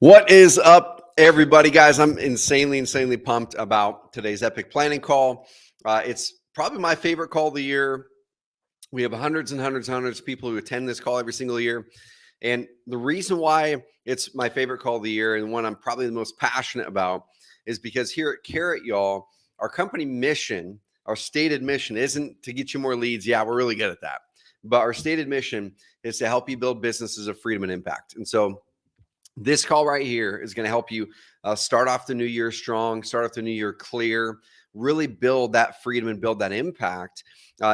What is up, everybody, guys? I'm insanely pumped about today's epic planning call. It's probably my favorite call of the year. We have hundreds and hundreds of people who attend this call every single year. And the reason why it's my favorite call of the year and one I'm probably the most passionate about is because here at Carrot, y'all, our company mission, our stated mission isn't to get you more leads. Yeah, we're really good at that. But our stated mission is to help you build businesses of freedom and impact. And so this call right here is going to help you start off the new year strong, start off the new year clear, really build that freedom and build that impact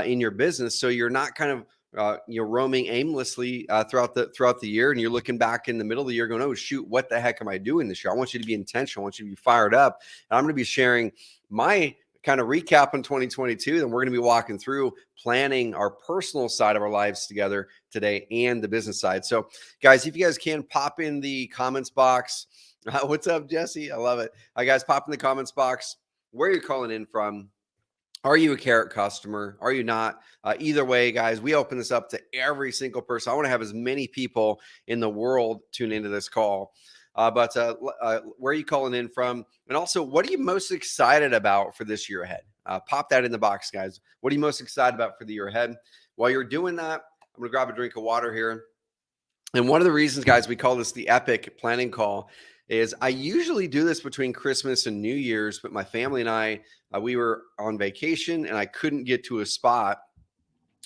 in your business. So you're not kind of roaming aimlessly throughout the year, and you're looking back in the middle of the year going, oh shoot, what the heck am I doing this year? I want you to be intentional. I want you to be fired up. And I'm going to be sharing my kind of recap on 2022. Then we're going to be walking through planning our personal side of our lives together today and the business side. So guys, if you guys can pop in the comments box. What's up, Jesse? I love it. Guys, pop in the comments box where you're calling in from. Are you a Carrot customer? Are you not? Either way, guys, we open this up to every single person. I want to have as many people in the world tune into this call. But where are you calling in from? And also, what are you most excited about for this year ahead? Pop that in the box, guys. What are you most excited about for the year ahead? While you're doing that, I'm going to grab a drink of water here. And one of the reasons, guys, we call this the epic planning call is I usually do this between Christmas and New Year's, but my family and I, we were on vacation and I couldn't get to a spot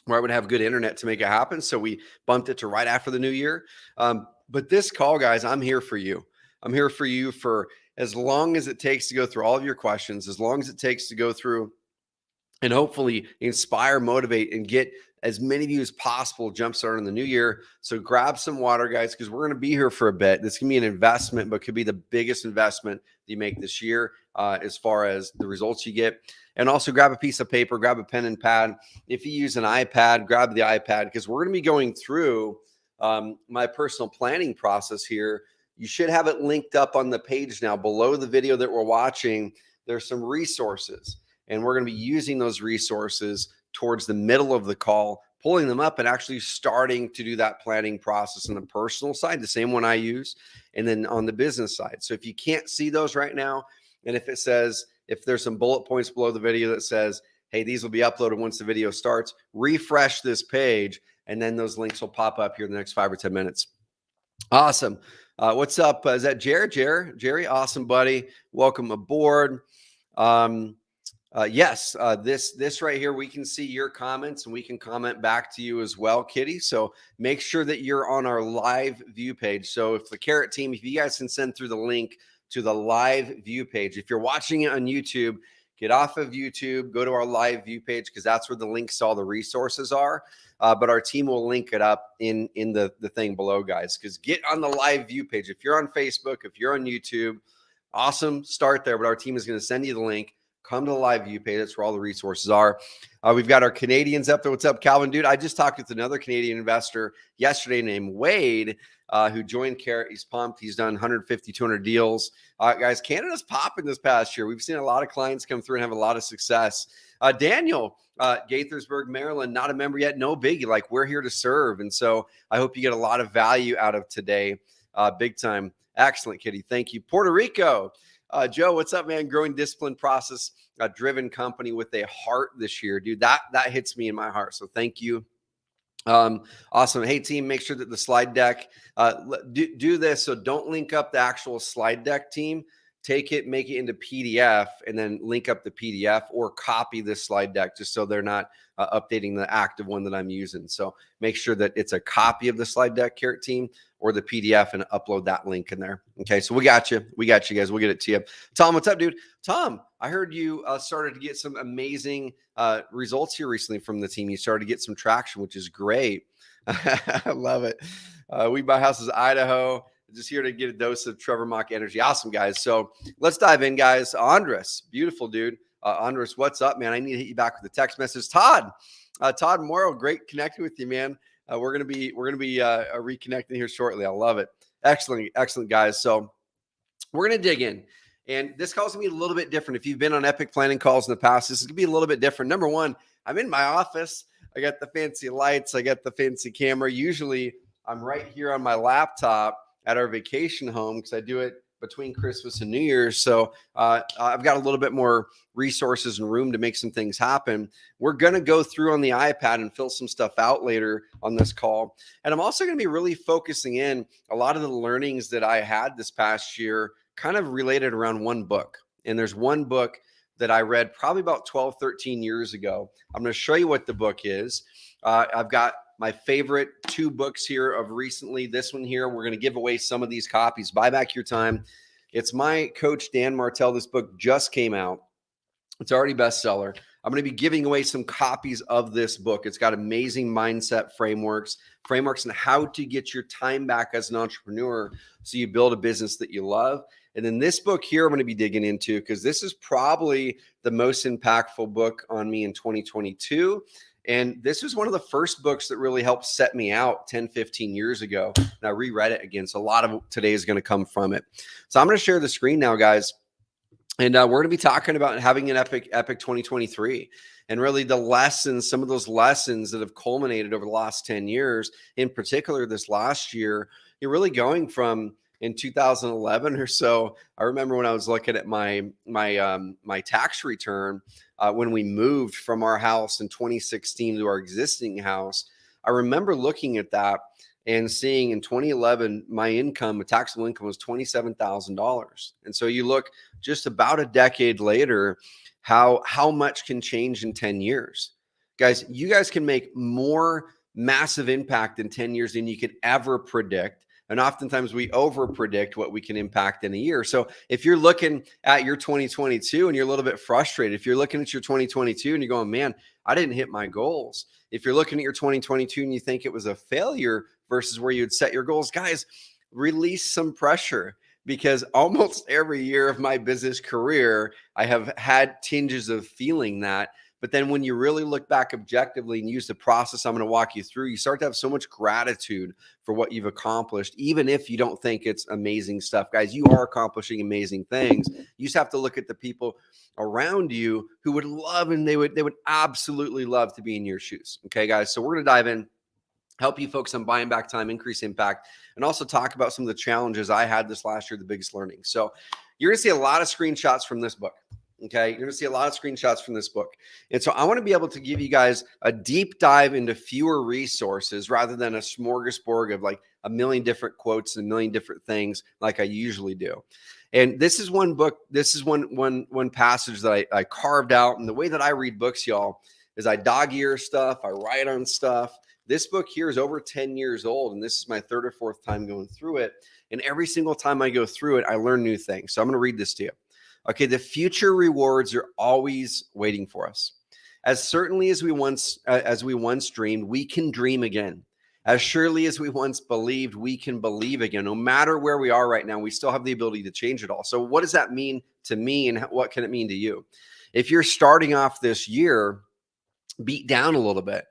where I would have good internet to make it happen. So we bumped it to right after the new year. But this call, guys, I'm here for you. I'm here for you for as long as it takes to go through all of your questions, as long as it takes to go through and hopefully inspire, motivate, and get as many of you as possible jumpstart in the new year. So grab some water, guys, because we're going to be here for a bit. This can be an investment, but could be the biggest investment that you make this year as far as the results you get. And also grab a piece of paper, grab a pen and pad. If you use an iPad, grab the iPad because we're going to be going through my personal planning process here. You should have it linked up on the page now below the video that we're watching. There's some resources. And we're going to be using those resources towards the middle of the call, pulling them up and actually starting to do that planning process on the personal side, the same one I use, and then on the business side. So if you can't see those right now, and if there's some bullet points below the video that says, hey, these will be uploaded once the video starts, refresh this page, and then those links will pop up here in the next 5 or 10 minutes. Awesome. What's up? Is that Jerry? Awesome, buddy. Welcome aboard. Yes, this right here, we can see your comments and we can comment back to you as well, Kitty. So make sure that you're on our live view page. So if the Carrot team, if you guys can send through the link to the live view page, if you're watching it on YouTube, get off of YouTube, go to our live view page because that's where the links to all the resources are. But our team will link it up in the thing below, guys, because get on the live view page. If you're on Facebook, if you're on YouTube, awesome, start there. But our team is going to send you the link. Come to the live view page. That's where all the resources are. We've got our Canadians up there. What's up, Calvin? Dude, I just talked with another Canadian investor yesterday named Wade, who joined Carrot. He's pumped. He's done 150, 200 deals. Guys, Canada's popping this past year. We've seen a lot of clients come through and have a lot of success. Daniel, Gaithersburg, Maryland, not a member yet. No biggie. Like, we're here to serve. And so I hope you get a lot of value out of today. Big time. Excellent, Kitty. Thank you. Puerto Rico. Joe, what's up, man? Growing discipline process, driven company with a heart this year, dude. That hits me in my heart. So thank you. Awesome. Hey, team, make sure that the slide deck, do this. So don't link up the actual slide deck, team. Take it, make it into PDF, and then link up the PDF or copy this slide deck just so they're not updating the active one that I'm using. So make sure that it's a copy of the slide deck, Carrot team, or the PDF and upload that link in there. Okay, so we got you. We got you guys. We'll get it to you. Tom, what's up, dude? Tom, I heard you started to get some amazing results here recently from the team. You started to get some traction, which is great. I love it. We buy houses, Idaho. Just here to get a dose of Trevor Mauch energy. Awesome, guys. So let's dive in, guys. Andres, beautiful dude. Andres, what's up, man? I need to hit you back with a text message. Todd Morrow, great connecting with you, man. We're gonna be reconnecting here shortly. I love it. Excellent, guys. So we're gonna dig in, and this call's gonna be a little bit different. If you've been on epic planning calls in the past, this is gonna be a little bit different. Number one, I'm in my office. I got the fancy lights. I got the fancy camera. Usually, I'm right here on my laptop. at our vacation home because I do it between Christmas and New Year's. So I've got a little bit more resources and room to make some things happen. We're going to go through on the iPad and fill some stuff out later on this call. And I'm also going to be really focusing in a lot of the learnings that I had this past year kind of related around one book. And there's one book that I read probably about 12, 13 years ago. I'm going to show you what the book is. I've got my favorite two books here of recently. This one here, we're going to give away some of these copies. Buy back your time. It's my coach, Dan Martell. This book just came out. It's already bestseller. I'm going to be giving away some copies of this book. It's got amazing mindset frameworks on how to get your time back as an entrepreneur so you build a business that you love. And then this book here, I'm going to be digging into because this is probably the most impactful book on me in 2022. And this was one of the first books that really helped set me out 10, 15 years ago. And I reread it again. So a lot of today is going to come from it. So I'm going to share the screen now, guys. And we're going to be talking about having an epic 2023 and really the lessons, some of those lessons that have culminated over the last 10 years, in particular this last year. You're really going from in 2011 or so. I remember when I was looking at my tax return when we moved from our house in 2016 to our existing house. I remember looking at that and seeing in 2011, my income, taxable income was $27,000. And so you look just about a decade later, how much can change in 10 years. Guys, you guys can make more massive impact in 10 years than you could ever predict. And oftentimes we over predict what we can impact in a year. So if you're looking at your 2022 and you're a little bit frustrated, if you're looking at your 2022 and you're going, man, I didn't hit my goals. If you're looking at your 2022 and you think it was a failure versus where you would set your goals, guys, release some pressure, because almost every year of my business career, I have had tinges of feeling that. But then when you really look back objectively and use the process I'm going to walk you through, you start to have so much gratitude for what you've accomplished, even if you don't think it's amazing stuff. Guys, you are accomplishing amazing things. You just have to look at the people around you who would love, and they would absolutely love to be in your shoes. Okay, guys, so we're going to dive in, help you focus on buying back time, increase impact, and also talk about some of the challenges I had this last year, the biggest learning. So you're going to see a lot of screenshots from this book. Okay, you're going to see a lot of screenshots from this book. And so I want to be able to give you guys a deep dive into fewer resources rather than a smorgasbord of like a million different quotes and a million different things like I usually do. And this is one book, this is one passage that I carved out. And the way that I read books, y'all, is I dog ear stuff, I write on stuff. This book here is over 10 years old, and this is my third or fourth time going through it. And every single time I go through it, I learn new things. So I'm going to read this to you. Okay, the future rewards are always waiting for us. As certainly as we once dreamed, we can dream again. As surely as we once believed, we can believe again. No matter where we are right now, we still have the ability to change it all. So what does that mean to me, and what can it mean to you? If you're starting off this year beat down a little bit,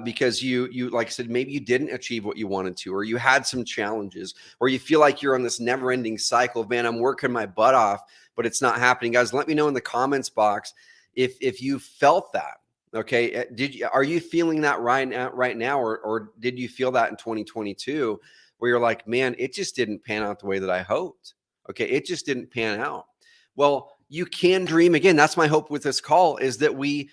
because you, like I said, maybe you didn't achieve what you wanted to, or you had some challenges, or you feel like you're on this never-ending cycle of, man, I'm working my butt off, but it's not happening. Guys, let me know in the comments box if you felt that. Okay, are you feeling that right now, or did you feel that in 2022, where you're like, man, it just didn't pan out the way that I hoped? Okay, it just didn't pan out. Well, you can dream again. That's my hope with this call, is that we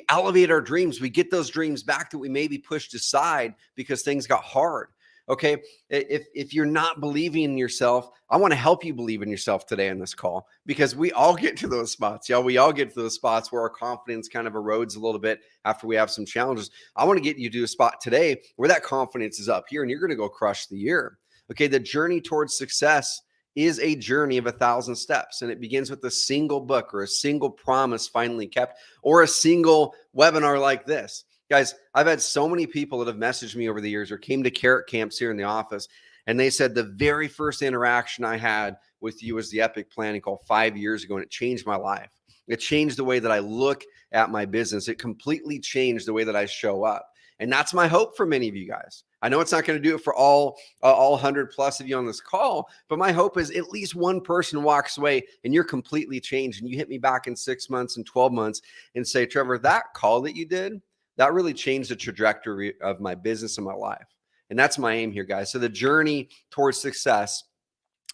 elevate our dreams. We get those dreams back that we maybe pushed aside because things got hard. Okay. If you're not believing in yourself, I want to help you believe in yourself today on this call, because we all get to those spots. Y'all, we all get to those spots where our confidence kind of erodes a little bit after we have some challenges. I want to get you to a spot today where that confidence is up here and you're going to go crush the year. Okay. The journey towards success is a journey of 1,000 steps. And it begins with a single book, or a single promise finally kept, or a single webinar like this. Guys, I've had so many people that have messaged me over the years or came to carrot camps here in the office, and they said the very first interaction I had with you was the Epic Planning Call 5 years ago, and it changed my life. It changed the way that I look at my business. It completely changed the way that I show up. And that's my hope for many of you guys. I know it's not going to do it for all 100 plus of you on this call, but my hope is at least one person walks away and you're completely changed, and you hit me back in 6 months and 12 months and say, Trevor, that call that you did, that really changed the trajectory of my business and my life. And that's my aim here, guys. So the journey towards success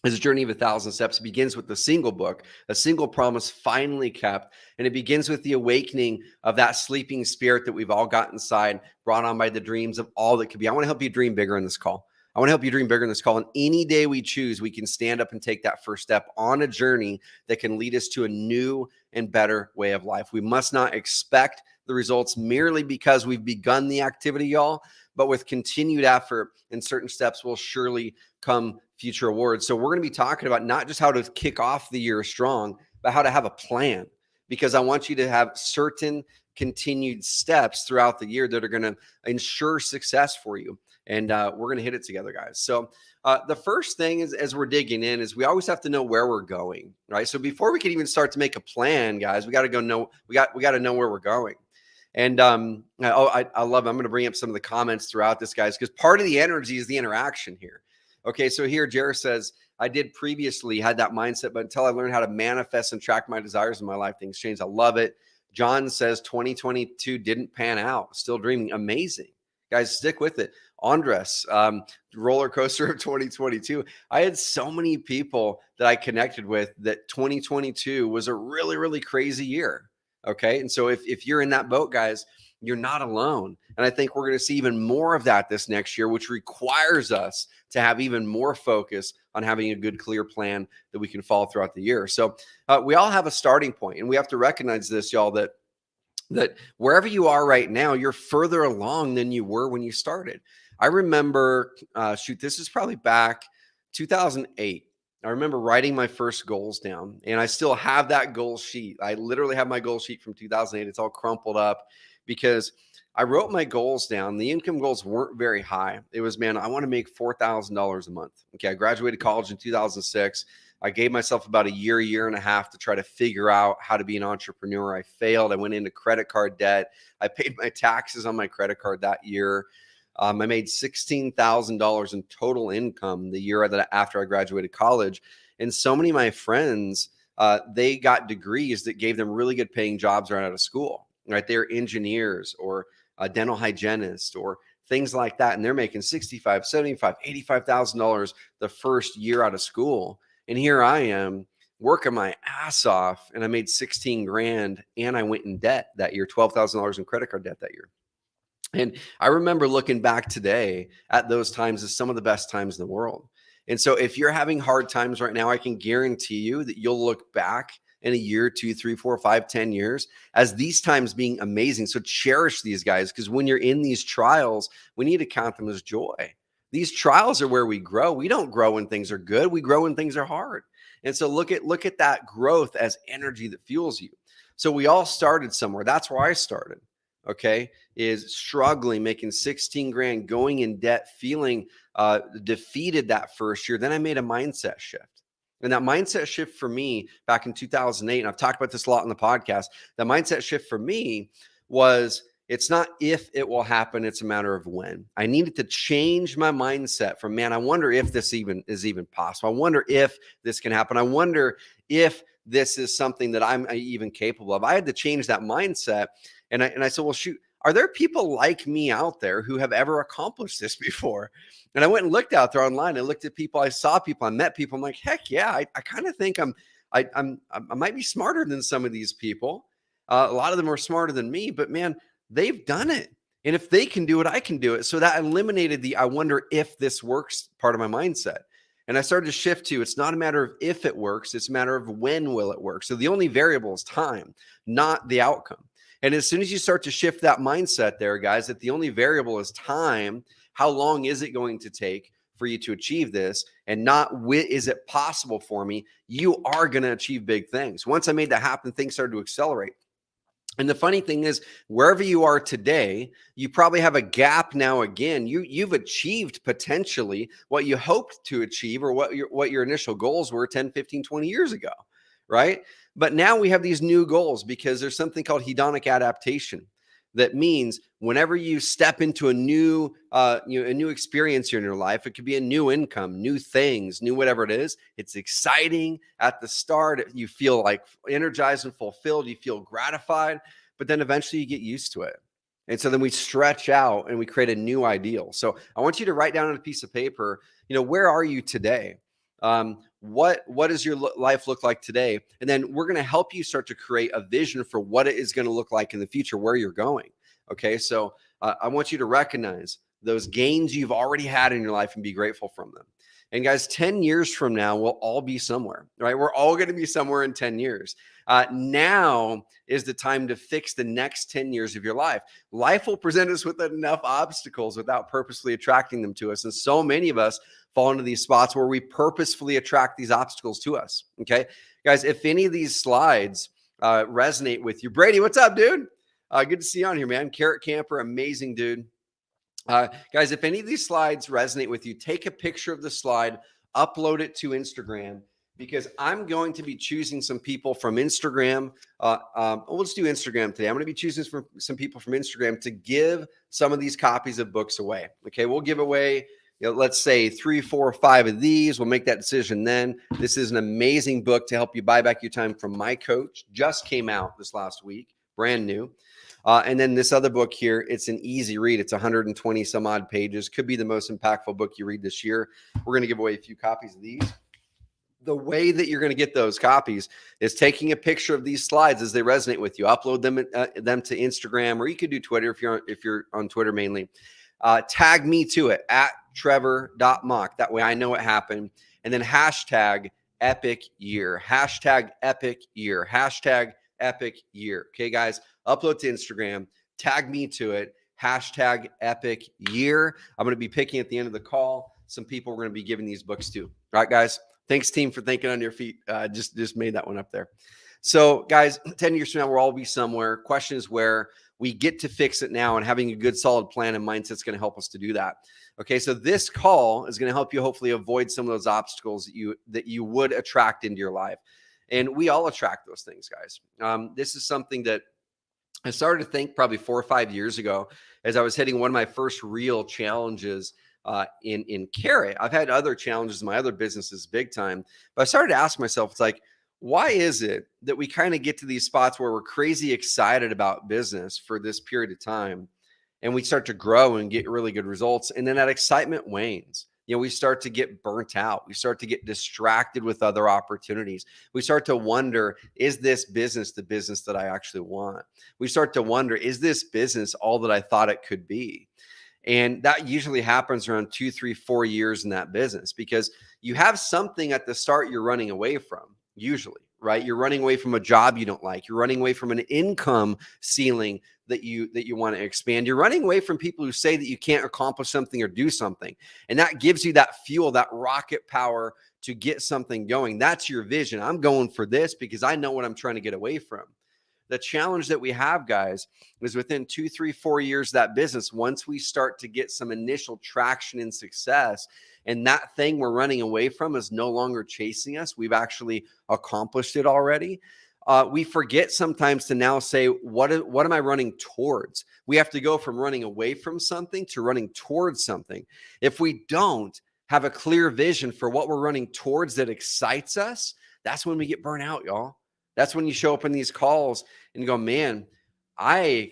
is a journey of 1,000 steps. It begins with a single book, a single promise finally kept. And it begins with the awakening of that sleeping spirit that we've all got inside, brought on by the dreams of all that could be. I want to help you dream bigger in this call. I want to help you dream bigger in this call. And any day we choose, we can stand up and take that first step on a journey that can lead us to a new and better way of life. We must not expect the results merely because we've begun the activity, y'all, but with continued effort and certain steps will surely come future awards. So we're going to be talking about not just how to kick off the year strong, but how to have a plan, because I want you to have certain continued steps throughout the year that are going to ensure success for you. And we're going to hit it together, guys. So the first thing is, as we're digging in, is we always have to know where we're going, right? So before we can even start to make a plan, guys, we got to we got to know where we're going. And I love it. I'm going to bring up some of the comments throughout this, guys, because part of the energy is the interaction here. Okay, so here Jared says, I did previously had that mindset, but until I learned how to manifest and track my desires in my life, things changed. I love it. John says 2022 didn't pan out. Still dreaming. Amazing. Guys, stick with it. Andres, roller coaster of 2022. I had so many people that I connected with that 2022 was a really, really crazy year. Okay, and so if you're in that boat, guys, you're not alone. And I think we're going to see even more of that this next year, which requires us to have even more focus on having a good, clear plan that we can follow throughout the year. So we all have a starting point, and we have to recognize this, y'all, that wherever you are right now, you're further along than you were when you started. I remember, this is probably back 2008. I remember writing my first goals down, and I still have that goal sheet. I literally have my goal sheet from 2008. It's all crumpled up because I wrote my goals down. The income goals weren't very high. It was, man, I want to make $4,000 a month. Okay, I graduated college in 2006. I gave myself about a year and a half to try to figure out how to be an entrepreneur. I failed. I went into credit card debt. I paid my taxes on my credit card that year. I made $16,000 in total income the year after I graduated college. And so many of my friends, they got degrees that gave them really good paying jobs right out of school, right? They're engineers or dental hygienists or things like that. And they're making $65,000, $75,000, $85,000 the first year out of school. And here I am working my ass off, and I made 16 grand, and I went in debt that year, $12,000 in credit card debt that year. And I remember looking back today at those times as some of the best times in the world. And so if you're having hard times right now, I can guarantee you that you'll look back in a year, 2, 3, 4, 5, 10 years as these times being amazing. So cherish these, guys, because when you're in these trials, we need to count them as joy. These trials are where we grow. We don't grow when things are good. We grow when things are hard. And so look at that growth as energy that fuels you. So we all started somewhere. That's where I started. Okay, is struggling, making 16 grand, going in debt, feeling defeated that first year. Then I made a mindset shift. And that mindset shift for me back in 2008, and I've talked about this a lot on the podcast, the mindset shift for me was, it's not if it will happen, it's a matter of when. I needed to change my mindset from, man, I wonder if this is even possible. I wonder if this can happen. I wonder if this is something that I'm even capable of. I had to change that mindset. And I said, well, shoot, are there people like me out there who have ever accomplished this before? And I went and looked out there online. I looked at people. I saw people. I met people. I'm like, heck yeah, I kind of think I might be smarter than some of these people. A lot of them are smarter than me, but man, they've done it. And if they can do it, I can do it. So that eliminated the I wonder if this works part of my mindset. And I started to shift to, it's not a matter of if it works, it's a matter of when will it work. So the only variable is time, not the outcome. And as soon as you start to shift that mindset there, guys, that the only variable is time, how long is it going to take for you to achieve this, and not is it possible for me, you are going to achieve big things. Once I made that happen, things started to accelerate. And the funny thing is, wherever you are today, you probably have a gap now again. You've achieved potentially what you hoped to achieve, or what your initial goals were 10, 15, 20 years ago, right? But now we have these new goals because there's something called hedonic adaptation. That means whenever you step into a new experience in your life, it could be a new income, new things, new whatever it is. It's exciting at the start. You feel like energized and fulfilled. You feel gratified, but then eventually you get used to it. And so then we stretch out and we create a new ideal. So I want you to write down on a piece of paper, where are you today? What does your life look like today? And then we're going to help you start to create a vision for what it is going to look like in the future, where you're going. Okay. So I want you to recognize those gains you've already had in your life and be grateful from them. And guys, 10 years from now, we'll all be somewhere, right? We're all going to be somewhere in 10 years. Now is the time to fix the next 10 years of your life. Life will present us with enough obstacles without purposefully attracting them to us. And so many of us fall into these spots where we purposefully attract these obstacles to us. Okay. Guys, if any of these slides resonate with you, Brady, what's up, dude? Good to see you on here, man. Carrot Camper, amazing dude. Guys, if any of these slides resonate with you, take a picture of the slide, upload it to Instagram, because I'm going to be choosing some people from Instagram. Let's do Instagram today. I'm going to be choosing some people from Instagram to give some of these copies of books away. Okay, we'll give away, let's say 3, 4, 5 of these. We'll make that decision then. This is an amazing book to help you buy back your time from my coach. Just came out this last week, brand new. And then this other book here, it's an easy read. It's 120 some odd pages. Could be the most impactful book you read this year. We're going to give away a few copies of these. The way that you're going to get those copies is taking a picture of these slides as they resonate with you. Upload them to Instagram, or you could do Twitter if you're on Twitter mainly. Tag me to it at trevor.mauch. That way I know it happened. And then hashtag epic year. Hashtag epic year. Hashtag epic year. Okay, guys, upload to Instagram, tag me to it, hashtag epic year. I'm going to be picking at the end of the call some people we're going to be giving these books to. All right, guys. Thanks, team, for thinking on your feet. Just made that one up there. So, guys, 10 years from now, we'll all be somewhere. Question is where. We get to fix it now, and having a good, solid plan and mindset is going to help us to do that. Okay, so this call is going to help you hopefully avoid some of those obstacles that you would attract into your life. And we all attract those things, guys. This is something that I started to think probably 4 or 5 years ago as I was hitting one of my first real challenges in Carrot. I've had other challenges in my other businesses big time, but I started to ask myself, it's like, why is it that we kind of get to these spots where we're crazy excited about business for this period of time, and we start to grow and get really good results, and then that excitement wanes? We start to get burnt out. We start to get distracted with other opportunities. We start to wonder, is this business the business that I actually want? We start to wonder, is this business all that I thought it could be? And that usually happens around 2, 3, 4 years in that business, because you have something at the start you're running away from, usually, right? You're running away from a job you don't like. You're running away from an income ceiling that you want to expand. You're running away from people who say that you can't accomplish something or do something. And that gives you that fuel, that rocket power to get something going. That's your vision. I'm going for this because I know what I'm trying to get away from. The challenge that we have, guys, is within 2, 3, 4 years of that business, once we start to get some initial traction and success, and that thing we're running away from is no longer chasing us, we've actually accomplished it already. We forget sometimes to now say, what am I running towards? We have to go from running away from something to running towards something. If we don't have a clear vision for what we're running towards that excites us, that's when we get burnt out, y'all. That's when you show up in these calls and go, man, I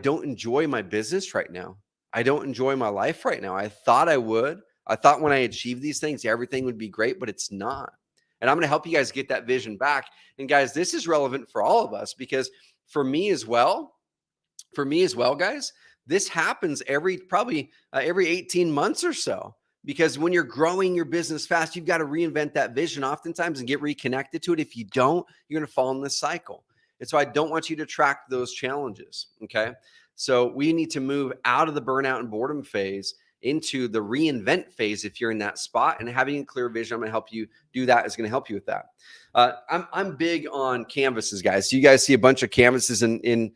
don't enjoy my business right now. I don't enjoy my life right now. I thought I would. I thought when I achieved these things, everything would be great, but it's not. And I'm going to help you guys get that vision back. And guys, this is relevant for all of us, because for me as well, guys, this happens probably every 18 months or so. Because when you're growing your business fast, you've got to reinvent that vision oftentimes and get reconnected to it. If you don't, you're going to fall in this cycle. And so I don't want you to track those challenges. Okay. So we need to move out of the burnout and boredom phase into the reinvent phase. If you're in that spot, and having a clear vision, I'm going to help you do that, is going to help you with that. I'm big on canvases, guys. So you guys see a bunch of canvases on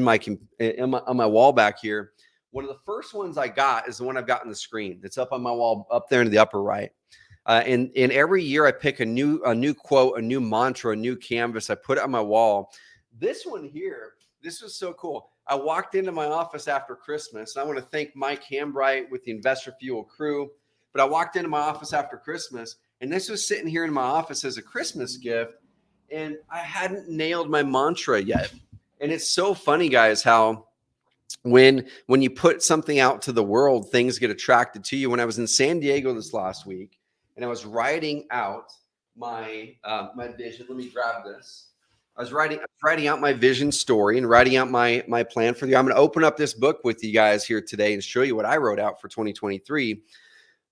my wall back here. One of the first ones I got is the one I've got on the screen. It's up on my wall up there in the upper right. And every year I pick a new quote, a new mantra, a new canvas. I put it on my wall. This one here, this was so cool. I walked into my office after Christmas. And I want to thank Mike Hambright with the Investor Fuel crew. But I walked into my office after Christmas, and this was sitting here in my office as a Christmas gift. And I hadn't nailed my mantra yet. And it's so funny, guys, how when you put something out to the world, things get attracted to you. When I was in San Diego this last week and I was writing out my vision, let me grab this. I was writing out my vision story and writing out my plan for the year. I'm going to open up this book with you guys here today and show you what I wrote out for 2023.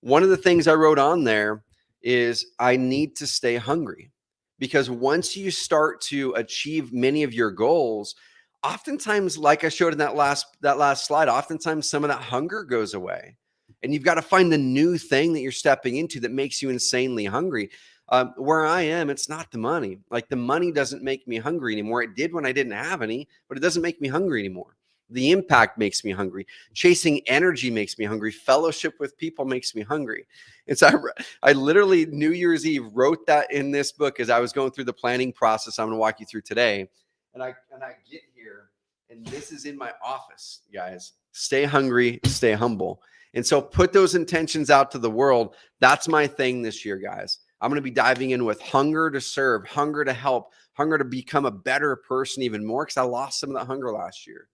One of the things I wrote on there is I need to stay hungry, because once you start to achieve many of your goals, oftentimes, like I showed in that last slide, oftentimes some of that hunger goes away, and you've got to find the new thing that you're stepping into that makes you insanely hungry. Where I am, it's not the money. Like, the money doesn't make me hungry anymore. It did when I didn't have any, but it doesn't make me hungry anymore. The impact makes me hungry. Chasing energy makes me hungry. Fellowship with people makes me hungry. And so I literally New Year's Eve wrote that in this book as I was going through the planning process I'm going to walk you through today. And I get here, and this is in my office, guys. Stay hungry, stay humble. And so put those intentions out to the world. That's my thing this year, guys. I'm going to be diving in with hunger to serve, hunger to help, hunger to become a better person even more, because I lost some of that hunger last year.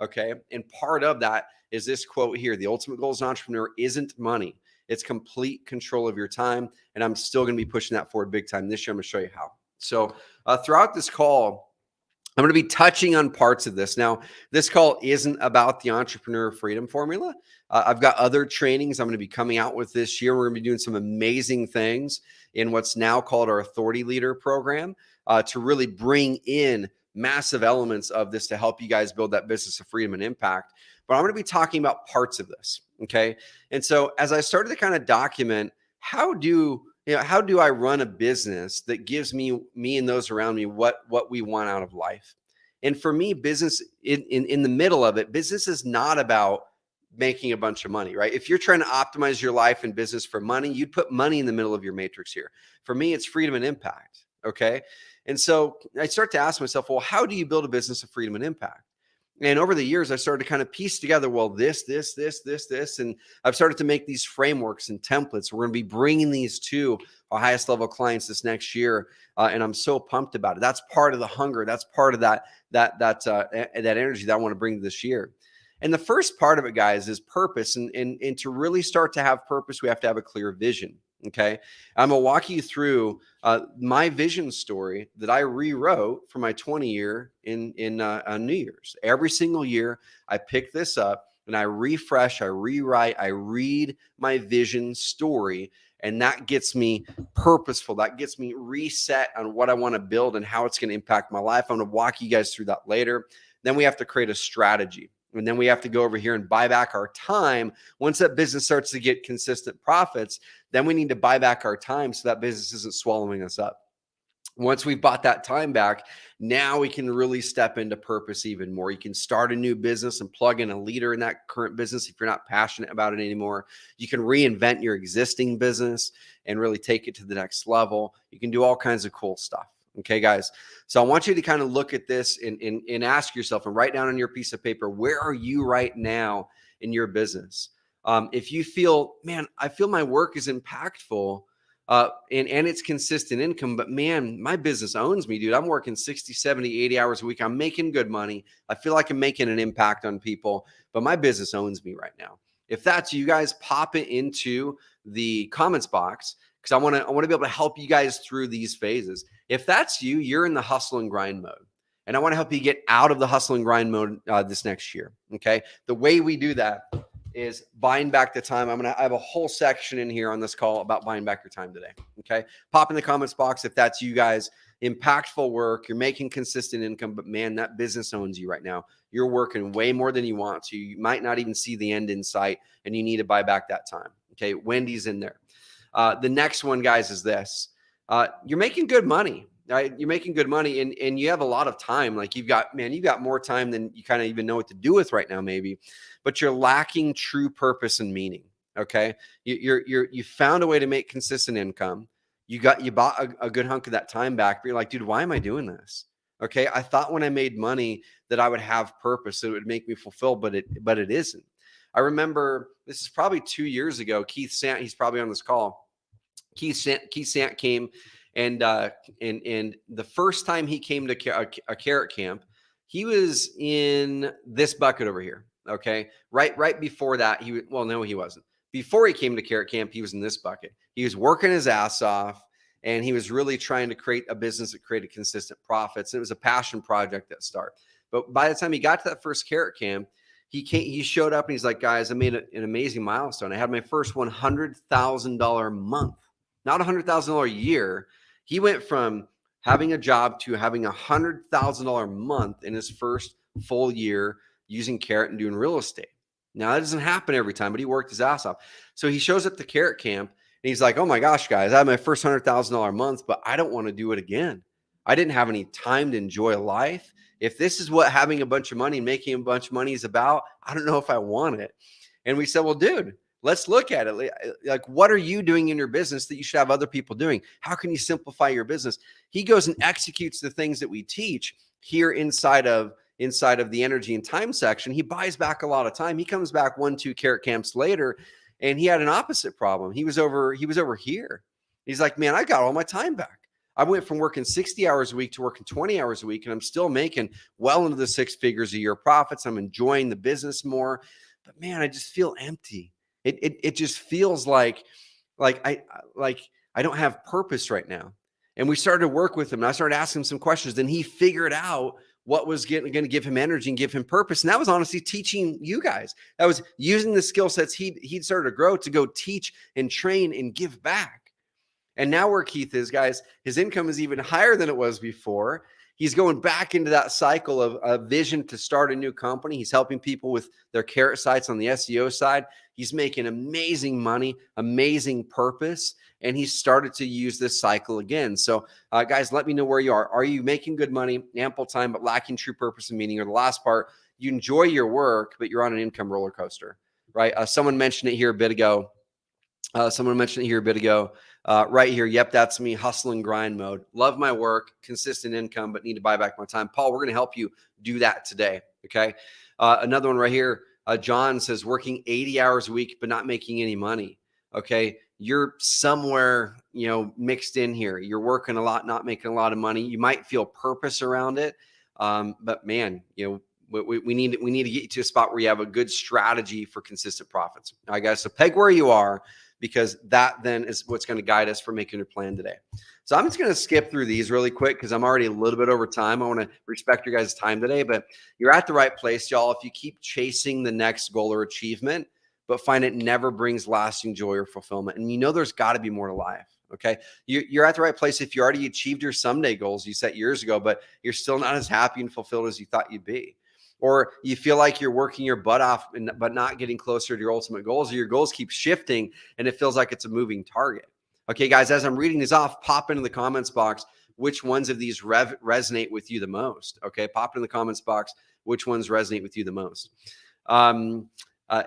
Okay. And part of that is this quote here: the ultimate goal as an entrepreneur isn't money. It's complete control of your time. And I'm still going to be pushing that forward big time this year. I'm going to show you how. So throughout this call, I'm going to be touching on parts of this. Now, this call isn't about the Entrepreneur Freedom Formula. I've got other trainings I'm going to be coming out with this year. We're going to be doing some amazing things in what's now called our Authority Leader program to really bring in massive elements of this to help you guys build that business of freedom and impact. But I'm going to be talking about parts of this. Okay. And so as I started to kind of document, how do I run a business that gives me and those around me what we want out of life? And for me, business in the middle of it, business is not about making a bunch of money, right? If you're trying to optimize your life and business for money, you'd put money in the middle of your matrix here. For me, it's freedom and impact. Okay. And so I start to ask myself, well, how do you build a business of freedom and impact? And over the years, I started to kind of piece together, well, this. And I've started to make these frameworks and templates. We're going to be bringing these to our highest level clients this next year. And I'm so pumped about it. That's part of the hunger. That's part of that energy that I want to bring this year. And the first part of it, guys, is purpose. And to really start to have purpose, we have to have a clear vision. Okay. I'm going to walk you through my vision story that I rewrote for my 20 year in New Year's. Every single year, I pick this up and I refresh, I rewrite, I read my vision story. And that gets me purposeful. That gets me reset on what I want to build and how it's going to impact my life. I'm going to walk you guys through that later. Then we have to create a strategy. And then we have to go over here and buy back our time. Once that business starts to get consistent profits, then we need to buy back our time so that business isn't swallowing us up. Once we've bought that time back, now we can really step into purpose even more. You can start a new business and plug in a leader in that current business if you're not passionate about it anymore. You can reinvent your existing business and really take it to the next level. You can do all kinds of cool stuff. Okay, guys. So I want you to kind of look at this and ask yourself and write down on your piece of paper, where are you right now in your business? If you feel, man, I feel my work is impactful and it's consistent income, but man, my business owns me, dude. I'm working 60, 70, 80 hours a week. I'm making good money. I feel like I'm making an impact on people, but my business owns me right now. If that's you guys, pop it into the comments box, because I want to be able to help you guys through these phases. If that's you, you're in the hustle and grind mode. And I want to help you get out of the hustle and grind mode this next year. Okay. The way we do that is buying back the time. I have a whole section in here on this call about buying back your time today. Okay. Pop in the comments box if that's you guys. Impactful work. You're making consistent income, but man, that business owns you right now. You're working way more than you want to. You might not even see the end in sight, and you need to buy back that time. Okay. Wendy's in there. The next one, guys, is this. You're making good money, right? You're making good money and you have a lot of time. Like you've got more time than you kind of even know what to do with right now, maybe, but you're lacking true purpose and meaning. Okay. You found a way to make consistent income. You bought a good hunk of that time back, but you're like, dude, why am I doing this? Okay. I thought when I made money that I would have purpose, that it would make me fulfilled, but it isn't. I remember this is probably 2 years ago. Keith Sant, he's probably on this call. Keith Sant came and the first time he came to a carrot camp, he was in this bucket over here. Okay. Right before that, well, no, he wasn't. Before he came to Carrot Camp, he was in this bucket. He was working his ass off and he was really trying to create a business that created consistent profits. And it was a passion project at start. But by the time he got to that first Carrot Camp, he showed up and he's like, guys, I made an amazing milestone. I had my first $100,000 month, not $100,000 a year. He went from having a job to having $100,000 month in his first full year using Carrot and doing real estate. Now, that doesn't happen every time, but he worked his ass off. So he shows up to Carrot Camp and he's like, oh my gosh, guys, I had my first $100,000 month, but I don't want to do it again. I didn't have any time to enjoy life. If this is what having a bunch of money and making a bunch of money is about, I don't know if I want it. And we said, well, dude, let's look at it. Like, what are you doing in your business that you should have other people doing? How can you simplify your business? He goes and executes the things that we teach here inside of the energy and time section. He buys back a lot of time. He comes back 1-2 Carrot Camps later, and he had an opposite problem. He was over here. He's like, man, I got all my time back. I went from working 60 hours a week to working 20 hours a week, and I'm still making well into the 6 figures a year profits. I'm enjoying the business more, but man, I just feel empty. It just feels like I don't have purpose right now. And we started to work with him, and I started asking him some questions. Then he figured out what was going to give him energy and give him purpose. And that was honestly teaching you guys. That was using the skill sets he'd started to grow to go teach and train and give back. And now where Keith is, guys, his income is even higher than it was before. He's going back into that cycle of a vision to start a new company. He's helping people with their Carrot sites on the SEO side. He's making amazing money, amazing purpose, and he's started to use this cycle again. So, guys, let me know where you are. Are you making good money, ample time, but lacking true purpose and meaning? Or the last part, you enjoy your work, but you're on an income roller coaster, right? Someone mentioned it here a bit ago. Right here. Yep, that's me, hustle and grind mode. Love my work, consistent income, but need to buy back my time. Paul, we're going to help you do that today. Okay. Another one right here. John says working 80 hours a week, but not making any money. Okay. You're somewhere, mixed in here. You're working a lot, not making a lot of money. You might feel purpose around it. But man, we need to get you to a spot where you have a good strategy for consistent profits. All right, guys. So peg where you are, because that then is what's going to guide us for making your plan today. So I'm just going to skip through these really quick because I'm already a little bit over time. I want to respect your guys' time today, but you're at the right place, y'all. If you keep chasing the next goal or achievement, but find it never brings lasting joy or fulfillment, and there's got to be more to life. Okay. You're at the right place if you already achieved your someday goals you set years ago, but you're still not as happy and fulfilled as you thought you'd be. Or you feel like you're working your butt off, but not getting closer to your ultimate goals, or your goals keep shifting and it feels like it's a moving target. Okay, guys, as I'm reading these off, pop into the comments box which ones of these resonate with you the most. Okay, pop in the comments box which ones resonate with you the most.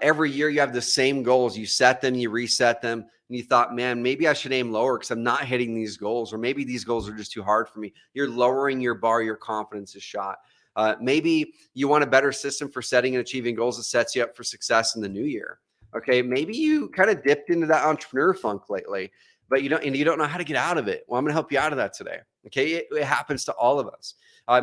Every year you have the same goals. You set them, you reset them, and you thought, man, maybe I should aim lower because I'm not hitting these goals, or maybe these goals are just too hard for me. You're lowering your bar, your confidence is shot. Maybe you want a better system for setting and achieving goals that sets you up for success in the new year. Okay, maybe you kind of dipped into that entrepreneur funk lately, but you don't know how to get out of it. Well, I'm going to help you out of that today. Okay, it happens to all of us.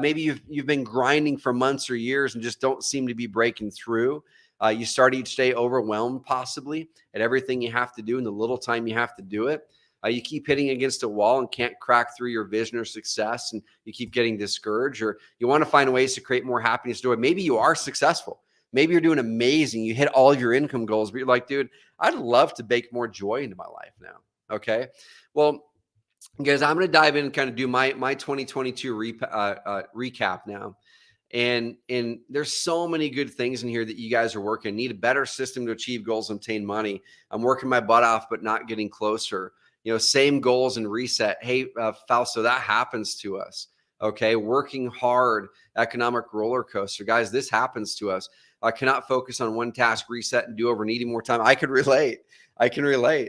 Maybe you've been grinding for months or years and just don't seem to be breaking through. You start each day overwhelmed possibly at everything you have to do and the little time you have to do it. You keep hitting against a wall and can't crack through your vision or success, and you keep getting discouraged, or you want to find ways to create more happiness. Maybe you are successful. Maybe you're doing amazing. You hit all of your income goals, but you're like, dude, I'd love to bake more joy into my life now. Okay. Well, guys, I'm going to dive in and kind of do my 2022 recap now. And there's so many good things in here that you guys are working. Need a better system to achieve goals and obtain money. I'm working my butt off, but not getting closer. Same goals and reset. Hey, Fausto, that happens to us. Okay. Working hard, economic roller coaster. Guys, this happens to us. I cannot focus on one task, reset, and do over, needing more time. I can relate.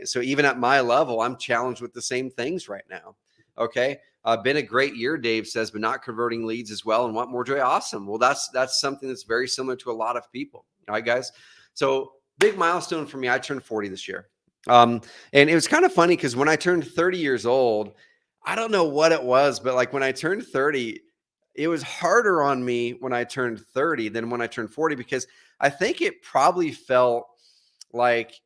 So even at my level, I'm challenged with the same things right now. Okay. Been a great year, Dave says, but not converting leads as well and want more joy. Awesome. Well, that's something that's very similar to a lot of people. All right, guys. So big milestone for me. I turned 40 this year. And it was kind of funny because when I turned 30 years old, I don't know what it was, but like when I turned 30, it was harder on me when I turned 30 than when I turned 40, because I think it probably felt like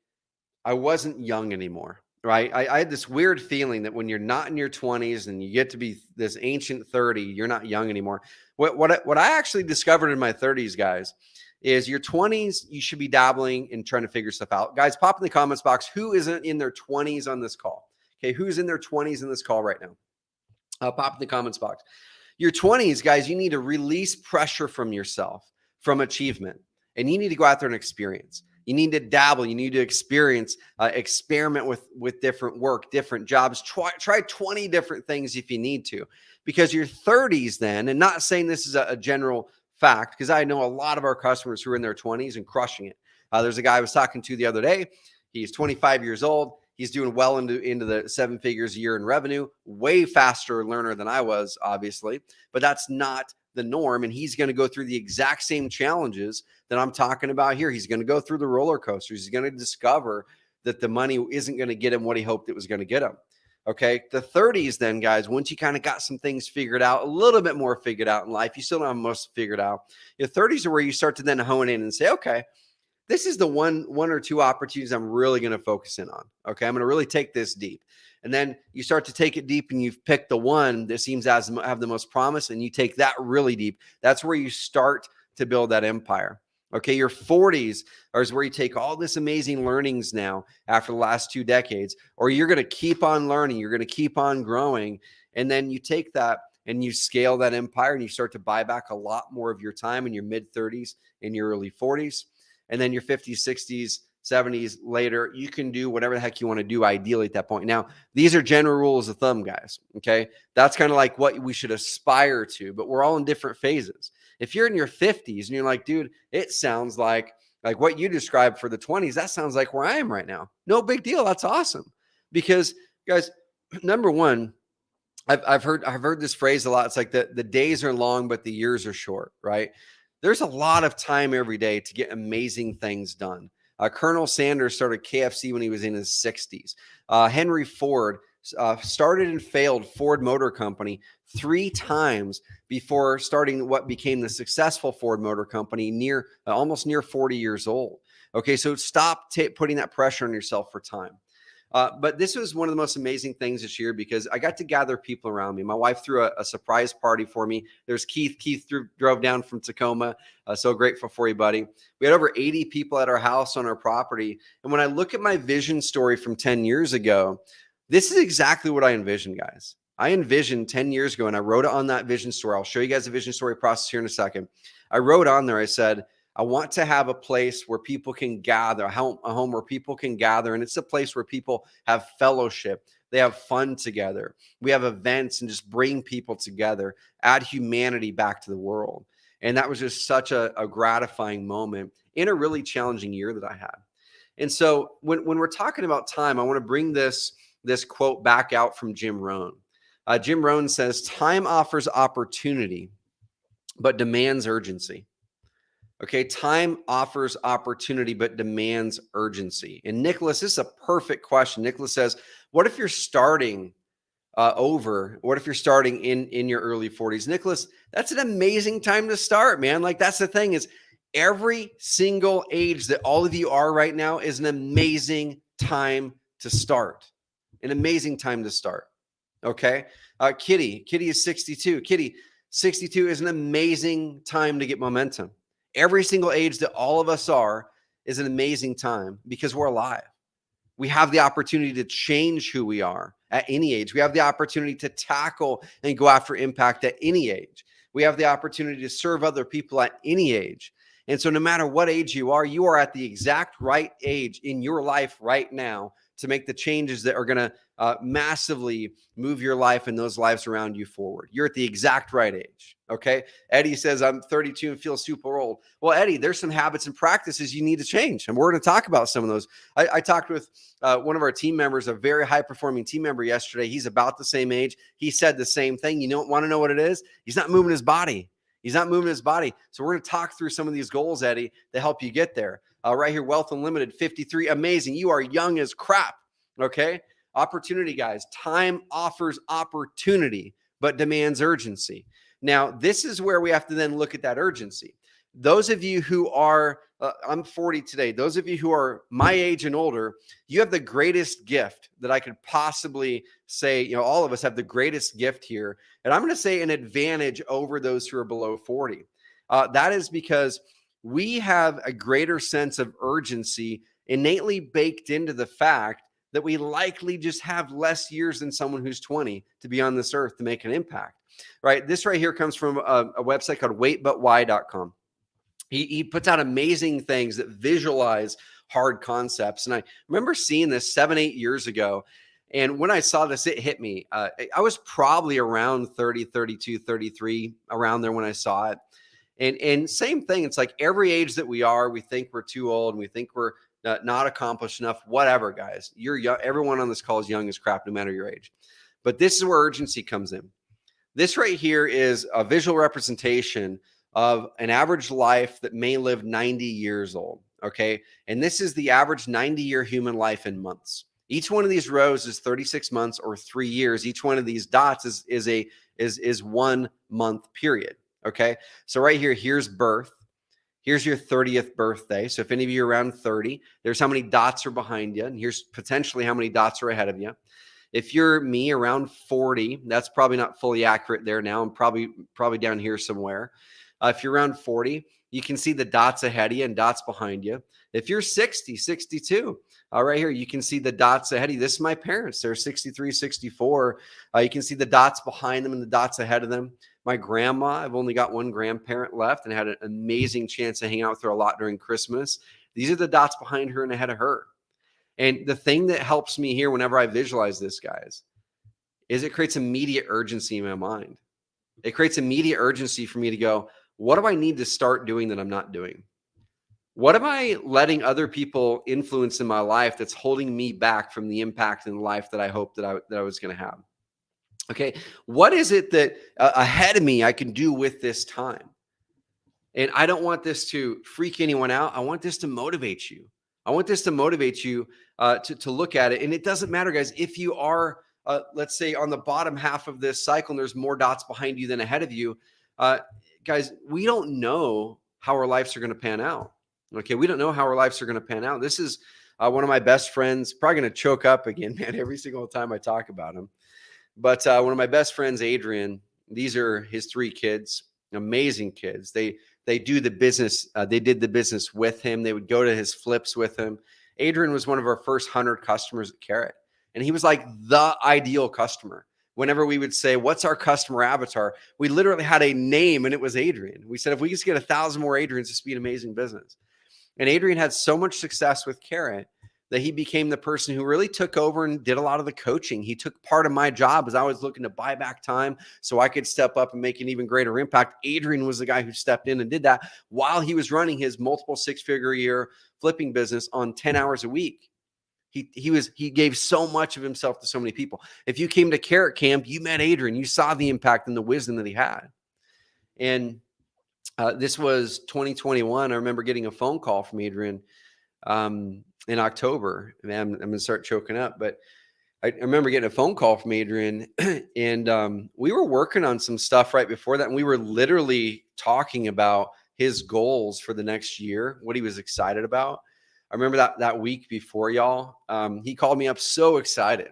I wasn't young anymore, right? I had this weird feeling that when you're not in your 20s and you get to be this ancient 30, you're not young anymore. What I actually discovered in my 30s, guys, is your 20s, you should be dabbling and trying to figure stuff out. Guys, pop in the comments box, who isn't in their 20s on this call? Okay, who's in their 20s in this call right now? Pop in the comments box. Your 20s, guys, you need to release pressure from yourself, from achievement, and you need to go out there and experience. You need to dabble. You need to experience, experiment with different work, different jobs. Try 20 different things if you need to, because your 30s then, and not saying this is a general fact, because I know a lot of our customers who are in their 20s and crushing it. There's a guy I was talking to the other day. He's 25 years old. He's doing well into the 7 figures a year in revenue, way faster learner than I was, obviously, but that's not the norm. And he's going to go through the exact same challenges that I'm talking about here. He's going to go through the roller coasters. He's going to discover that the money isn't going to get him what he hoped it was going to get him. Okay. The 30s then, guys, once you kind of got some things figured out, a little bit more figured out in life, you still don't have most figured out. Your 30s are where you start to then hone in and say, okay, this is the one or two opportunities I'm really going to focus in on. Okay. I'm going to really take this deep. And then you start to take it deep and you've picked the one that seems to have the most promise, and you take that really deep. That's where you start to build that empire. Okay. Your 40s is where you take all this amazing learnings now after the last 2 decades, or you're going to keep on learning. You're going to keep on growing. And then you take that and you scale that empire and you start to buy back a lot more of your time in your mid 30s and your early 40s. And then your 50s, 60s, 70s later, you can do whatever the heck you want to do ideally at that point. Now, these are general rules of thumb, guys. Okay. That's kind of like what we should aspire to, but we're all in different phases. If you're in your 50s and you're like, dude, it sounds like what you described for the 20s, that sounds like where I am right now. No big deal. That's awesome. Because, guys, number one, I've heard this phrase a lot. It's like the days are long, but the years are short, right? There's a lot of time every day to get amazing things done. Colonel Sanders started KFC when he was in his 60s. Henry Ford started and failed Ford Motor Company 3 times before starting what became the successful Ford Motor Company almost near 40 years old. Okay, so stop putting that pressure on yourself for time. But this was one of the most amazing things this year because I got to gather people around me. My wife threw a surprise party for me. There's Keith. Keith drove down from Tacoma. So grateful for you, buddy. We had over 80 people at our house on our property. And when I look at my vision story from 10 years ago, this is exactly what I envisioned, guys. I envisioned 10 years ago, and I wrote it on that vision story. I'll show you guys the vision story process here in a second. I wrote on there, I said, I want to have a place where people can gather, a home where people can gather. And it's a place where people have fellowship. They have fun together. We have events and just bring people together, add humanity back to the world. And that was just such a gratifying moment in a really challenging year that I had. And so when we're talking about time, I want to bring this quote back out from Jim Rohn. Jim Rohn says, time offers opportunity, but demands urgency. Okay, time offers opportunity, but demands urgency. And Nicholas, this is a perfect question. Nicholas says, what if you're starting over? What if you're starting in your early 40s? Nicholas, that's an amazing time to start, man. Like, that's the thing is every single age that all of you are right now is an amazing time to start. An amazing time to start. Okay. Kitty is 62. Kitty, 62 is an amazing time to get momentum. Every single age that all of us are is an amazing time because we're alive. We have the opportunity to change who we are at any age. We have the opportunity to tackle and go after impact at any age. We have the opportunity to serve other people at any age. And so no matter what age you are at the exact right age in your life right now to make the changes that are going to massively move your life and those lives around you forward. You're at the exact right age. Okay. Eddie says, I'm 32 and feel super old. Well, Eddie, there's some habits and practices you need to change. And we're going to talk about some of those. I talked with one of our team members, a very high performing team member yesterday. He's about the same age. He said the same thing. You don't want to know what it is? He's not moving his body. He's not moving his body. So we're going to talk through some of these goals, Eddie, to help you get there. Right here, Wealth Unlimited, 53. Amazing. You are young as crap. Okay. Opportunity, guys. Time offers opportunity, but demands urgency. Now, this is where we have to then look at that urgency. Those of you who are, I'm 40 today, those of you who are my age and older, you have the greatest gift that I could possibly say. All of us have the greatest gift here. And I'm going to say an advantage over those who are below 40. That is because we have a greater sense of urgency innately baked into the fact that we likely just have less years than someone who's 20 to be on this earth to make an impact, right? This right here comes from a website called waitbutwhy.com. He puts out amazing things that visualize hard concepts. And I remember seeing this 7-8 years ago. And when I saw this, it hit me. I was probably around 30, 32, 33, around there when I saw it. And same thing. It's like every age that we are, we think we're too old and we think we're not accomplished enough. Whatever, guys. You're young. Everyone on this call is young as crap, no matter your age. But this is where urgency comes in. This right here is a visual representation of an average life that may live 90 years old. Okay. And this is the average 90-year human life in months. Each one of these rows is 36 months or 3 years. Each one of these dots is 1 month period. Okay. So right here, here's birth. Here's your 30th birthday. So if any of you are around 30, there's how many dots are behind you. And here's potentially how many dots are ahead of you. If you're me around 40, that's probably not fully accurate there now. I'm probably down here somewhere. If you're around 40, you can see the dots ahead of you and dots behind you. If you're 60, 62, right here, you can see the dots ahead of you. This is my parents. They're 63, 64. You can see the dots behind them and the dots ahead of them. My grandma, I've only got one grandparent left and had an amazing chance to hang out with her a lot during Christmas. These are the dots behind her and ahead of her. And the thing that helps me here whenever I visualize this, guys, is it creates immediate urgency in my mind. It creates immediate urgency for me to go, what do I need to start doing that I'm not doing? What am I letting other people influence in my life that's holding me back from the impact in life that I hoped that I was going to have? Okay. What is it that ahead of me I can do with this time? And I don't want this to freak anyone out. I want this to motivate you. I want this to motivate you to look at it. And it doesn't matter, guys, if you are, let's say, on the bottom half of this cycle and there's more dots behind you than ahead of you. Guys, we don't know how our lives are going to pan out. Okay. We don't know how our lives are going to pan out. This is one of my best friends, probably going to choke up again, man, every single time I talk about him. But one of my best friends, Adrian, these are his 3 kids, amazing kids. They do the business. They did the business with him. They would go to his flips with him. Adrian was one of our first 100 customers at Carrot. And he was like the ideal customer. Whenever we would say, what's our customer avatar? We literally had a name and it was Adrian. We said, if we just get 1,000 more Adrians, this would be an amazing business. And Adrian had so much success with Carrot that he became the person who really took over and did a lot of the coaching. He took part of my job as I was looking to buy back time so I could step up and make an even greater impact. Adrian was the guy who stepped in and did that while he was running his multiple 6-figure a year flipping business on 10 hours a week. He gave so much of himself to so many people. If you came to Carrot Camp, you met Adrian, you saw the impact and the wisdom that he had. And this was 2021. I remember getting a phone call from Adrian in October. Man, I'm going to start choking up, but I remember getting a phone call from Adrian and we were working on some stuff right before that. And we were literally talking about his goals for the next year, what he was excited about. I remember that week before, y'all, he called me up so excited.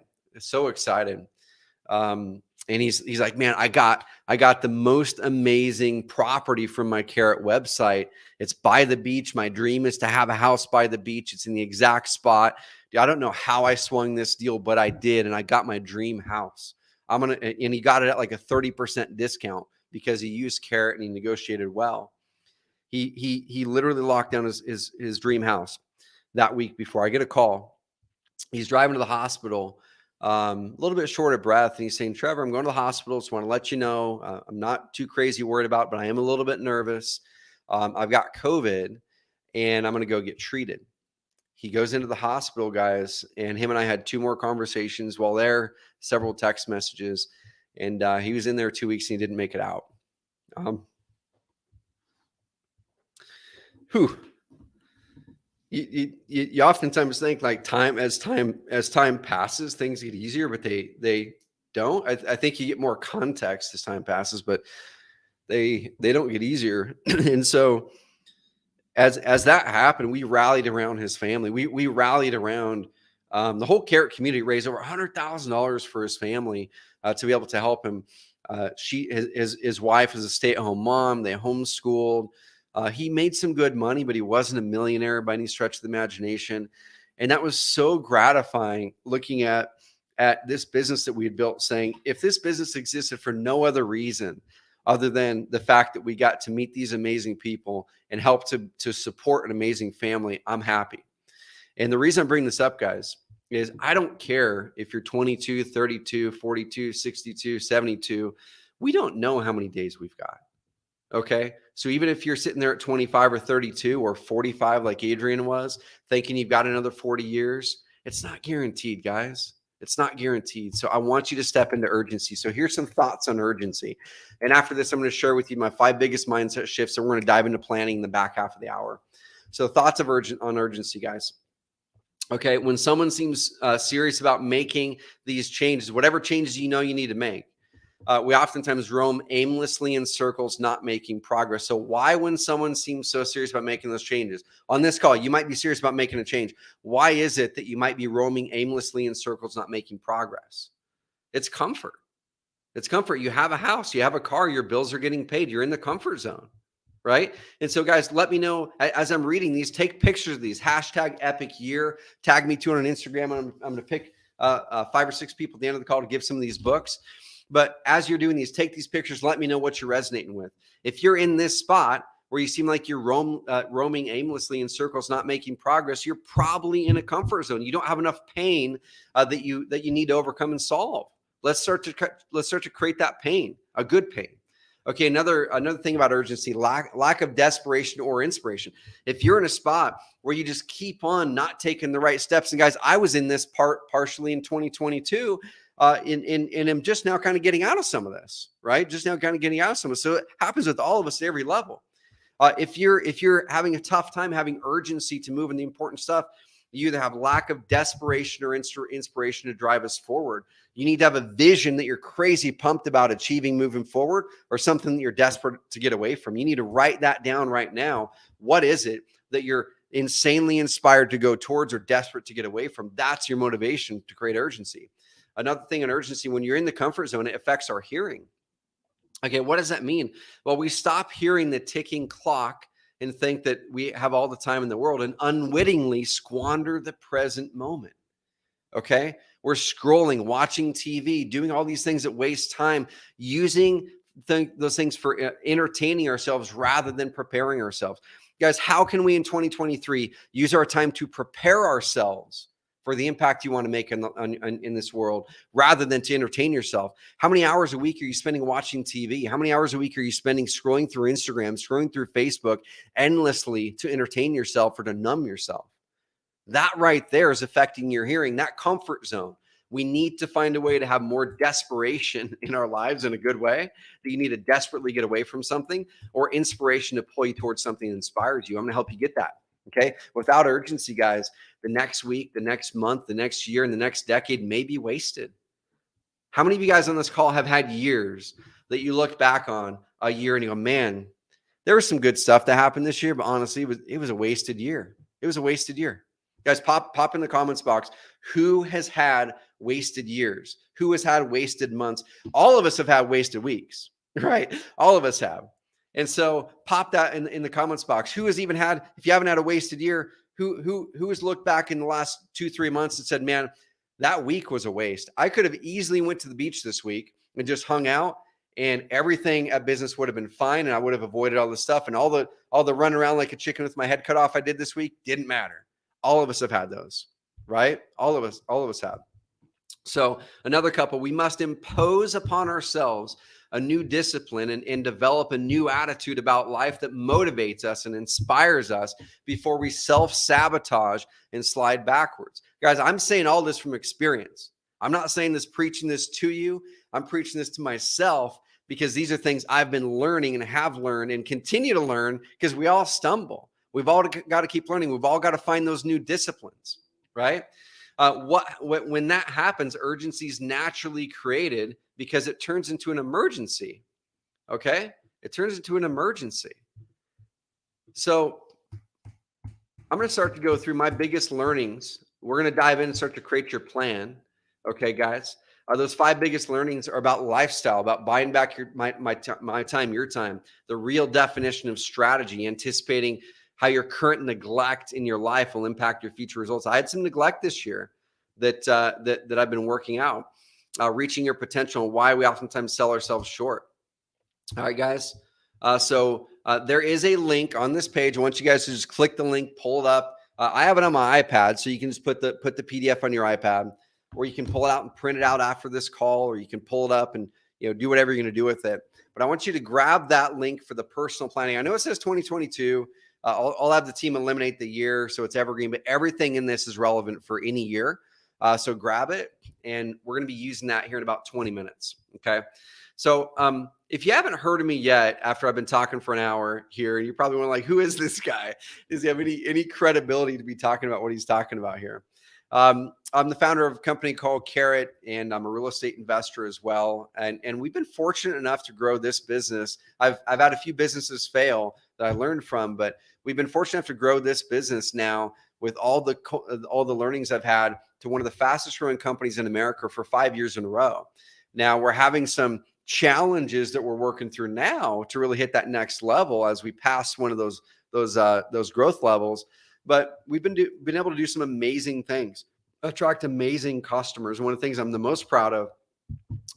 And he's like, man, I got the most amazing property from my Carrot website. It's by the beach. My dream is to have a house by the beach. It's in the exact spot. I don't know how I swung this deal, but I did. And I got my dream house. And he got it at like a 30% discount because he used Carrot and he negotiated well. He literally locked down his dream house that week before. I get a call. He's driving to the hospital, a little bit short of breath. And he's saying, Trevor, I'm going to the hospital. Just want to let you know, I'm not too crazy worried about it, but I am a little bit nervous. I've got COVID and I'm going to go get treated. He goes into the hospital, guys, and him and I had 2 more conversations while there, several text messages. And he was in there 2 weeks and he didn't make it out. You oftentimes think like as time passes, things get easier, but they don't. I think you get more context as time passes, but they don't get easier. And so as that happened, we rallied around his family. We rallied around the whole Carrot community, raised over $100,000 for his family to be able to help him. His wife is a stay-at-home mom. They homeschooled. He made some good money, but he wasn't a millionaire by any stretch of the imagination. And that was so gratifying looking at this business that we had built, saying, if this business existed for no other reason other than the fact that we got to meet these amazing people and help to support an amazing family, I'm happy. And the reason I'm bringing this up, guys, is I don't care if you're 22, 32, 42, 62, 72. We don't know how many days we've got. Okay. So even if you're sitting there at 25 or 32 or 45, like Adrian was, thinking you've got another 40 years, it's not guaranteed, guys. It's not guaranteed. So I want you to step into urgency. So here's some thoughts on urgency. And after this, I'm going to share with you my 5 biggest mindset shifts. And we're going to dive into planning in the back half of the hour. So thoughts of urgency, guys. Okay. When someone seems serious about making these changes, whatever changes you know you need to make, we oftentimes roam aimlessly in circles, not making progress. So why, when someone seems so serious about making those changes on this call, you might be serious about making a change. Why is it that you might be roaming aimlessly in circles, not making progress? It's comfort. It's comfort. You have a house, you have a car, your bills are getting paid. You're in the comfort zone, right? And so, guys, let me know as I'm reading these, take pictures of these, #EpicYear, tag me too on Instagram. I'm going to pick 5 or 6 people at the end of the call to give some of these books. But as you're doing these, take these pictures. Let me know what you're resonating with. If you're in this spot where you seem like you're roaming aimlessly in circles, not making progress, you're probably in a comfort zone. You don't have enough pain that you need to overcome and solve. Let's start to create that pain, a good pain. Okay, another thing about urgency, lack of desperation or inspiration. If you're in a spot where you just keep on not taking the right steps, and guys, I was in this partially in 2022. And I'm just now kind of getting out of some of this, right? Just now kind of getting out of some of it. So it happens with all of us at every level. If you're having a tough time having urgency to move in the important stuff, you either have lack of desperation or inspiration to drive us forward. You need to have a vision that you're crazy pumped about achieving moving forward, or something that you're desperate to get away from. You need to write that down right now. What is it that you're insanely inspired to go towards or desperate to get away from? That's your motivation to create urgency. Another thing in urgency, when you're in the comfort zone, it affects our hearing. Okay, what does that mean? Well, we stop hearing the ticking clock and think that we have all the time in the world, and unwittingly squander the present moment. Okay, we're scrolling, watching TV, doing all these things that waste time, using those things for entertaining ourselves rather than preparing ourselves. Guys, how can we in 2023 use our time to prepare ourselves for the impact you want to make in this world, rather than to entertain yourself? How many hours a week are you spending watching TV? How many hours a week are you spending scrolling through Instagram, scrolling through Facebook endlessly to entertain yourself or to numb yourself? That right there is affecting your hearing, that comfort zone. We need to find a way to have more desperation in our lives in a good way, that you need to desperately get away from something, or inspiration to pull you towards something that inspires you. I'm going to help you get that. Okay. Without urgency, guys, the next week, the next month, the next year, and the next decade may be wasted. How many of you guys on this call have had years that you look back on a year and you go, man, there was some good stuff that happened this year, but honestly, it was a wasted year. It was a wasted year. Guys, pop in the comments box. Who has had wasted years? Who has had wasted months? All of us have had wasted weeks, right? All of us have. And so pop that in the comments box. Who has even had, if you haven't had a wasted year, who has looked back in the last 2-3 months and said, man, that week was a waste. I could have easily went to the beach this week and just hung out, and everything at business would have been fine, and I would have avoided all this stuff, and all the run around like a chicken with my head cut off I did this week didn't matter. All of us have had those, right? All of us have. So another couple, we must impose upon ourselves a new discipline and develop a new attitude about life that motivates us and inspires us before we self-sabotage and slide backwards. Guys, I'm saying all this from experience. I'm not saying this, preaching this to you. I'm preaching this to myself, because these are things I've been learning and have learned and continue to learn, because we all stumble. We've all got to keep learning. We've all got to find those new disciplines, right? When that happens, urgency is naturally created because it turns into an emergency. Okay. it turns into an emergency. So I'm going to start to go through my biggest learnings. We're going to dive in and start to create your plan. Okay, guys. Those 5 biggest learnings are about lifestyle, about buying back my time, your time, the real definition of strategy, anticipating how your current neglect in your life will impact your future results. I had some neglect this year that I've been working out, reaching your potential, and why we oftentimes sell ourselves short. All right, guys. So there is a link on this page. I want you guys to just click the link, pull it up. I have it on my iPad, so you can just put the PDF on your iPad, or you can pull it out and print it out after this call, or you can pull it up and do whatever you're going to do with it. But I want you to grab that link for the personal planning. I know it says 2022. I'll have the team eliminate the year, so it's evergreen, but everything in this is relevant for any year. So grab it, and we're going to be using that here in about 20 minutes. Okay. So if you haven't heard of me yet, after I've been talking for an hour here, you're probably wondering, like, who is this guy? Does he have any credibility to be talking about what he's talking about here? I'm the founder of a company called Carrot, and I'm a real estate investor as well. And we've been fortunate enough to grow this business. I've had a few businesses fail that I learned from, but we've been fortunate enough to grow this business now with all the learnings I've had to one of the fastest growing companies in America for 5 years in a row. Now we're having some challenges that we're working through now to really hit that next level as we pass one of those growth levels. But we've been able to do some amazing things, attract amazing customers. One of the things I'm the most proud of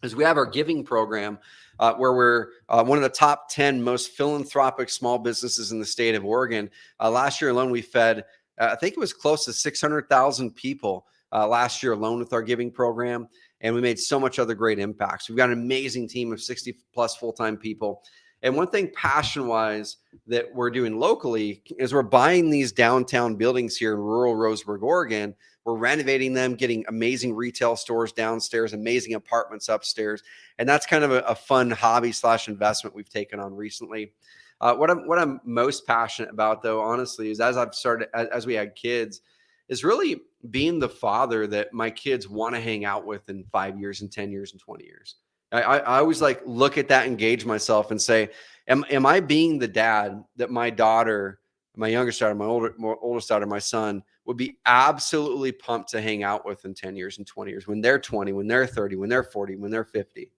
is we have our giving program where we're one of the top 10 most philanthropic small businesses in the state of Oregon. Last year alone, we fed, I think it was close to 600,000 people last year alone with our giving program. And we made so much other great impacts. We've got an amazing team of 60 plus full-time people. And one thing passion-wise that we're doing locally is we're buying these downtown buildings here in rural Roseburg, Oregon. We're renovating them, getting amazing retail stores downstairs, amazing apartments upstairs. And that's kind of a fun hobby / investment we've taken on recently. What I'm most passionate about, though, honestly, is as we had kids, is really being the father that my kids want to hang out with in 5 years and 10 years and 20 years. I always look at that, engage myself and say, am I being the dad that my daughter, my youngest daughter, my oldest daughter, my son would be absolutely pumped to hang out with in 10 years and 20 years when they're 20, when they're 30, when they're 40, when they're 50.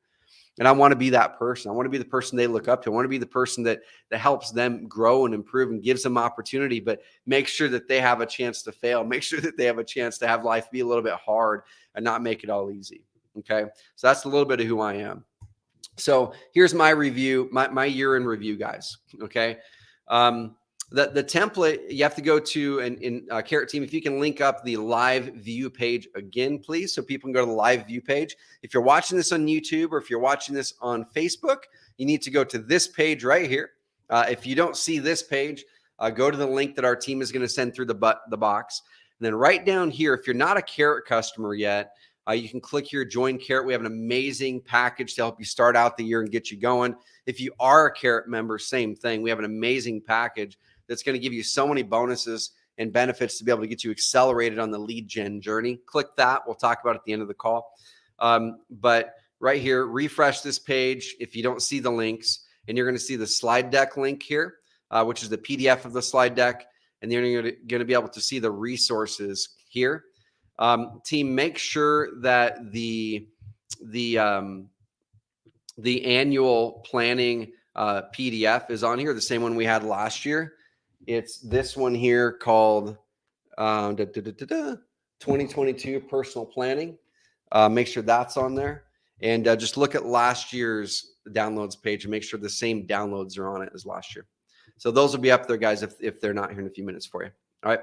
And I want to be that person. I want to be the person they look up to. I want to be the person that helps them grow and improve and gives them opportunity, but make sure that they have a chance to fail. Make sure that they have a chance to have life be a little bit hard and not make it all easy. Okay. So that's a little bit of who I am. So here's my review, my year in review, guys. Okay. The template you have to go to in Carrot Team, if you can link up the live view page again, please, so people can go to the live view page. If you're watching this on YouTube or if you're watching this on Facebook, you need to go to this page right here. If you don't see this page, go to the link that our team is going to send through the box. And then right down here, if you're not a Carrot customer yet, you can click here, join Carrot. We have an amazing package to help you start out the year and get you going. If you are a Carrot member, same thing. We have an amazing package that's going to give you so many bonuses and benefits to be able to get you accelerated on the lead gen journey. Click that. We'll talk about it at the end of the call. But right here, refresh this page if you don't see the links, and you're going to see the slide deck link here, which is the PDF of the slide deck. And then you're going to be able to see the resources here. Team, make sure that the annual planning PDF is on here, the same one we had last year. It's this one here called 2022 Personal Planning. Make sure that's on there. And just look at last year's downloads page and make sure the same downloads are on it as last year. So those will be up there, guys, if they're not here in a few minutes for you. All right.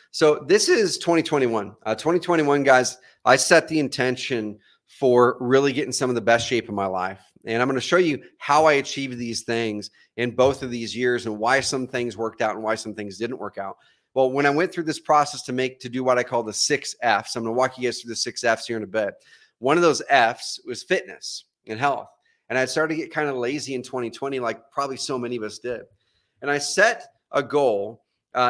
So this is 2021. 2021, guys, I set the intention for really getting some of the best shape of my life. And I'm going to show you how I achieved these things in both of these years and why some things worked out and why some things didn't work out. Well, when I went through this process to do what I call the 6 Fs, I'm going to walk you guys through the 6 Fs here in a bit. One of those Fs was fitness and health. And I started to get kind of lazy in 2020, like probably so many of us did. And I set a goal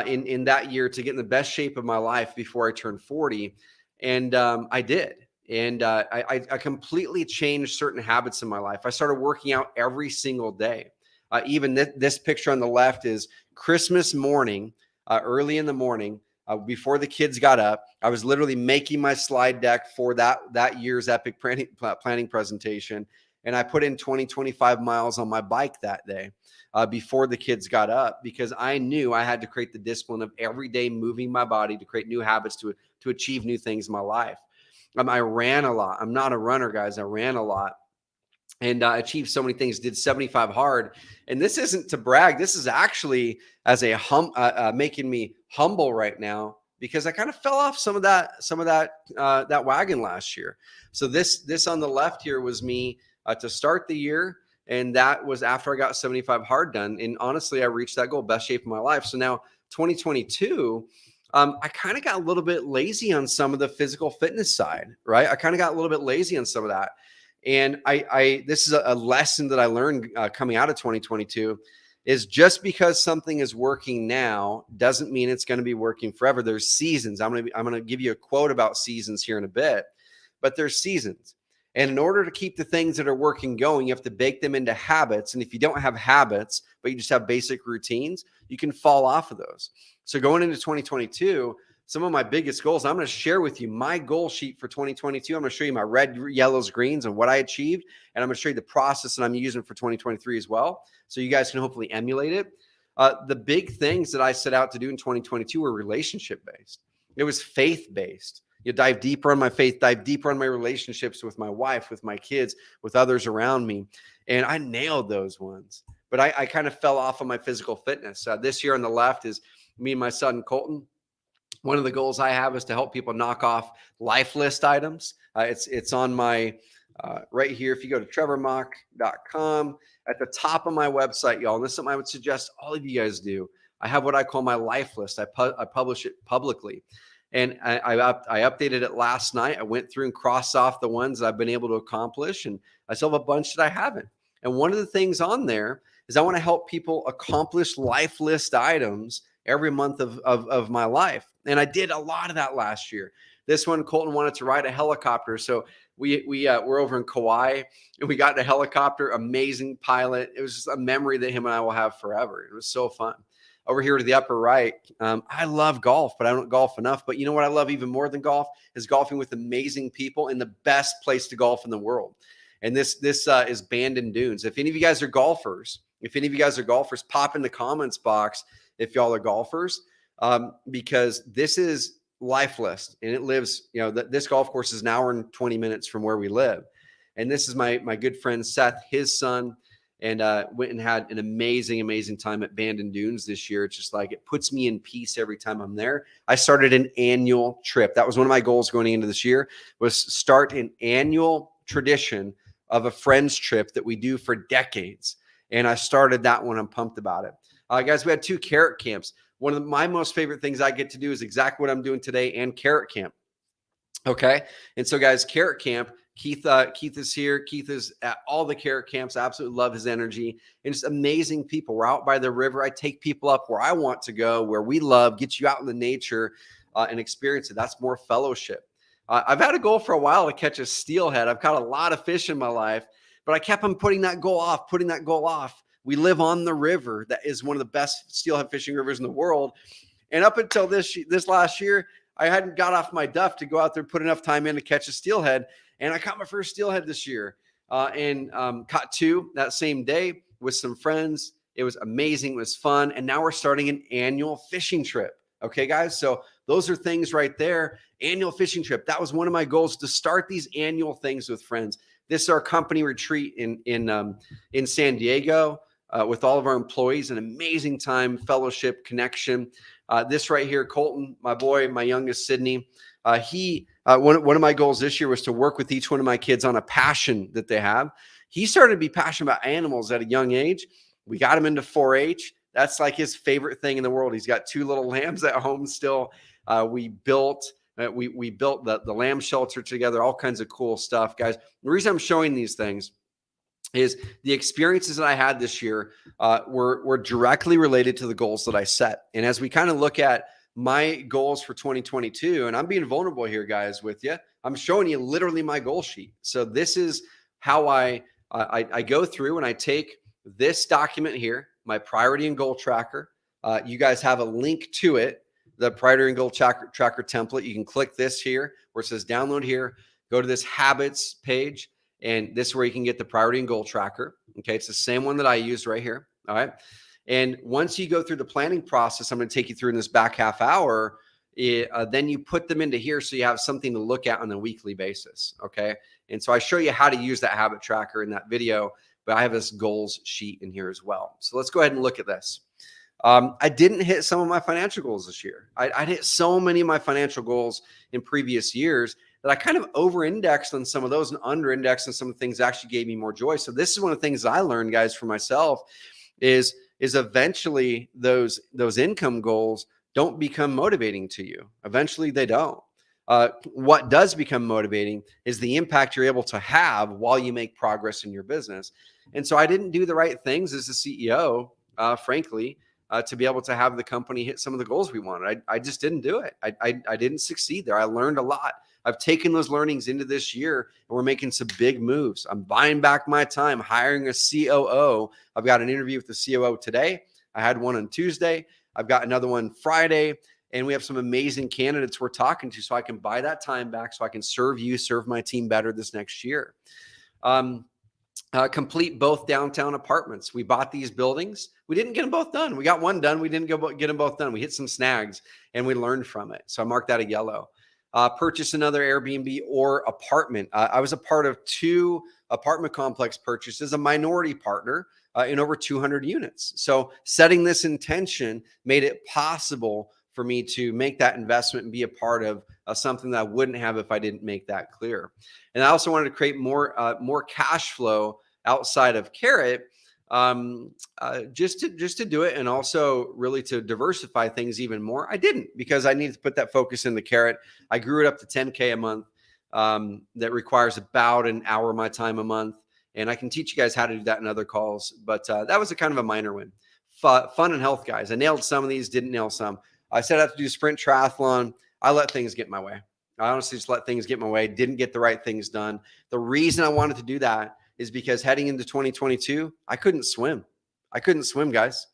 in that year to get in the best shape of my life before I turned 40. And I did. And I completely changed certain habits in my life. I started working out every single day. Even this picture on the left is Christmas morning, early in the morning, before the kids got up. I was literally making my slide deck for that year's epic planning presentation. And I put in 20-25 miles on my bike that day before the kids got up, because I knew I had to create the discipline of every day moving my body to create new habits to achieve new things in my life. I ran a lot. I'm not a runner, guys. I ran a lot and achieved so many things, did 75 hard. And this isn't to brag. This is actually as a making me humble right now, because I kind of fell off some of that wagon last year. So this on the left here was me to start the year. And that was after I got 75 hard done. And honestly, I reached that goal, best shape of my life. So now 2022, I kind of got a little bit lazy on some of the physical fitness side, right? I kind of got a little bit lazy on some of that. And this is a lesson that I learned coming out of 2022, is just because something is working now doesn't mean it's going to be working forever. There's seasons. I'm going to give you a quote about seasons here in a bit, but there's seasons. And in order to keep the things that are working going, you have to bake them into habits. And if you don't have habits, but you just have basic routines, you can fall off of those. So going into 2022, some of my biggest goals, I'm going to share with you my goal sheet for 2022. I'm going to show you my red, yellows, greens, and what I achieved. And I'm going to show you the process that I'm using for 2023 as well, so you guys can hopefully emulate it. The big things that I set out to do in 2022 were relationship-based. It was faith-based. You dive deeper on my faith, dive deeper on my relationships with my wife, with my kids, with others around me. And I nailed those ones. But I kind of fell off on my physical fitness. This year on the left is me and my son, Colton. One of the goals I have is to help people knock off life list items. It's on my right here. If you go to trevormauch.com, at the top of my website, y'all, and this is something I would suggest all of you guys do. I have what I call my life list. I publish it publicly. And I updated it last night. I went through and crossed off the ones that I've been able to accomplish. And I still have a bunch that I haven't. And one of the things on there is I want to help people accomplish life list items every month of my life. And I did a lot of that last year. This one, Colton wanted to ride a helicopter. So we're over in Kauai and we got in a helicopter, amazing pilot. It was just a memory that him and I will have forever. It was so fun. Over here to the upper right, I love golf, but I don't golf enough. But you know what I love even more than golf is golfing with amazing people in the best place to golf in the world. And this is Bandon Dunes. If any of you guys are golfers, pop in the comments box if y'all are golfers, because this is life list, and it lives, this golf course is an hour and 20 minutes from where we live. And this is my good friend Seth, his son, and went and had an amazing time at Bandon Dunes this year. It's just like, it puts me in peace every time I'm there. I started an annual trip. That was one of my goals going into this year, was start an annual tradition of a friend's trip that we do for decades. And I started that one. I'm pumped about it. Guys, we had 2 carrot camps. One of my most favorite things I get to do is exactly what I'm doing today, and carrot camp. Okay. And so guys, carrot camp, Keith is here. Keith is at all the carrot camps. I absolutely love his energy, and just amazing people. We're out by the river. I take people up where I want to go, where we love, get you out in the nature and experience it. That's more fellowship. I've had a goal for a while to catch a steelhead. I've caught a lot of fish in my life, but I kept on putting that goal off. We live on the river. That is one of the best steelhead fishing rivers in the world. And up until this last year, I hadn't got off my duff to go out there and put enough time in to catch a steelhead. And I caught my first steelhead this year and caught 2 that same day with some friends. It was amazing. It was fun. And now we're starting an annual fishing trip. Okay, guys. So those are things right there. Annual fishing trip. That was one of my goals, to start these annual things with friends. This is our company retreat in San Diego with all of our employees. An amazing time, fellowship, connection. This right here, Colton, my boy, my youngest, Sydney. One of my goals this year was to work with each one of my kids on a passion that they have. He started to be passionate about animals at a young age. We got him into 4-H. That's like his favorite thing in the world. He's got 2 little lambs at home still. We built the lamb shelter together, all kinds of cool stuff, guys. The reason I'm showing these things is the experiences that I had this year were directly related to the goals that I set. And as we kind of look at my goals for 2022, and I'm being vulnerable here, guys, with you, I'm showing you literally my goal sheet. So this is how I go through and I take this document here, my priority and goal tracker. You guys have a link to it, the priority and goal tracker template. You can click this here where it says download here, go to this habits page, and this is where you can get the priority and goal tracker. Okay, it's the same one that I used right here. All right. And once you go through the planning process, I'm going to take you through in this back half hour. Then you put them into here so you have something to look at on a weekly basis. Okay. And so I show you how to use that habit tracker in that video, but I have this goals sheet in here as well. So let's go ahead and look at this. I didn't hit some of my financial goals this year. I'd hit so many of my financial goals in previous years that I kind of over-indexed on some of those and under-indexed on some of the things that actually gave me more joy. So this is one of the things that I learned, guys, for myself is eventually those income goals don't become motivating to you. Eventually they don't. What does become motivating is the impact you're able to have while you make progress in your business. And so I didn't do the right things as a CEO, frankly, to be able to have the company hit some of the goals we wanted. I just didn't do it. I didn't succeed there. I learned a lot. I've taken those learnings into this year, and we're making some big moves. I'm buying back my time, hiring a COO. I've got an interview with the COO today. I had one on Tuesday. I've got another one Friday, and we have some amazing candidates we're talking to, so I can buy that time back so I can serve my team better this next year. Complete both downtown apartments. We bought these buildings. We didn't get them both done. We got one done. We didn't get them both done. We hit some snags, and we learned from it. So I marked that a yellow. Purchase another Airbnb or apartment. I was a part of 2 apartment complex purchases, a minority partner in over 200 units. So setting this intention made it possible for me to make that investment and be a part of something that I wouldn't have if I didn't make that clear. And I also wanted to create more cash flow outside of Carrot, just to do it, and also really to diversify things even more. I didn't, because I needed to put that focus in the Carrot. I grew it up to 10K a month. That requires about an hour of my time a month. And I can teach you guys how to do that in other calls. But that was a kind of a minor win. Fun and health, guys. I nailed some of these, didn't nail some. I set out to do sprint triathlon. I let things get in my way. I honestly just let things get in my way. Didn't get the right things done. The reason I wanted to do that is because heading into 2022, I couldn't swim. I couldn't swim, guys.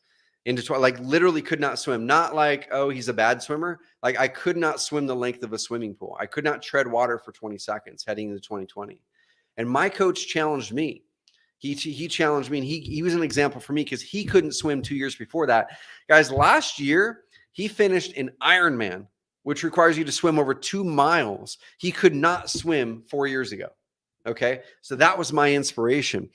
Literally could not swim. Not like, oh, he's a bad swimmer. Like, I could not swim the length of a swimming pool. I could not tread water for 20 seconds heading into 2020. And my coach challenged me. He challenged me, and he was an example for me because he couldn't swim 2 years before that. Guys, last year, he finished an Ironman, which requires you to swim over 2 miles. He could not swim 4 years ago. Okay. So that was my inspiration.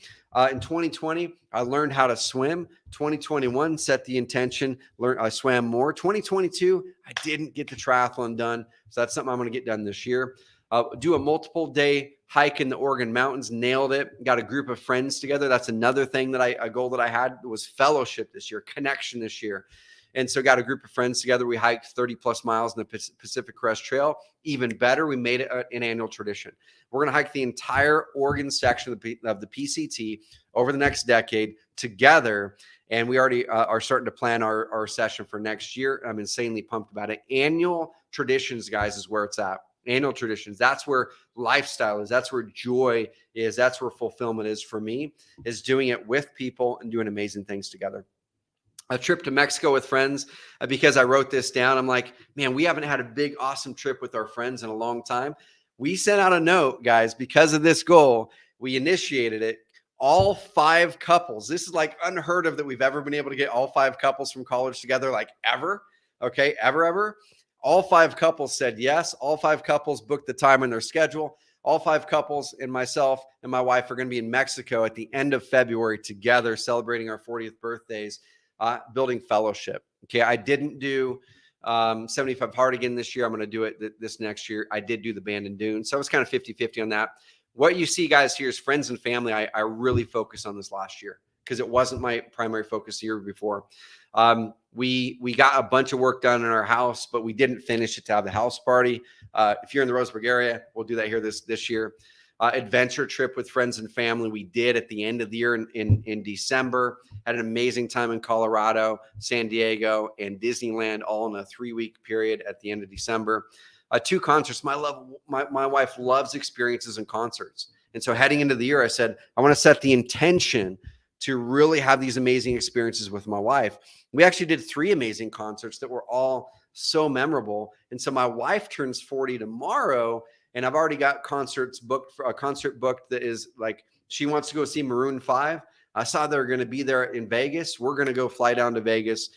In 2020, I learned how to swim. 2021, set the intention, I swam more. 2022, I didn't get the triathlon done. So that's something I'm going to get done this year. Do a multiple day hike in the Oregon mountains. Nailed it. Got a group of friends together. That's another thing a goal that I had was fellowship this year, connection this year. And so got a group of friends together. We hiked 30 plus miles in the Pacific Crest Trail. Even better, we made it an annual tradition. We're going to hike the entire Oregon section of the PCT over the next decade together. And we already are starting to plan our session for next year. I'm insanely pumped about it. Annual traditions, guys, is where it's at. Annual traditions. That's where lifestyle is. That's where joy is. That's where fulfillment is for me, is doing it with people and doing amazing things together. A trip to Mexico with friends, because I wrote this down. I'm like, man, we haven't had a big, awesome trip with our friends in a long time. We sent out a note, guys, because of this goal. We initiated it. All 5 couples. This is like unheard of that we've ever been able to get all 5 couples from college together, like ever. Okay, ever. All 5 couples said yes. All 5 couples booked the time in their schedule. All 5 couples and myself and my wife are going to be in Mexico at the end of February together, celebrating our 40th birthdays. Building fellowship. Okay. I didn't do 75 hard again this year. I'm going to do it this next year. I did do the band and dune. So I was kind of 50-50 on that. What you see, guys, here is friends and family. I really focused on this last year because it wasn't my primary focus the year before. We got a bunch of work done in our house, but we didn't finish it to have the house party. If you're in the Roseburg area, we'll do that here this year. Adventure trip with friends and family we did at the end of the year in December. Had an amazing time in Colorado, San Diego, and Disneyland, all in a 3-week period at the end of December. 2 concerts. My wife loves experiences and concerts. And so heading into the year, I said, I want to set the intention to really have these amazing experiences with my wife. We actually did 3 amazing concerts that were all so memorable. And so my wife turns 40 tomorrow, and I've already got concerts booked for a concert booked that is like, she wants to go see Maroon 5. I saw they're going to be there in Vegas. We're going to go fly down to Vegas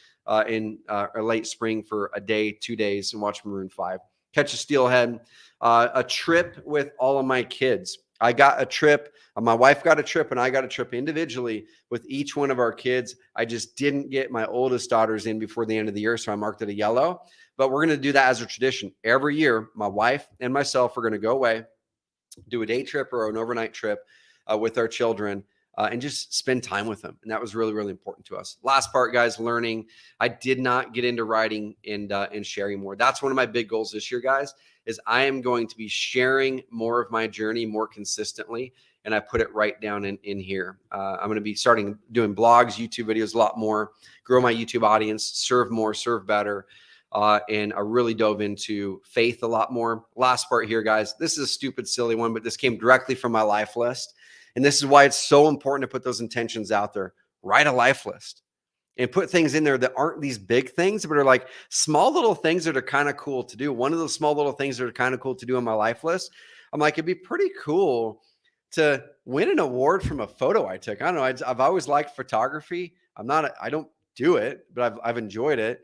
in late spring for a day, 2 days, and watch Maroon 5. Catch a steelhead. A trip with all of my kids. I got a trip. My wife got a trip, and I got a trip individually with each one of our kids. I just didn't get my oldest daughters in before the end of the year, so I marked it a yellow. But we're going to do that as a tradition. Every year, my wife and myself are going to go away, do a day trip or an overnight trip with our children, and just spend time with them. And that was really, really important to us. Last part, guys, learning. I did not get into writing and sharing more. That's one of my big goals this year, guys, is I am going to be sharing more of my journey more consistently. And I put it right down in here. I'm going to be starting doing blogs, YouTube videos a lot more, grow my YouTube audience, serve more, serve better. And I really dove into faith a lot more. Last part here, guys. This is a stupid, silly one, but this came directly from my life list. And this is why it's so important to put those intentions out there. Write a life list and put things in there that aren't these big things, but are like small little things that are kind of cool to do. One of those small little things that are kind of cool to do on my life list, I'm like, it'd be pretty cool to win an award from a photo I took. I don't know. I've always liked photography. I don't do it, but I've enjoyed it.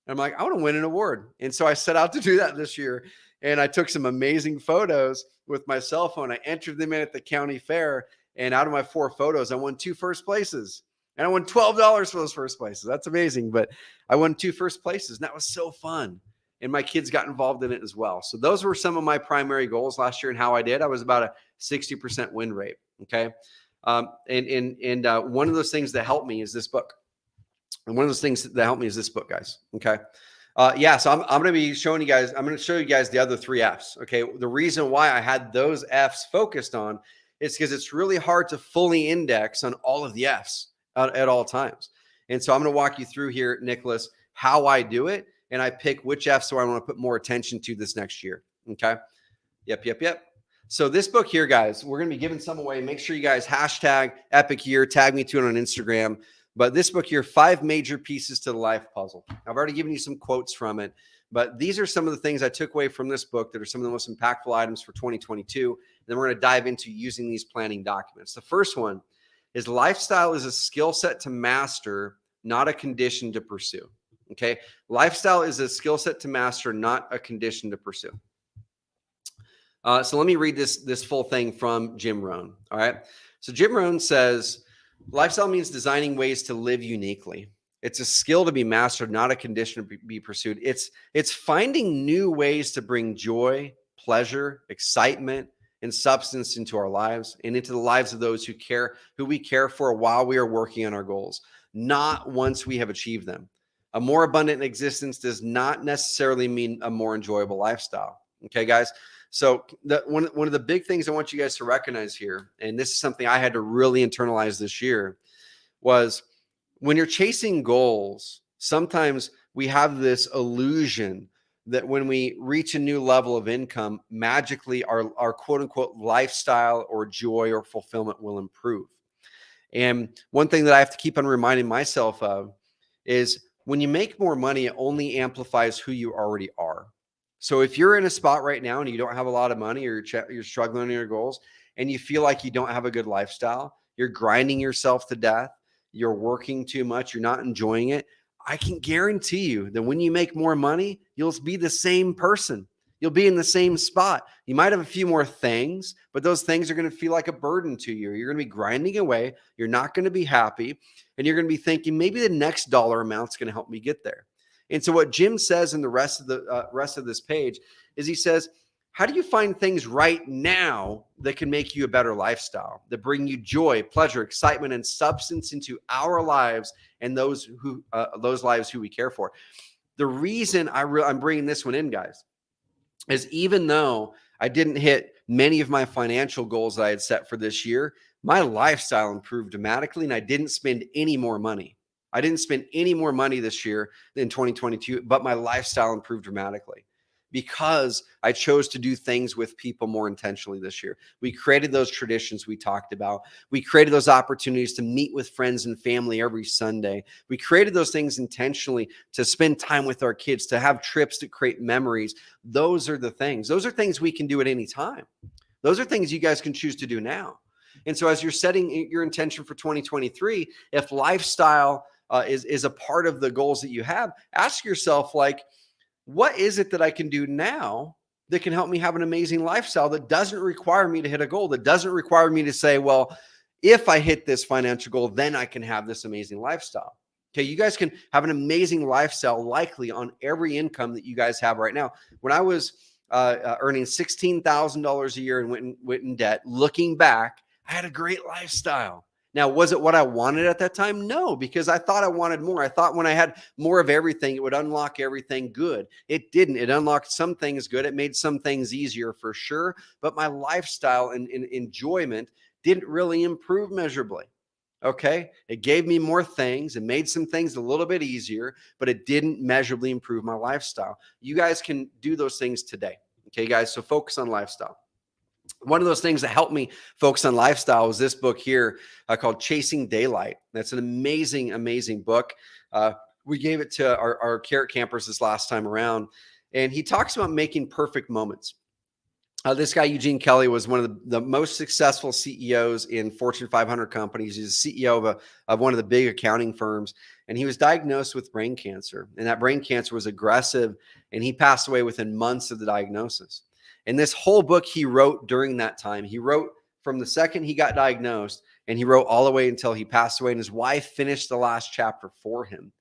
And I'm like, I want to win an award. And so I set out to do that this year. And I took some amazing photos with my cell phone. I entered them in at the county fair. And out of my 4 photos, I won 2 first places. And I won $12 for those first places. That's amazing. But I won 2 first places. And that was so fun. And my kids got involved in it as well. So those were some of my primary goals last year and how I did. I was about a 60% win rate. Okay. And one of those things that helped me is this book. And one of those things that helped me is this book, guys. Okay. So I'm going to be showing you guys, I'm going to show you guys the other 3 F's. Okay. The reason why I had those F's focused on is because it's really hard to fully index on all of the F's at all times. And so I'm going to walk you through here, Nicholas, how I do it. And I pick which F's so I want to put more attention to this next year. Okay. Yep. So this book here, guys, we're going to be giving some away. Make sure you guys hashtag epic year, tag me to it on Instagram. But this book here, 5 major pieces to the life puzzle. I've already given you some quotes from it, but these are some of the things I took away from this book that are some of the most impactful items for 2022. And then we're going to dive into using these planning documents. The first one is lifestyle is a skill set to master, not a condition to pursue. Okay. Lifestyle is a skill set to master, not a condition to pursue. So let me read this full thing from Jim Rohn. All right. So Jim Rohn says, lifestyle means designing ways to live uniquely. It's a skill to be mastered, not a condition to be pursued. It's finding new ways to bring joy, pleasure, excitement, and substance into our lives and into the lives of those who we care for while we are working on our goals, not once we have achieved them. A more abundant existence does not necessarily mean a more enjoyable lifestyle. Okay, guys. So one of the big things I want you guys to recognize here, and this is something I had to really internalize this year, was when you're chasing goals, sometimes we have this illusion that when we reach a new level of income, magically our quote unquote lifestyle or joy or fulfillment will improve. And one thing that I have to keep on reminding myself of is when you make more money, it only amplifies who you already are. So if you're in a spot right now and you don't have a lot of money or you're struggling on your goals and you feel like you don't have a good lifestyle, you're grinding yourself to death, you're working too much, you're not enjoying it, I can guarantee you that when you make more money, you'll be the same person. You'll be in the same spot. You might have a few more things, but those things are going to feel like a burden to you. You're going to be grinding away. You're not going to be happy. And you're going to be thinking, maybe the next dollar amount's going to help me get there. And so what Jim says in the rest of this page is he says, how do you find things right now that can make you a better lifestyle, that bring you joy, pleasure, excitement, and substance into our lives and those lives who we care for? The reason I'm bringing this one in, guys, is even though I didn't hit many of my financial goals that I had set for this year, my lifestyle improved dramatically and I didn't spend any more money. I didn't spend any more money this year in 2022, but my lifestyle improved dramatically. because I chose to do things with people more intentionally this year. We created those traditions we talked about. We created those opportunities to meet with friends and family every Sunday. We created those things intentionally to spend time with our kids, to have trips to create memories. Those are the things. Those are things we can do at any time. Those are things you guys can choose to do now. And so as you're setting your intention for 2023, if lifestyle is a part of the goals that you have, ask yourself, like, what is it that I can do now that can help me have an amazing lifestyle that doesn't require me to hit a goal, that doesn't require me to say, well, if I hit this financial goal, then I can have this amazing lifestyle. Okay, you guys can have an amazing lifestyle likely on every income that you guys have right now. When I was earning $16,000 a year and went in debt, looking back, I had a great lifestyle. Now, was it what I wanted at that time? No, because I thought I wanted more. I thought when I had more of everything, it would unlock everything good. It didn't. It unlocked some things good. It made some things easier for sure. But my lifestyle and enjoyment didn't really improve measurably. Okay. It gave me more things. It made some things a little bit easier, but it didn't measurably improve my lifestyle. You guys can do those things today. Okay, guys. So focus on lifestyle. One of those things that helped me focus on lifestyle was this book here called Chasing Daylight. That's an amazing, amazing book. We gave it to our Carrot Campers this last time around, and he talks about making perfect moments. This guy, Eugene Kelly, was one of the most successful CEOs in Fortune 500 companies. He's a CEO of one of the big accounting firms, and he was diagnosed with brain cancer. And that brain cancer was aggressive, and he passed away within months of the diagnosis. And this whole book he wrote during that time. He wrote from the second he got diagnosed, and he wrote all the way until he passed away. And his wife finished the last chapter for him.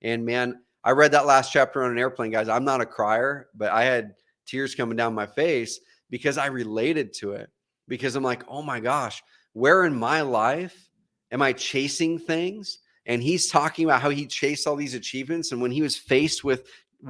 And man, I read that last chapter on an airplane, guys. I'm not a crier, but I had tears coming down my face because I related to it. Because I'm like, oh my gosh, where in my life am I chasing things? And he's talking about how he chased all these achievements. And when he was faced with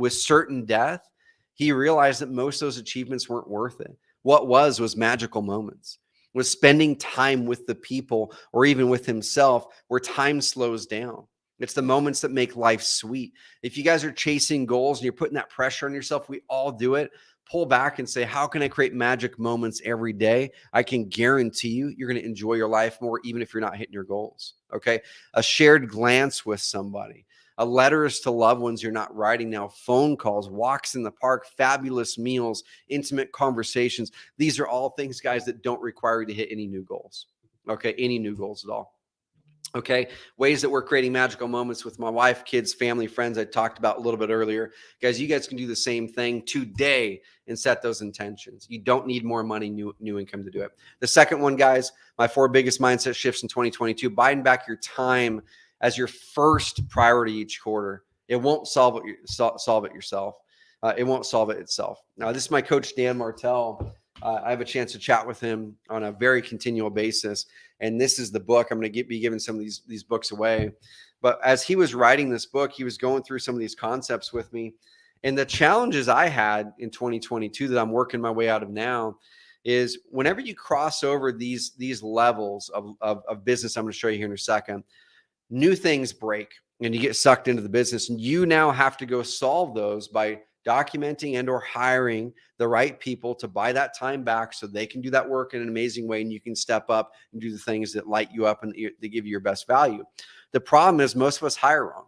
certain death, he realized that most of those achievements weren't worth it. What was magical moments, was spending time with the people or even with himself where time slows down. It's the moments that make life sweet. If you guys are chasing goals and you're putting that pressure on yourself, we all do it. Pull back and say, how can I create magic moments every day? I can guarantee you're going to enjoy your life more, even if you're not hitting your goals. Okay. A shared glance with somebody, letters to loved ones you're not writing now, phone calls, walks in the park, fabulous meals, intimate conversations. These are all things, guys, that don't require you to hit any new goals. Okay. Any new goals at all. Okay. Ways that we're creating magical moments with my wife, kids, family, friends, I talked about a little bit earlier. Guys, you guys can do the same thing today and set those intentions. You don't need more money, new income to do it. The second one, guys, my 4 biggest mindset shifts in 2022, buying back your time as your first priority each quarter. It won't solve it yourself. It won't solve it itself. Now, this is my coach, Dan Martell. I have a chance to chat with him on a very continual basis. And this is the book. I'm going to be giving some of these books away. But as he was writing this book, he was going through some of these concepts with me. And the challenges I had in 2022 that I'm working my way out of now is whenever you cross over these levels of business, I'm going to show you here in a second, new things break and you get sucked into the business. And you now have to go solve those by documenting and or hiring the right people to buy that time back so they can do that work in an amazing way, and you can step up and do the things that light you up and they give you your best value. The problem is most of us hire wrong.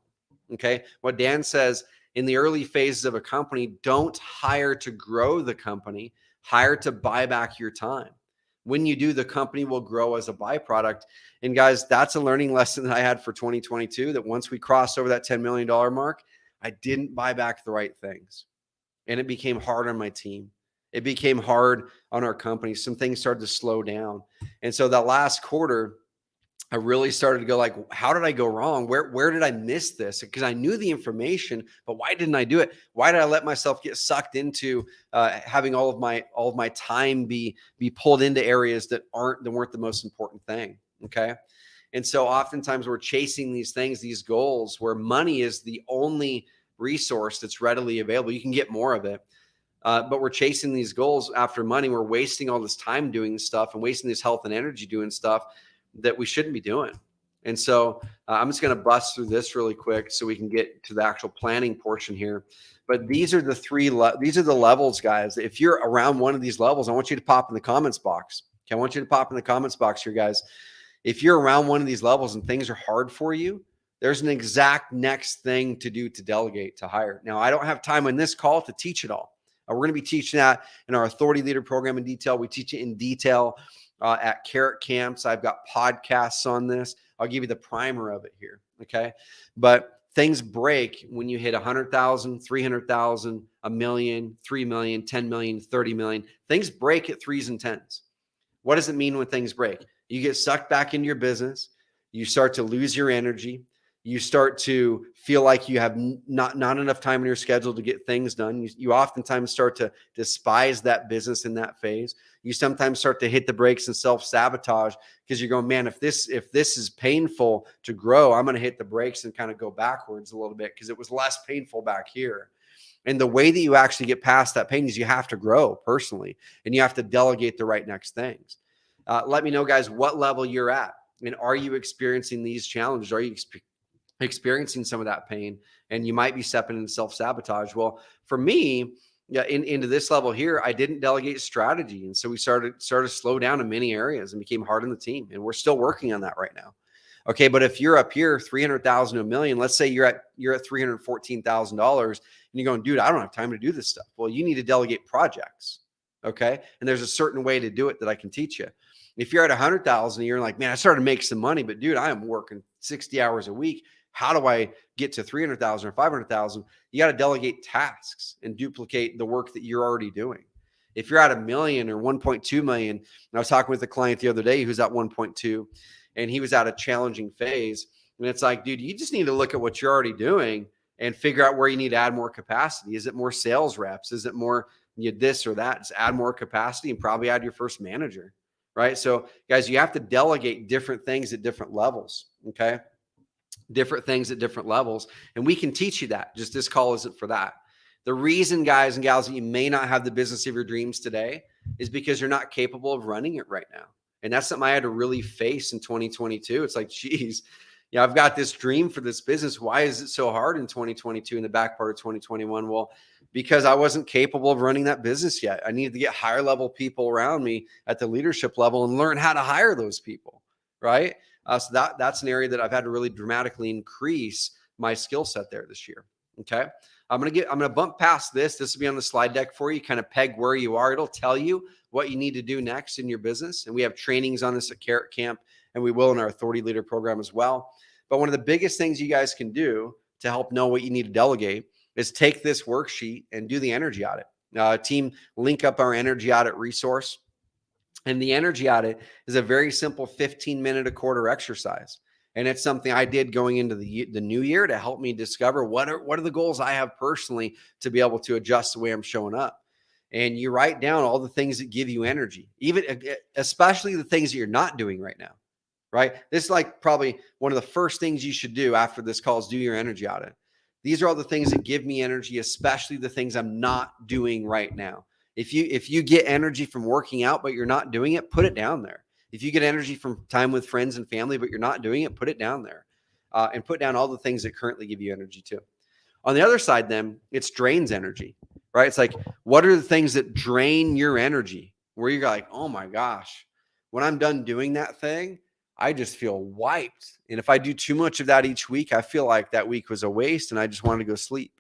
Okay. What Dan says, in the early phases of a company, don't hire to grow the company, hire to buy back your time. When you do, the company will grow as a byproduct. And guys, that's a learning lesson that I had for 2022, that once we crossed over that $10 million mark, I didn't buy back the right things. And it became hard on my team. It became hard on our company. Some things started to slow down. And so that last quarter, I really started to go like, how did I go wrong? Where did I miss this? Because I knew the information, but why didn't I do it? Why did I let myself get sucked into having all of my time be pulled into areas that weren't the most important thing? Okay. And so oftentimes we're chasing these things, these goals, where money is the only resource that's readily available. You can get more of it. But we're chasing these goals after money. We're wasting all this time doing stuff and wasting this health and energy doing stuff that we shouldn't be doing. And so I'm just going to bust through this really quick so we can get to the actual planning portion here. But these are the these are the levels, guys. If you're around one of these levels, I want you to pop in the comments box. Okay, I want you to pop in the comments box here, guys. If you're around one of these levels and things are hard for you, there's an exact next thing to do to delegate, to hire. Now, I don't have time on this call to teach it all. We're going to be teaching that in our Authority Leader program in detail. We teach it in detail at Carrot Camps. I've got podcasts on this. I'll give you the primer of it here, okay? But things break when you hit 100,000, 300,000, a million, 3 million, 10 million, 30 million. Things break at 3s and 10s. What does it mean when things break? You get sucked back into your business. You start to lose your energy. You start to feel like you have not enough time in your schedule to get things done. You oftentimes start to despise that business in that phase. You sometimes start to hit the brakes and self-sabotage because you're going, man, if this is painful to grow, I'm going to hit the brakes and kind of go backwards a little bit because it was less painful back here. And the way that you actually get past that pain is you have to grow personally, and you have to delegate the right next things. Let me know, guys, what level you're at. And are you experiencing these challenges? Are you experiencing some of that pain? And you might be stepping into self-sabotage. Well, for me, into this level here, I didn't delegate strategy. And so we started to slow down in many areas and became hard on the team. And we're still working on that right now. Okay. But if you're up here, 300,000 to a million, let's say you're at $314,000 and you're going, dude, I don't have time to do this stuff. Well, you need to delegate projects. Okay. And there's a certain way to do it that I can teach you. If you're at 100,000 a year and like, man, I started to make some money, but dude, I am working 60 hours a week. How do I get to 300,000 or 500,000? You got to delegate tasks and duplicate the work that you're already doing. If you're at a million or 1.2 million, and I was talking with a client the other day who's at 1.2, and he was at a challenging phase. And it's like, dude, you just need to look at what you're already doing and figure out where you need to add more capacity. Is it more sales reps? Is it more this or that? Just add more capacity and probably add your first manager, right? So guys, you have to delegate different things at different levels, okay? Different things at different levels. And we can teach you that. Just this call isn't for that. The reason, guys and gals, that you may not have the business of your dreams today is because you're not capable of running it right now. And that's something I had to really face in 2022. It's like, geez, I've got this dream for this business. Why is it so hard in 2022 in the back part of 2021? Well, because I wasn't capable of running that business yet. I needed to get higher level people around me at the leadership level and learn how to hire those people, right? So that's an area that I've had to really dramatically increase my skill set there this year. Okay. I'm going to bump past this. This will be on the slide deck for you, kind of peg where you are. It'll tell you what you need to do next in your business. And we have trainings on this at Carrot Camp, and we will in our Authority Leader program as well. But one of the biggest things you guys can do to help know what you need to delegate is take this worksheet and do the energy audit. Team, link up our energy audit resource. And the energy audit is a very simple 15-minute a quarter exercise. And it's something I did going into the new year to help me discover what are the goals I have personally to be able to adjust the way I'm showing up. And you write down all the things that give you energy, especially the things that you're not doing right now, right? This is like probably one of the first things you should do after this call is do your energy audit. These are all the things that give me energy, especially the things I'm not doing right now. If you get energy from working out, but you're not doing it, put it down there. If you get energy from time with friends and family, but you're not doing it, put it down there, and put down all the things that currently give you energy too. On the other side, then it's drains energy, right? It's like, what are the things that drain your energy where you're like, oh my gosh, when I'm done doing that thing, I just feel wiped. And if I do too much of that each week, I feel like that week was a waste and I just want to go sleep.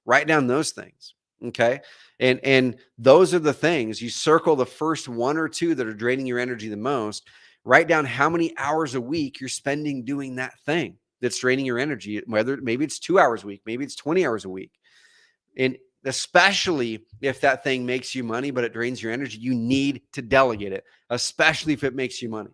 Write down those things. Okay. And those are the things you circle, the first one or two that are draining your energy the most. Write down how many hours a week you're spending doing that thing that's draining your energy, whether maybe it's 2 hours a week, maybe it's 20 hours a week. And especially if that thing makes you money, but it drains your energy, you need to delegate it, especially if it makes you money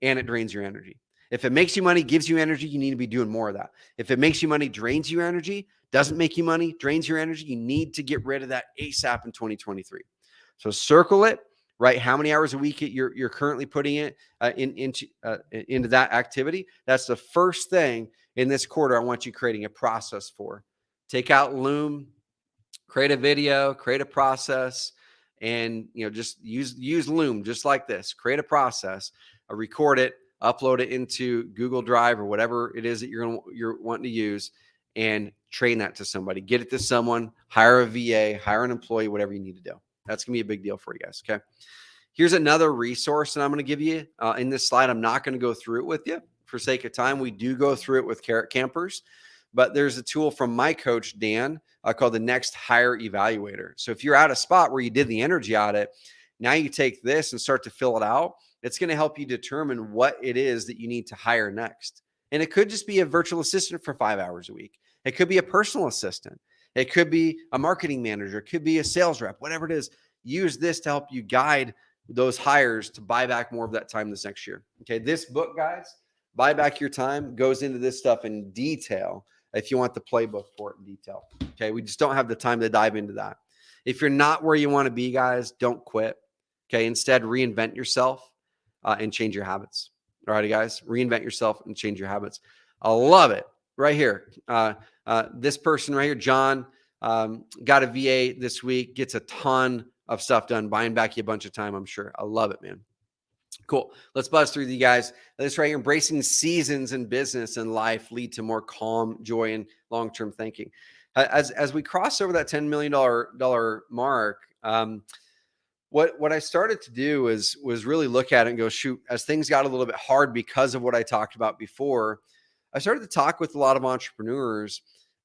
and it drains your energy. If it makes you money, gives you energy, you need to be doing more of that. If it makes you money, drains your energy, doesn't make you money, drains your energy, you need to get rid of that ASAP in 2023. So circle it, write how many hours a week you're currently putting it into that activity. That's the first thing in this quarter I want you creating a process for. Take out Loom, create a video, create a process, and just use Loom just like this. Create a process, record it, upload it into Google Drive or whatever it is that you're wanting to use, and train that to somebody. Get it to someone, hire a VA, hire an employee, whatever you need to do. That's going to be a big deal for you guys, okay? Here's another resource that I'm going to give you in this slide. I'm not going to go through it with you for sake of time. We do go through it with carrot campers, but there's a tool from my coach, Dan, called the Next Hire Evaluator. So if you're at a spot where you did the energy audit, now you take this and start to fill it out. It's going to help you determine what it is that you need to hire next. And it could just be a virtual assistant for 5 hours a week. It could be a personal assistant. It could be a marketing manager. It could be a sales rep, whatever it is. Use this to help you guide those hires to buy back more of that time this next year. Okay, this book, guys, Buy Back Your Time, goes into this stuff in detail if you want the playbook for it in detail. Okay, we just don't have the time to dive into that. If you're not where you want to be, guys, don't quit. Okay, instead, reinvent yourself and change your habits. All righty, guys, reinvent yourself and change your habits. I love it right here. This person right here, John, got a VA this week, gets a ton of stuff done, buying back you a bunch of time, I'm sure. I love it, man. Cool. Let's buzz through you guys. This right here, embracing seasons in business and life lead to more calm, joy, and long-term thinking. As we cross over that $10 million mark, what I started to do was really look at it and go, shoot, as things got a little bit hard because of what I talked about before, I started to talk with a lot of entrepreneurs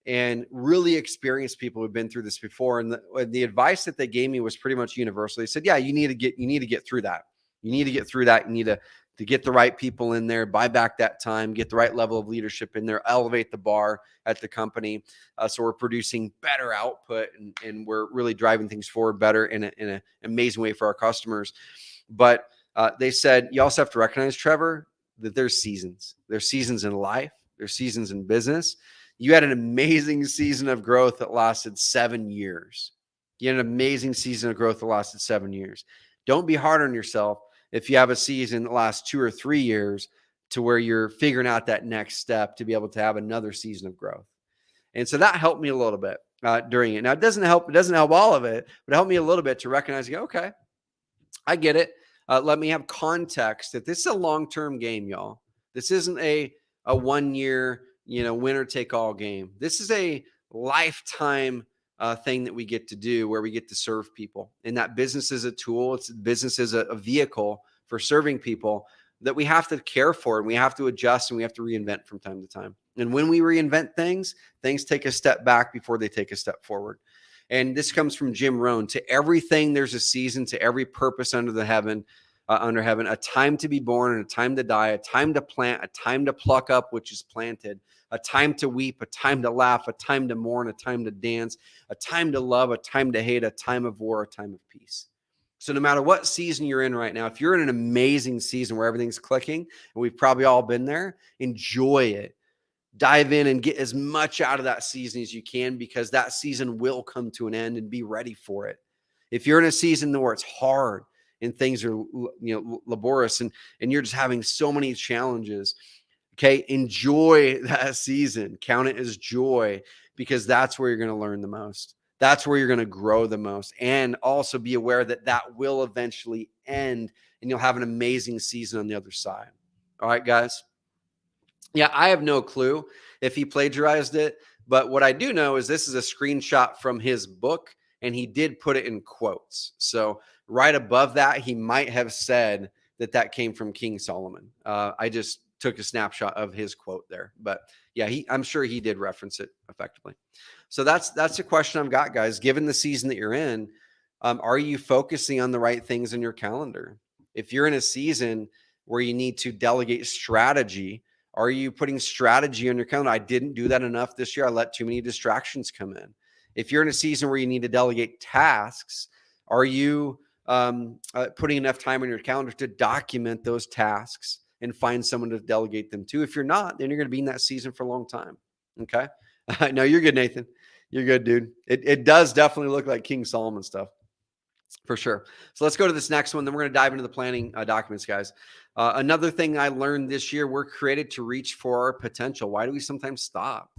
and really experienced people who've been through this before. And the advice that they gave me was pretty much universal. They said, yeah, you need to get through that. You need to get through that. You need to get the right people in there, buy back that time, get the right level of leadership in there, elevate the bar at the company. So we're producing better output and we're really driving things forward better in an amazing way for our customers. But they said, you also have to recognize, Trevor, that there's seasons. There's seasons in life. There's seasons in business. You had an amazing season of growth that lasted 7 years. You had an amazing season of growth that lasted 7 years. Don't be hard on yourself if you have a season that lasts 2 or 3 years to where you're figuring out that next step to be able to have another season of growth. And so that helped me a little bit during it. Now, it doesn't help all of it, but it helped me a little bit to recognize, okay, I get it. Let me have context that this is a long-term game, y'all. This isn't a 1 year, winner take all game. This is a lifetime thing that we get to do where we get to serve people. And that business is a tool. Business is a vehicle for serving people that we have to care for, and we have to adjust, and we have to reinvent from time to time. And when we reinvent things take a step back before they take a step forward. And this comes from Jim Rohn. To everything, there's a season. To every purpose under heaven, a time to be born and a time to die, a time to plant, a time to pluck up, which is planted, a time to weep, a time to laugh, a time to mourn, a time to dance, a time to love, a time to hate, a time of war, a time of peace. So no matter what season you're in right now, if you're in an amazing season where everything's clicking, and we've probably all been there, enjoy it. Dive in and get as much out of that season as you can, because that season will come to an end, and be ready for it. If you're in a season where it's hard and things are laborious and you're just having so many challenges, okay, enjoy that season. Count it as joy, because that's where you're going to learn the most. That's where you're going to grow the most. And also be aware that that will eventually end, and you'll have an amazing season on the other side. All right, guys. Yeah, I have no clue if he plagiarized it, but what I do know is this is a screenshot from his book, and he did put it in quotes. So right above that, he might have said that came from King Solomon. I just took a snapshot of his quote there, but yeah, I'm sure he did reference it effectively. So that's the question I've got, guys. Given the season that you're in, are you focusing on the right things in your calendar? If you're in a season where you need to delegate strategy, are you putting strategy on your calendar? I didn't do that enough this year. I let too many distractions come in. If you're in a season where you need to delegate tasks, are you putting enough time on your calendar to document those tasks and find someone to delegate them to? If you're not, then you're going to be in that season for a long time. Okay. No, you're good, Nathan. You're good, dude. It does definitely look like King Solomon stuff. For sure. So let's go to this next one. Then we're going to dive into the planning documents, guys. Another thing I learned this year, we're created to reach for our potential. Why do we sometimes stop?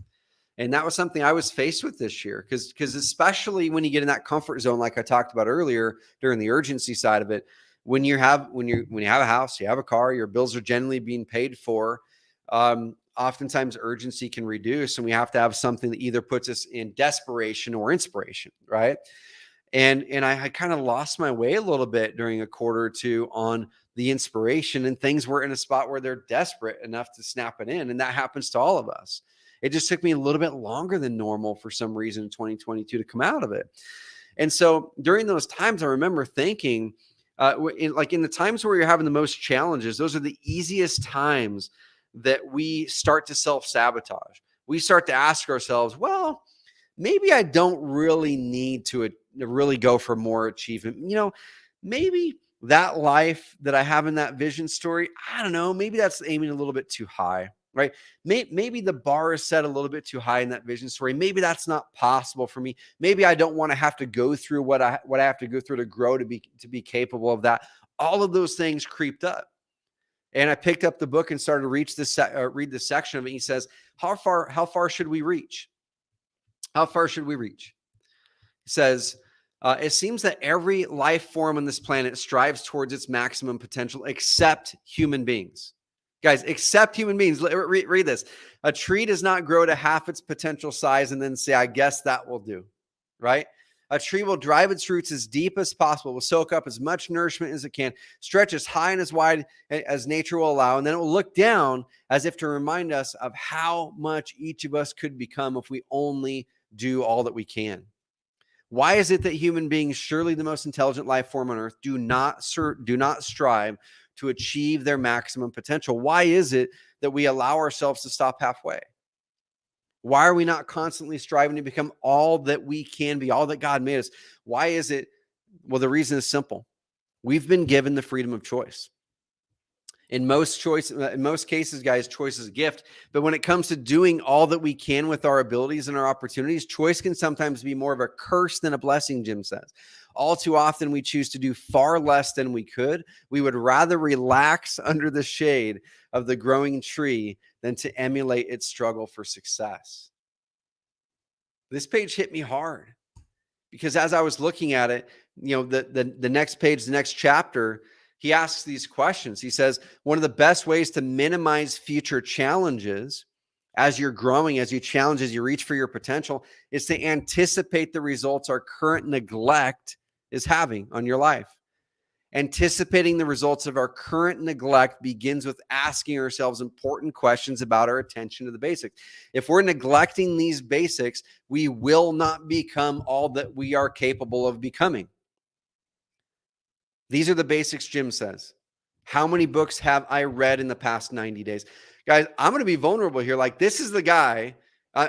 And that was something I was faced with this year, because especially when you get in that comfort zone, like I talked about earlier during the urgency side of it, when you have a house, you have a car, your bills are generally being paid for. Oftentimes urgency can reduce, and we have to have something that either puts us in desperation or inspiration, right? And I kind of lost my way a little bit during a quarter or two on the inspiration, and things were in a spot where they're desperate enough to snap it in. And that happens to all of us. It just took me a little bit longer than normal for some reason in 2022 to come out of it. And so during those times, I remember thinking, in the times where you're having the most challenges, those are the easiest times that we start to self-sabotage. We start to ask ourselves, well, maybe I don't really need to really go for more achievement. Maybe that life that I have in that vision story, I don't know, maybe that's aiming a little bit too high, right? Maybe the bar is set a little bit too high in that vision story. Maybe that's not possible for me. Maybe I don't want to have to go through what I have to go through to grow to be capable of that. All of those things creeped up. And I picked up the book and started to read this section of it. He says, how far should we reach? How far should we reach? He says, it seems that every life form on this planet strives towards its maximum potential, except human beings. Guys, except human beings. Read this. A tree does not grow to half its potential size and then say, I guess that will do, right? A tree will drive its roots as deep as possible, will soak up as much nourishment as it can, stretch as high and as wide as nature will allow, and then it will look down as if to remind us of how much each of us could become if we only do all that we can. Why is it that human beings, surely the most intelligent life form on earth, do not strive to achieve their maximum potential? Why is it that we allow ourselves to stop halfway? Why are we not constantly striving to become all that we can be, all that God made us? Why is it? Well, the reason is simple. We've been given the freedom of choice. In most cases, guys, choice is a gift. But when it comes to doing all that we can with our abilities and our opportunities, choice can sometimes be more of a curse than a blessing, Jim says. All too often, we choose to do far less than we could. We would rather relax under the shade of the growing tree than to emulate its struggle for success. This page hit me hard because as I was looking at it, the next page, the next chapter, he asks these questions. He says, one of the best ways to minimize future challenges as you're growing, as you challenge, as you reach for your potential, is to anticipate the results our current neglect is having on your life. Anticipating the results of our current neglect begins with asking ourselves important questions about our attention to the basics. If we're neglecting these basics, we will not become all that we are capable of becoming. These are the basics, Jim says. How many books have I read in the past 90 days? Guys, I'm going to be vulnerable here. Like, this is the guy.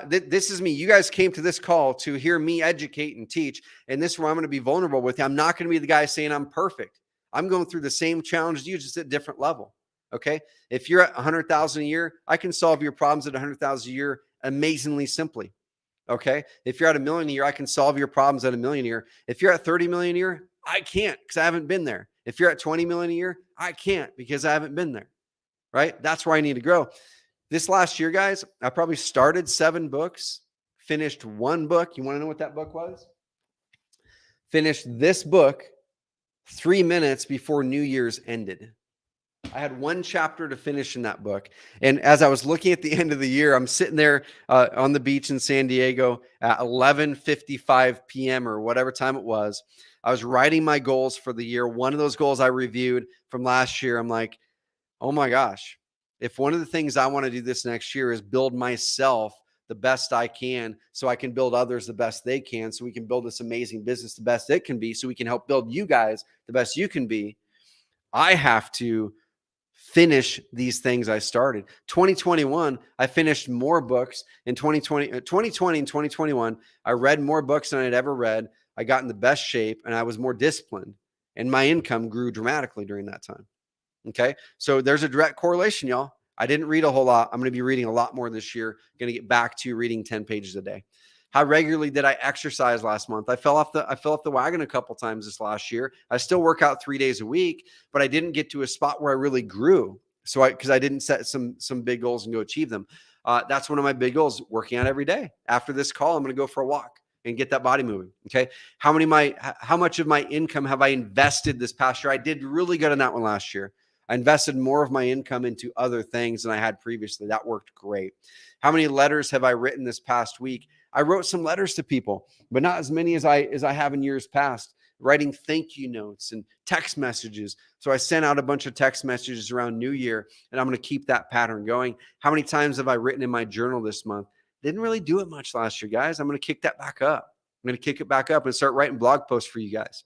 This is me. You guys came to this call to hear me educate and teach. And this is where I'm going to be vulnerable with you. I'm not going to be the guy saying I'm perfect. I'm going through the same challenge as you, just at a different level. Okay. If you're at 100,000 a year, I can solve your problems at 100,000 a year amazingly simply. Okay. If you're at $1 million a year, I can solve your problems at $1 million a year. If you're at 30 million a year, I can't because I haven't been there. If you're at 20 million a year, I can't because I haven't been there. Right. That's where I need to grow. This last year, guys, I probably started 7 books, finished 1 book. You want to know what that book was? Finished this book 3 minutes before New Year's ended. I had 1 chapter to finish in that book. And as I was looking at the end of the year, I'm sitting there on the beach in San Diego at 11:55 p.m. or whatever time it was. I was writing my goals for the year. One of those goals I reviewed from last year. I'm like, oh my gosh, if one of the things I want to do this next year is build myself the best I can so I can build others the best they can, so we can build this amazing business the best it can be, so we can help build you guys the best you can be, I have to finish these things I started. 2021, I finished more books. In 2020 and 2021, I read more books than I'd ever read. I got in the best shape and I was more disciplined, and my income grew dramatically during that time. Okay. So there's a direct correlation, y'all. I didn't read a whole lot. I'm going to be reading a lot more this year. Going to get back to reading 10 pages a day. How regularly did I exercise last month? I fell off the wagon a couple times this last year. I still work out 3 days a week, but I didn't get to a spot where I really grew. Because I didn't set some big goals and go achieve them. That's one of my big goals, working out every day. After this call, I'm going to go for a walk. and get that body moving. Okay. How much of my income have I invested this past year? I did really good on that one last year. I invested more of my income into other things than I had previously. That worked great. How many letters have I written this past week? I wrote some letters to people, but not as many as I have in years past. Writing thank you notes and text messages. So I sent out a bunch of text messages around New Year, and I'm going to keep that pattern going. How many times have I written in my journal this month? Didn't really do it much last year, guys. I'm going to kick that back up. I'm going to kick it back up and start writing blog posts for you guys.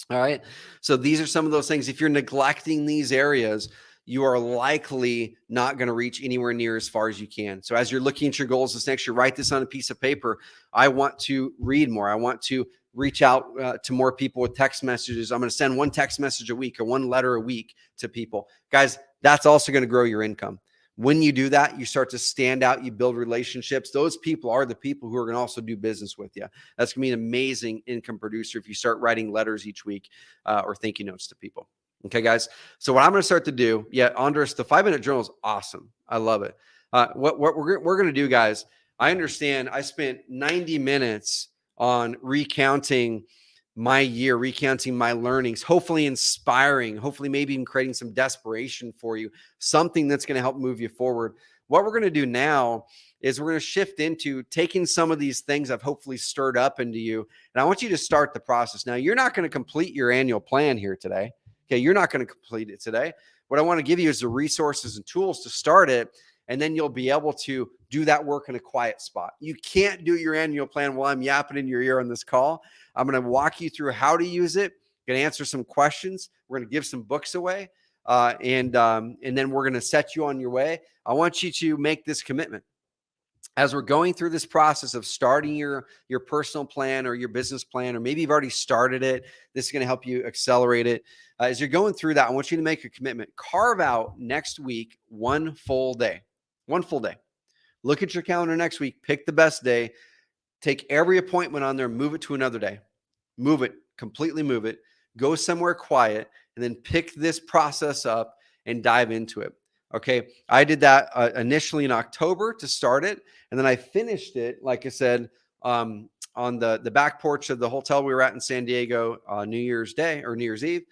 All right. So these are some of those things. If you're neglecting these areas, you are likely not going to reach anywhere near as far as you can. So as you're looking at your goals this next year, write this on a piece of paper. I want to read more. I want to reach out to more people with text messages. I'm going to send one text message a week or one letter a week to people. Guys, that's also going to grow your income. When you do that, you start to stand out, you build relationships. Those people are the people who are going to also do business with you. That's going to be an amazing income producer if you start writing letters each week or thank you notes to people. Okay, guys. So what I'm going to start to do, Andres, the 5-minute journal is awesome. I love it. What we're going to do, guys, I understand I spent 90 minutes on recounting my year, recounting my learnings, hopefully inspiring, hopefully maybe even creating some desperation for you, something that's going to help move you forward. What we're going to do now is we're going to shift into taking some of these things I've hopefully stirred up into you. And I want you to start the process. Now, you're not going to complete your annual plan here today. Okay, you're not going to complete it today. What I want to give you is the resources and tools to start it, and then you'll be able to do that work in a quiet spot. You can't do your annual plan while I'm yapping in your ear on this call. I'm going to walk you through how to use it. I'm going to answer some questions. We're going to give some books away, and then we're going to set you on your way. I want you to make this commitment. As we're going through this process of starting your personal plan or your business plan, or maybe you've already started it, this is going to help you accelerate it. As you're going through that, I want you to make a commitment. Carve out next week one full day. One full day. Look at your calendar next week. Pick the best day. Take every appointment on there. Move it to another day. Move it. Completely move it. Go somewhere quiet, and then pick this process up and dive into it. Okay, I did that initially in October to start it, and then I finished it, like I said, on the back porch of the hotel we were at in San Diego New Year's Day or New Year's Eve.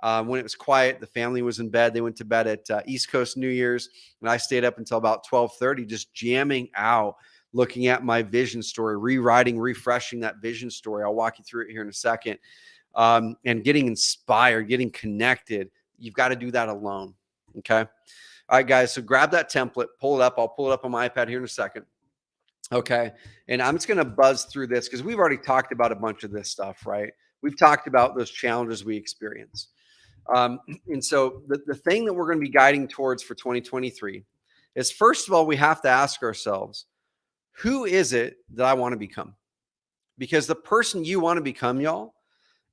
When it was quiet, the family was in bed. They went to bed at East Coast New Year's, and I stayed up until about 12:30, just jamming out, looking at my vision story, rewriting, refreshing that vision story. I'll walk you through it here in a second, and getting inspired, getting connected. You've got to do that alone. Okay. All right, guys, so grab that template, pull it up. I'll pull it up on my iPad here in a second. Okay, and I'm just going to buzz through this because we've already talked about a bunch of this stuff, right? We've talked about those challenges we experience. And so the thing that we're going to be guiding towards for 2023 is, first of all, we have to ask ourselves, who is it that I want to become? Because the person you want to become, y'all,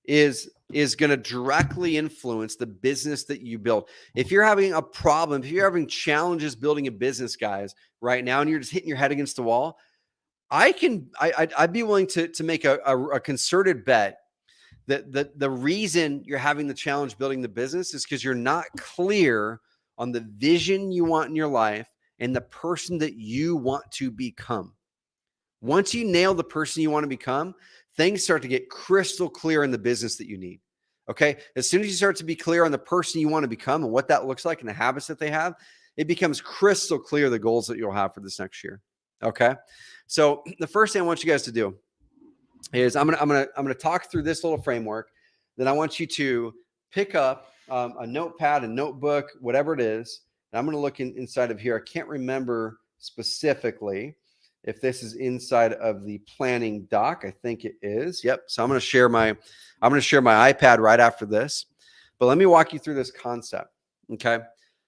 is going to directly influence the business that you build. If you're having a problem, if you're having challenges building a business, guys, right now, and you're just hitting your head against the wall, I'd be willing to make a concerted bet that the reason you're having the challenge building the business is because you're not clear on the vision you want in your life and the person that you want to become. Once you nail the person you want to become, things start to get crystal clear in the business that you need. Okay. As soon as you start to be clear on the person you want to become and what that looks like and the habits that they have, it becomes crystal clear the goals that you'll have for this next year. Okay. So the first thing I want you guys to do is I'm gonna talk through this little framework. Then I want you to pick up a notepad, a notebook, whatever it is. And I'm gonna look inside of here. I can't remember specifically if this is inside of the planning doc. I think it is. Yep. So I'm gonna share my iPad right after this. But let me walk you through this concept. Okay.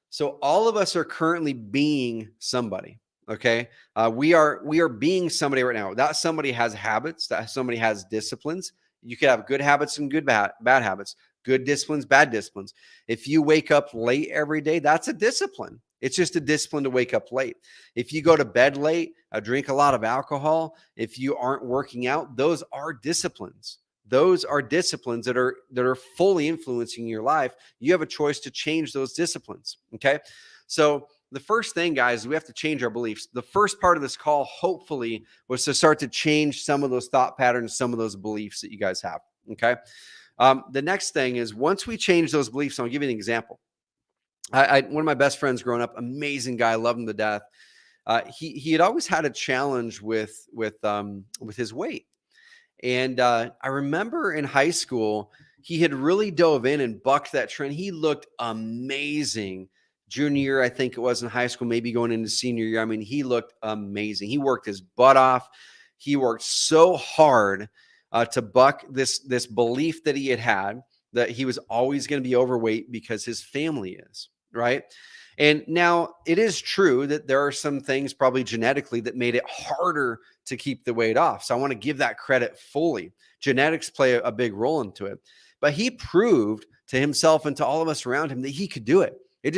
So all of us are currently being somebody. Okay. We are being somebody right now. That somebody has habits, that somebody has disciplines. You could have good habits and bad habits, good disciplines, bad disciplines. If you wake up late every day, that's a discipline. It's just a discipline to wake up late. If you go to bed late, drink a lot of alcohol, if you aren't working out, those are disciplines. Those are disciplines that are fully influencing your life. You have a choice to change those disciplines. Okay. So the first thing, guys, is we have to change our beliefs. The first part of this call, hopefully, was to start to change some of those thought patterns, some of those beliefs that you guys have. Okay. The next thing is once we change those beliefs, I'll give you an example. One of my best friends growing up, amazing guy, love him to death. He had always had a challenge with his weight. And I remember in high school, he had really dove in and bucked that trend. He looked amazing. Junior year, I think it was in high school, maybe going into senior year. I mean, he looked amazing. He worked his butt off. He worked so hard to buck this belief that he had that he was always going to be overweight because his family is, right? And now it is true that there are some things probably genetically that made it harder to keep the weight off. So I want to give that credit fully. Genetics play a big role into it. But he proved to himself and to all of us around him that he could do it. It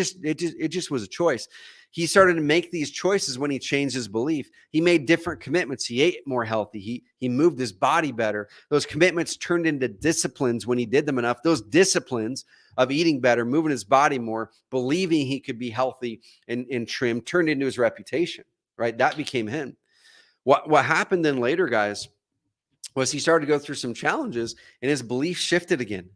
just was a choice. He started to make these choices when he changed his belief. He made different commitments. He ate more healthy. He moved his body better. Those commitments turned into disciplines when he did them enough. Those disciplines of eating better, moving his body more, believing he could be healthy and trim, turned into his reputation, right? That became him. What happened then later, guys, was he started to go through some challenges and his belief shifted again.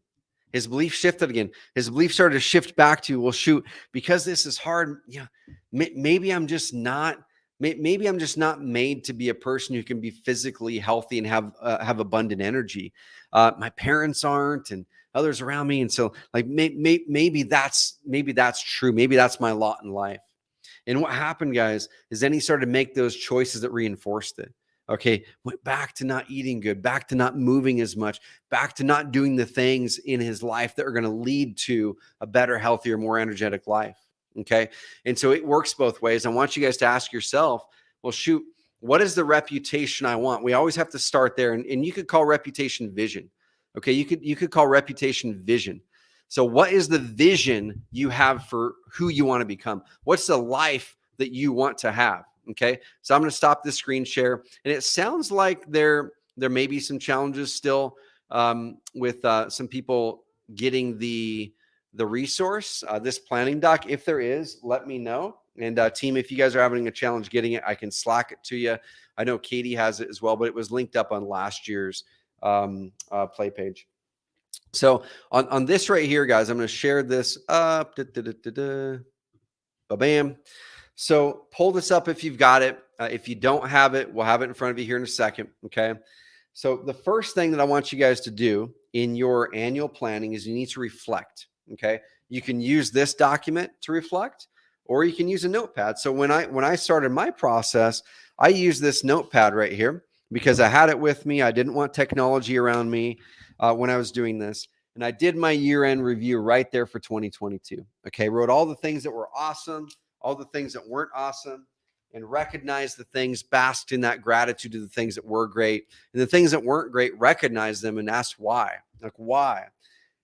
His belief shifted again. His belief started to shift back to, well, shoot, because this is hard. Yeah, maybe I'm just not. Maybe I'm just not made to be a person who can be physically healthy and have abundant energy. My parents aren't, and others around me, and so like maybe that's true. Maybe that's my lot in life. And what happened, guys, is then he started to make those choices that reinforced it. Okay, went back to not eating good, back to not moving as much, back to not doing the things in his life that are going to lead to a better, healthier, more energetic life. Okay, and so it works both ways. I want you guys to ask yourself, well, shoot, what is the reputation I want? We always have to start there, and you could call reputation vision. Okay, you could call reputation vision. So what is the vision you have for who you want to become? What's the life that you want to have? Okay, so I'm going to stop this screen share. And it sounds like there may be some challenges still with some people getting the resource, this planning doc. If there is, let me know. And team, if you guys are having a challenge getting it, I can Slack it to you. I know Katie has it as well, but it was linked up on last year's play page. So on this right here, guys, I'm going to share this up. Bam. So pull this up if you've got it. If you don't have it, we'll have it in front of you here in a second. Okay. So the first thing that I want you guys to do in your annual planning is you need to reflect. Okay. You can use this document to reflect, or you can use a notepad. So when I started my process, I used this notepad right here because I had it with me. I didn't want technology around me when I was doing this. And I did my year-end review right there for 2022. Okay. Wrote all the things that were awesome, all the things that weren't awesome, and recognize the things, basked in that gratitude to the things that were great. And the things that weren't great, recognize them and ask why. Like, why?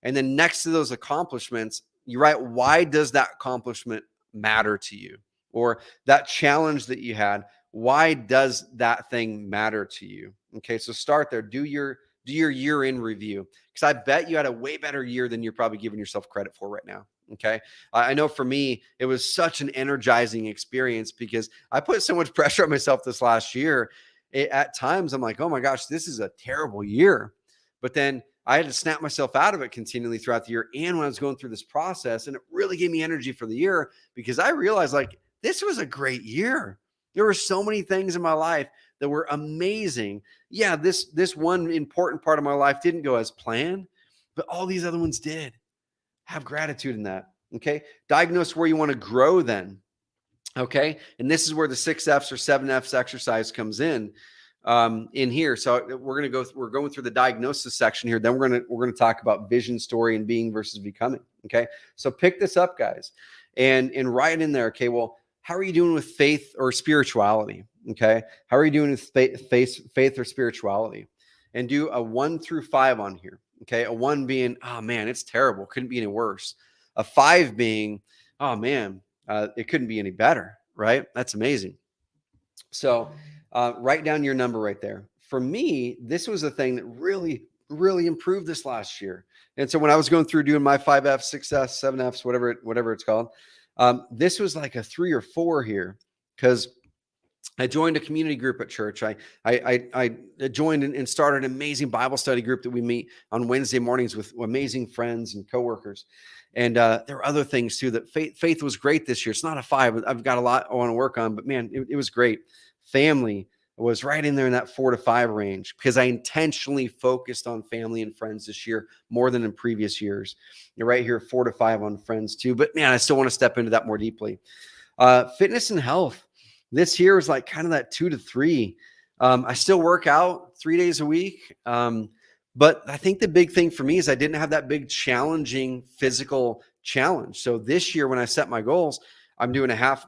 And then next to those accomplishments, you write, why does that accomplishment matter to you? Or that challenge that you had, why does that thing matter to you? Okay, so start there. Do your year-end review, because I bet you had a way better year than you're probably giving yourself credit for right now. Okay. I know for me, it was such an energizing experience because I put so much pressure on myself this last year. At times, I'm like, oh my gosh, this is a terrible year. But then I had to snap myself out of it continually throughout the year. And when I was going through this process, and it really gave me energy for the year because I realized like this was a great year. There were so many things in my life that were amazing. Yeah, this one important part of my life didn't go as planned, but all these other ones did. Have gratitude in that. Okay. Diagnose where you want to grow then. Okay. And this is where the 6 F's or 7 F's exercise comes in here. So we're going through the diagnosis section here. Then we're going to talk about vision, story, and being versus becoming. Okay. So pick this up, guys, and write in there. Okay. Well, how are you doing with faith or spirituality? Okay. How are you doing with faith or spirituality? And do a 1 through 5 on here. Okay. A 1 being, oh man, it's terrible. Couldn't be any worse. A 5 being, oh man, it couldn't be any better. Right. That's amazing. So write down your number right there. For me, this was a thing that really, really improved this last year. And so when I was going through doing my 5 F's, 6 F's, 7 F's, whatever it's called, This was like a 3 or 4 here because I joined a community group at church. I joined and started an amazing Bible study group that we meet on Wednesday mornings with amazing friends and coworkers. And there were other things too. That faith was great this year. It's not a 5. I've got a lot I want to work on, but man, it was great. Family was right in there in that 4 to 5 range because I intentionally focused on family and friends this year more than in previous years. You're right here, 4 to 5 on friends too. But man, I still want to step into that more deeply. Fitness and health. This year is like kind of that 2 to 3. I still work out 3 days a week. But I think the big thing for me is I didn't have that big challenging physical challenge. So this year when I set my goals, I'm saying a half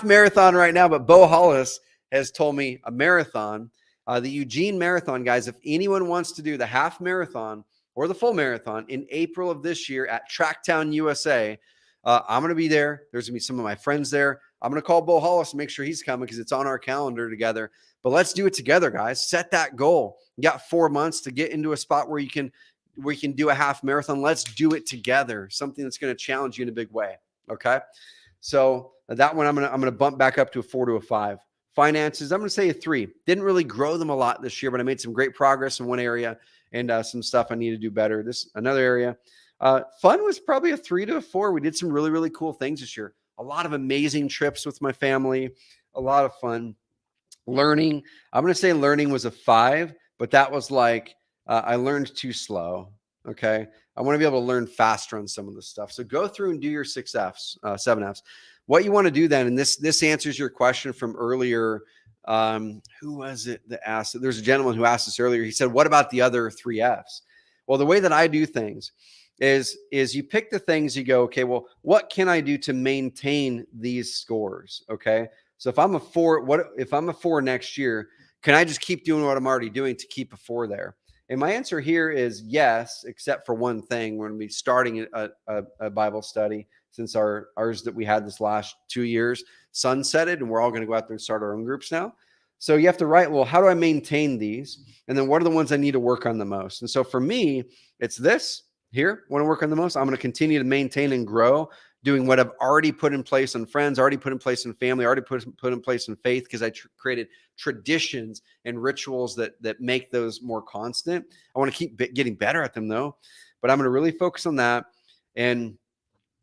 marathon right now, but Bo Hollis has told me a marathon, the Eugene Marathon, guys. If anyone wants to do the half marathon or the full marathon in April of this year at Tracktown, USA, I'm going to be there. There's going to be some of my friends there. I'm going to call Bo Hollis and make sure he's coming because it's on our calendar together. But let's do it together, guys. Set that goal. You got 4 months to get into a spot where you can do a half marathon. Let's do it together. Something that's going to challenge you in a big way. Okay. So that one I'm going to bump back up to a 4 to a 5. Finances, I'm going to say a 3. Didn't really grow them a lot this year, but I made some great progress in one area and some stuff I need to do better. Another area. Fun was probably a 3 to a 4. We did some really, really cool things this year. A lot of amazing trips with my family, a lot of fun. Learning, I'm going to say learning was a 5, but that was like I learned too slow. Okay. I want to be able to learn faster on some of this stuff. So go through and do your 6 Fs, 7 Fs. What you want to do then, and this answers your question from earlier. Who was it that asked it? There's a gentleman who asked this earlier. He said, what about the other 3 Fs? Well, the way that I do things is you pick the things, you go, okay, well, what can I do to maintain these scores? Okay. So if I'm a 4 next year, can I just keep doing what I'm already doing to keep a 4 there? And my answer here is yes, except for one thing. We're going to be starting a Bible study since ours that we had this last 2 years sunsetted, and we're all going to go out there and start our own groups now. So you have to write, well, how do I maintain these? And then what are the ones I need to work on the most? And so for me, it's this here. Want to work on the most? I'm going to continue to maintain and grow, doing what I've already put in place on friends, already put in place in family, already put in place in faith, because I created traditions and rituals that make those more constant. I want to keep getting better at them though, but I'm going to really focus on that. And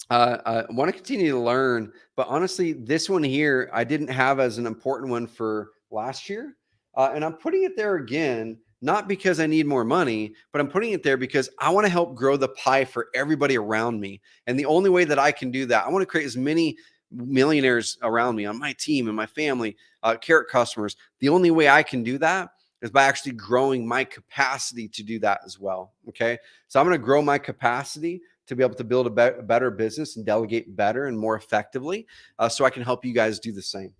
I want to continue to learn, but honestly, this one here, I didn't have as an important one for last year. And I'm putting it there again, not because I need more money, but I'm putting it there because I want to help grow the pie for everybody around me. And the only way that I can do that, I want to create as many millionaires around me on my team and my family, carrot customers. The only way I can do that is by actually growing my capacity to do that as well. Okay. So I'm going to grow my capacity to be able to build a better business and delegate better and more effectively, so I can help you guys do the same.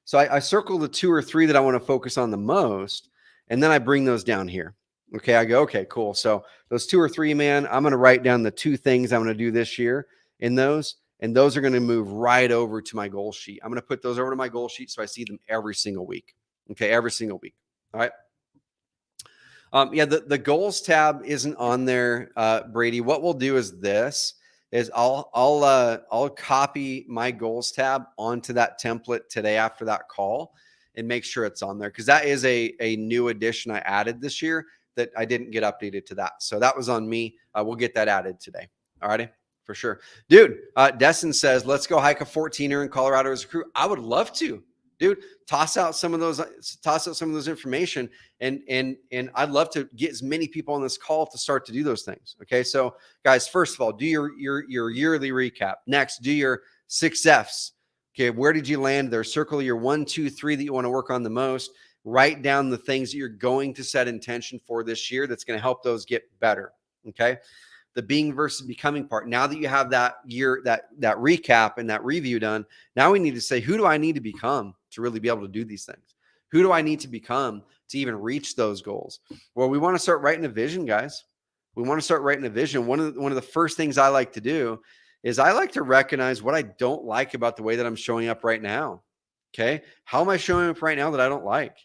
So I circle the 2 or 3 that I want to focus on the most, and then I bring those down here. Okay, I go, okay, cool. So those 2 or 3, man, I'm going to write down the 2 things I'm going to do this year in those, and those are going to move right over to my goal sheet. I'm going to put those over to my goal sheet so I see them every single week. Okay, every single week. All right. Yeah, the goals tab isn't on there, Brady. What we'll do is I'll copy my goals tab onto that template today after that call and make sure it's on there, because that is a new addition I added this year that I didn't get updated to that. So that was on me. We'll get that added today. All righty, for sure, dude. Destin says, let's go hike a 14er in Colorado as a crew. I would love to. Dude, toss out some of those information, and I'd love to get as many people on this call to start to do those things. Okay, so guys, first of all, do your yearly recap. Next, do your 6 Fs. Okay, where did you land there? Circle your 1, 2, 3 that you want to work on the most. Write down the things that you're going to set intention for this year that's going to help those get better. Okay. The being versus becoming part. Now that you have that year, that recap and that review done, now we need to say, who do I need to become to really be able to do these things? Who do I need to become to even reach those goals? Well, we want to start writing a vision, guys. We want to start writing a vision. One of the first things I like to do is I like to recognize what I don't like about the way that I'm showing up right now. Okay. How am I showing up right now that I don't like?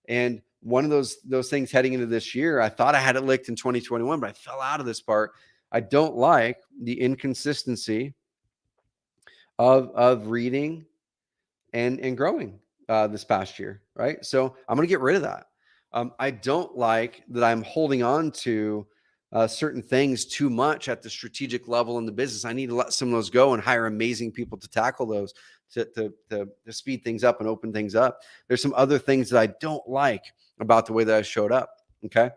And one of those things heading into this year, I thought I had it licked in 2021, but I fell out of this part. I don't like the inconsistency of reading and growing this past year, right? So I'm going to get rid of that. I don't like that I'm holding on to certain things too much at the strategic level in the business. I need to let some of those go and hire amazing people to tackle those, to speed things up and open things up. There's some other things that I don't like about the way that I showed up. Okay.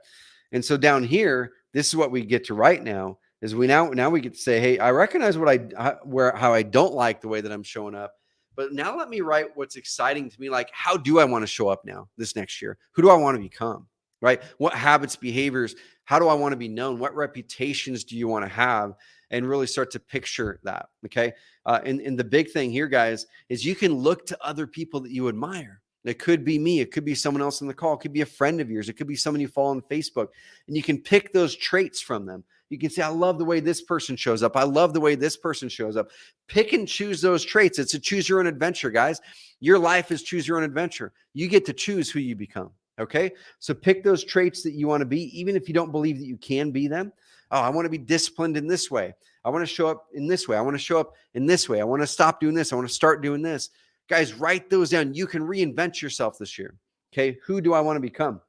And so down here, this is what we get to write now is we now we get to say, hey, I recognize how I don't like the way that I'm showing up. But now let me write what's exciting to me. Like, how do I want to show up now this next year? Who do I want to become? Right? What habits, behaviors, how do I want to be known? What reputations do you want to have? And really start to picture that. Okay. And the big thing here, guys, is you can look to other people that you admire. It could be me. It could be someone else on the call. It could be a friend of yours. It could be someone you follow on Facebook. And you can pick those traits from them. You can say, I love the way this person shows up. I love the way this person shows up. Pick and choose those traits. It's a choose your own adventure, guys. Your life is choose your own adventure. You get to choose who you become. Okay. So pick those traits that you want to be, even if you don't believe that you can be them. Oh, I want to be disciplined in this way. I want to show up in this way. I want to show up in this way. I want to stop doing this. I want to start doing this. Guys, write those down. You can reinvent yourself this year. Okay. Who do I want to become?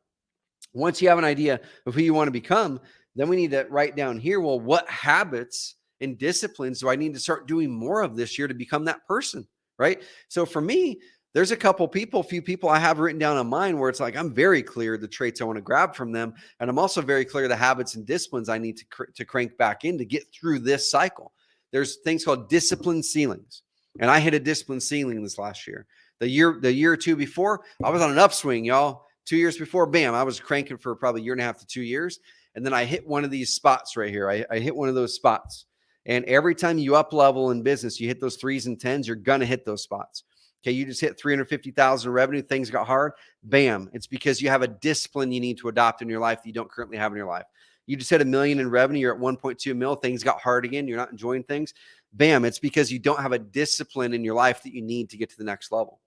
Once you have an idea of who you want to become, then we need to write down here, well, what habits and disciplines do I need to start doing more of this year to become that person, right? So for me, there's a few people I have written down on mine where it's like, I'm very clear the traits I want to grab from them. And I'm also very clear the habits and disciplines I need to crank back in to get through this cycle. There's things called discipline ceilings. And I hit a discipline ceiling this last year. The year or two before, I was on an upswing, y'all. 2 years before, bam, I was cranking for probably a year and a half to 2 years. And then I hit one of these spots right here. I hit one of those spots. And every time you up level in business, you hit those 3s and 10s, you're going to hit those spots. Okay. You just hit 350,000 revenue. Things got hard. Bam. It's because you have a discipline you need to adopt in your life that you don't currently have in your life. You just hit $1 million in revenue. You're at 1.2 mil. Things got hard again. You're not enjoying things. Bam. It's because you don't have a discipline in your life that you need to get to the next level.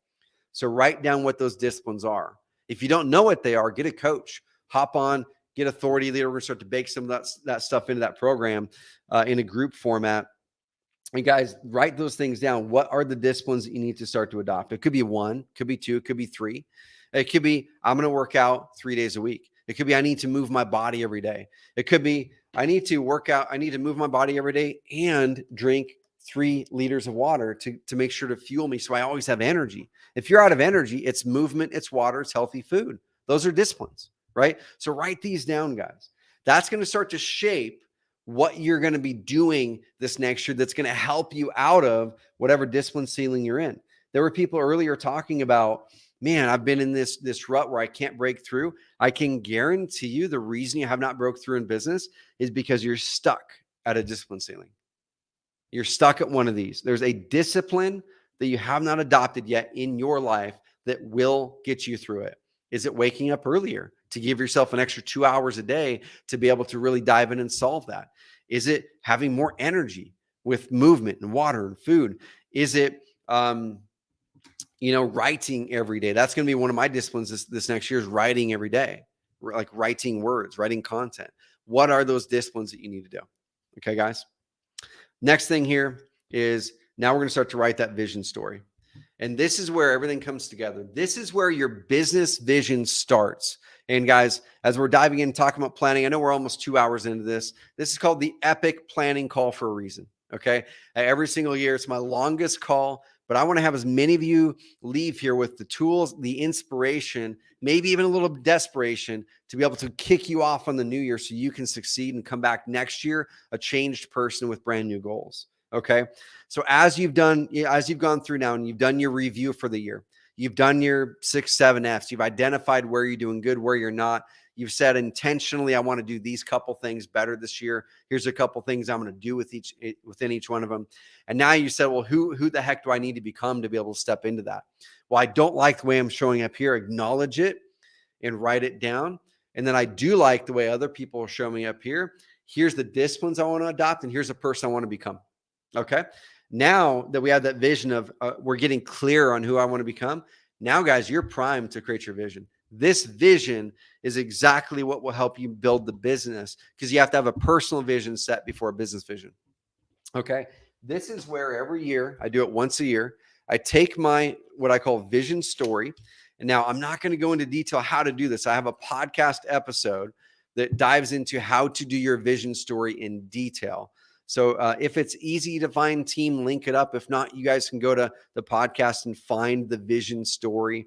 So write down what those disciplines are. If you don't know what they are, get a coach, hop on, get authority leader. We're going to start to bake some of that stuff into that program in a group format. And guys, write those things down. What are the disciplines that you need to start to adopt? It could be 1, could be 2, could be 3. It could be, I'm going to work out 3 days a week. It could be, I need to move my body every day. It could be, I need to work out. I need to move my body every day and drink 3 liters of water to make sure to fuel me so I always have energy. If you're out of energy, it's movement, it's water, it's healthy food. Those are disciplines, right? So write these down, guys. That's going to start to shape what you're going to be doing this next year that's going to help you out of whatever discipline ceiling you're in. There were people earlier talking about, man, I've been in this rut where I can't break through. I can guarantee you the reason you have not broke through in business is because you're stuck at a discipline ceiling. You're stuck at one of these. There's a discipline that you have not adopted yet in your life that will get you through it. Is it waking up earlier to give yourself an extra 2 hours a day to be able to really dive in and solve that? Is it having more energy with movement and water and food? Is it, writing every day? That's going to be one of my disciplines this next year is writing every day, like writing words, writing content. What are those disciplines that you need to do? Okay, guys. Next thing here is now we're going to start to write that vision story. And this is where everything comes together. This is where your business vision starts. And guys, as we're diving in, talking about planning, I know we're almost 2 hours into this. This is called the epic planning call for a reason. Okay. Every single year, it's my longest call, but I want to have as many of you leave here with the tools, the inspiration, maybe even a little desperation to be able to kick you off on the new year so you can succeed and come back next year a changed person with brand new goals. Okay. So as you've gone through now and you've done your review for the year, you've done your 6, 7 F's, you've identified where you're doing good, where you're not. You've said intentionally, I want to do these couple things better this year. Here's a couple things I'm going to do within each one of them. And now you said, well, who the heck do I need to become to be able to step into that? Well, I don't like the way I'm showing up here. Acknowledge it and write it down. And then I do like the way other people are showing me up here. Here's the disciplines I want to adopt, and here's the person I want to become. Okay. Now that we have that vision of we're getting clear on who I want to become. Now, guys, you're primed to create your vision. This vision is exactly what will help you build the business because you have to have a personal vision set before a business vision. Okay. This is where every year, I do it once a year, I take my, what I call vision story. And now I'm not going to go into detail how to do this. I have a podcast episode that dives into how to do your vision story in detail. So if it's easy to find, team, link it up. If not, you guys can go to the podcast and find the vision story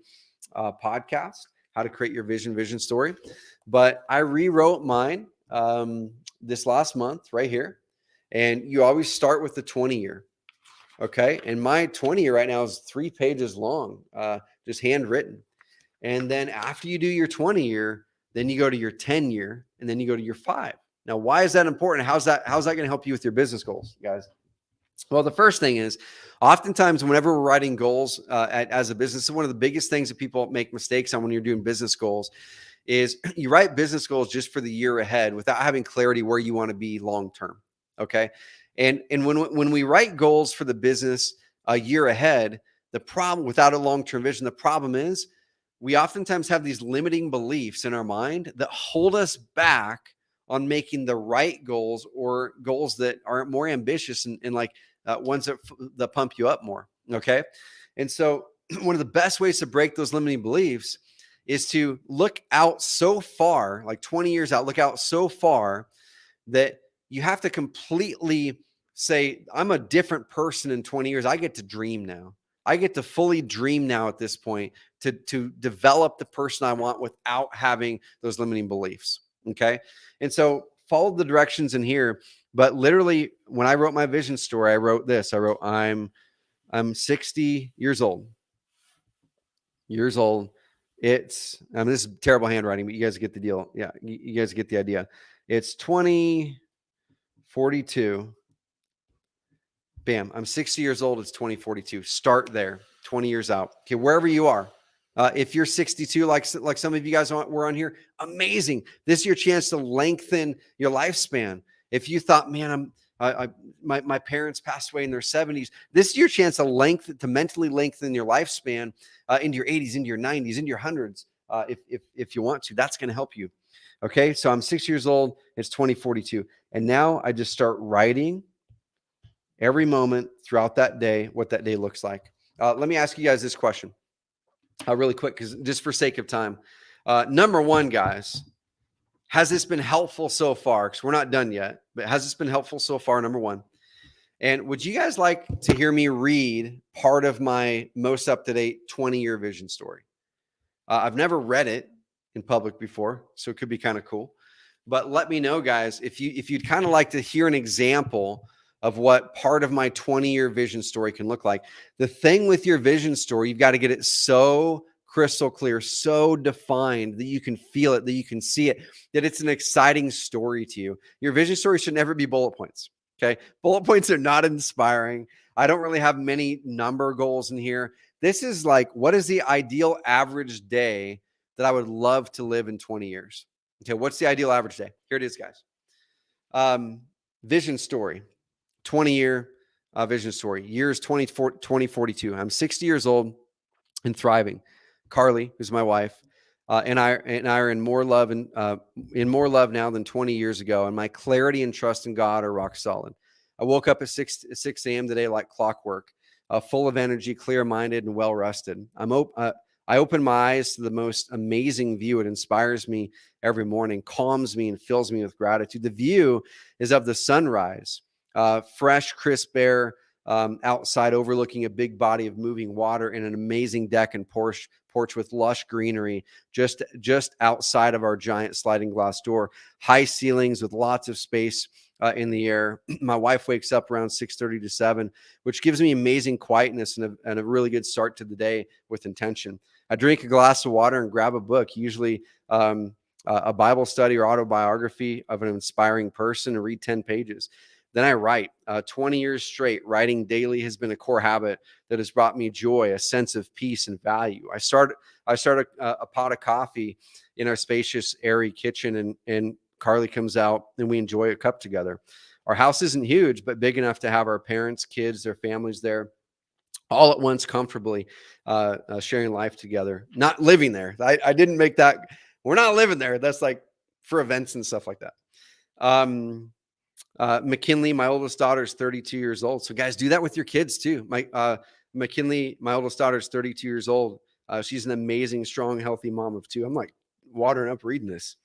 podcast, how to create your vision story. But I rewrote mine this last month right here. And you always start with the 20-year. Okay. And my 20-year right now is 3 pages long, just handwritten. And then after you do your 20-year, then you go to your 10-year, and then you go to your 5. Now, why is that important? How's that going to help you with your business goals, guys? Well, the first thing is, oftentimes whenever we're writing goals as a business, one of the biggest things that people make mistakes on when you're doing business goals is you write business goals just for the year ahead without having clarity where you want to be long term. Okay. And when we write goals for the business a year ahead, the problem, without a long-term vision, the problem is we oftentimes have these limiting beliefs in our mind that hold us back on making the right goals, or goals that are more ambitious and like ones that pump you up more. Okay. And so one of the best ways to break those limiting beliefs is to look out so far, like 20 years out, look out so far that you have to completely say, I'm a different person in 20 years. I get to dream now. I get to fully dream now at this point to develop the person I want without having those limiting beliefs. Okay. And so follow the directions in here. But literally, when I wrote my vision story, I wrote this. I wrote, I'm 60 years old. It's, this is terrible handwriting, but you guys get the deal. Yeah, you guys get the idea. It's 2042. Bam, I'm 60 years old. It's 2042. Start there, 20 years out. Okay, wherever you are. If you're 62, like some of you guys were on here, amazing. This is your chance to lengthen your lifespan. If you thought, man, my parents passed away in their 70s, this is your chance to mentally lengthen your lifespan into your 80s, into your 90s, into your hundreds, if you want to. That's going to help you. Okay, so I'm 6 years old. It's 2042, and now I just start writing every moment throughout that day what that day looks like. Let me ask you guys this question really quick, because just for sake of time. Number one, guys, has this been helpful so far? Because we're not done yet, but has this been helpful so far? Number one. And would you guys like to hear me read part of my most up-to-date 20-year vision story? I've never read it in public before, so it could be kind of cool. But let me know, guys, if you'd kind of like to hear an example of what part of my 20-year vision story can look like. The thing with your vision story, you've got to get it so crystal clear, so defined that you can feel it, that you can see it, that it's an exciting story to you. Your vision story should never be bullet points. Okay. Bullet points are not inspiring. I don't really have many number goals in here. This is like, what is the ideal average day that I would love to live in 20 years? Okay. What's the ideal average day? Here it is, guys. Vision story. 20-year vision story. Years 2042. I'm 60 years old and thriving. Carly, who's my wife, and I are in more love now than 20 years ago. And my clarity and trust in God are rock solid. I woke up at 6 a.m. today like clockwork, full of energy, clear-minded, and well-rested. I open my eyes to the most amazing view. It inspires me every morning, calms me, and fills me with gratitude. The view is of the sunrise. Fresh, crisp air outside, overlooking a big body of moving water, and an amazing deck and porch with lush greenery just outside of our giant sliding glass door. High ceilings with lots of space in the air. My wife wakes up around 6:30 to 7, which gives me amazing quietness and a really good start to the day with intention. I drink a glass of water and grab a book, usually a Bible study or autobiography of an inspiring person, and read 10 pages. Then I write. 20 years straight, writing daily has been a core habit that has brought me joy, a sense of peace and value. I start a pot of coffee in our spacious, airy kitchen, and Carly comes out and we enjoy a cup together. Our house isn't huge, but big enough to have our parents, kids, their families there all at once, comfortably sharing life together. Not living there. I didn't make that. We're not living there. That's like for events and stuff like that. McKinley, my oldest daughter, is 32 years old. So guys, do that with your kids too. McKinley, my oldest daughter, is 32 years old. She's an amazing, strong, healthy mom of two. I'm like watering up reading this.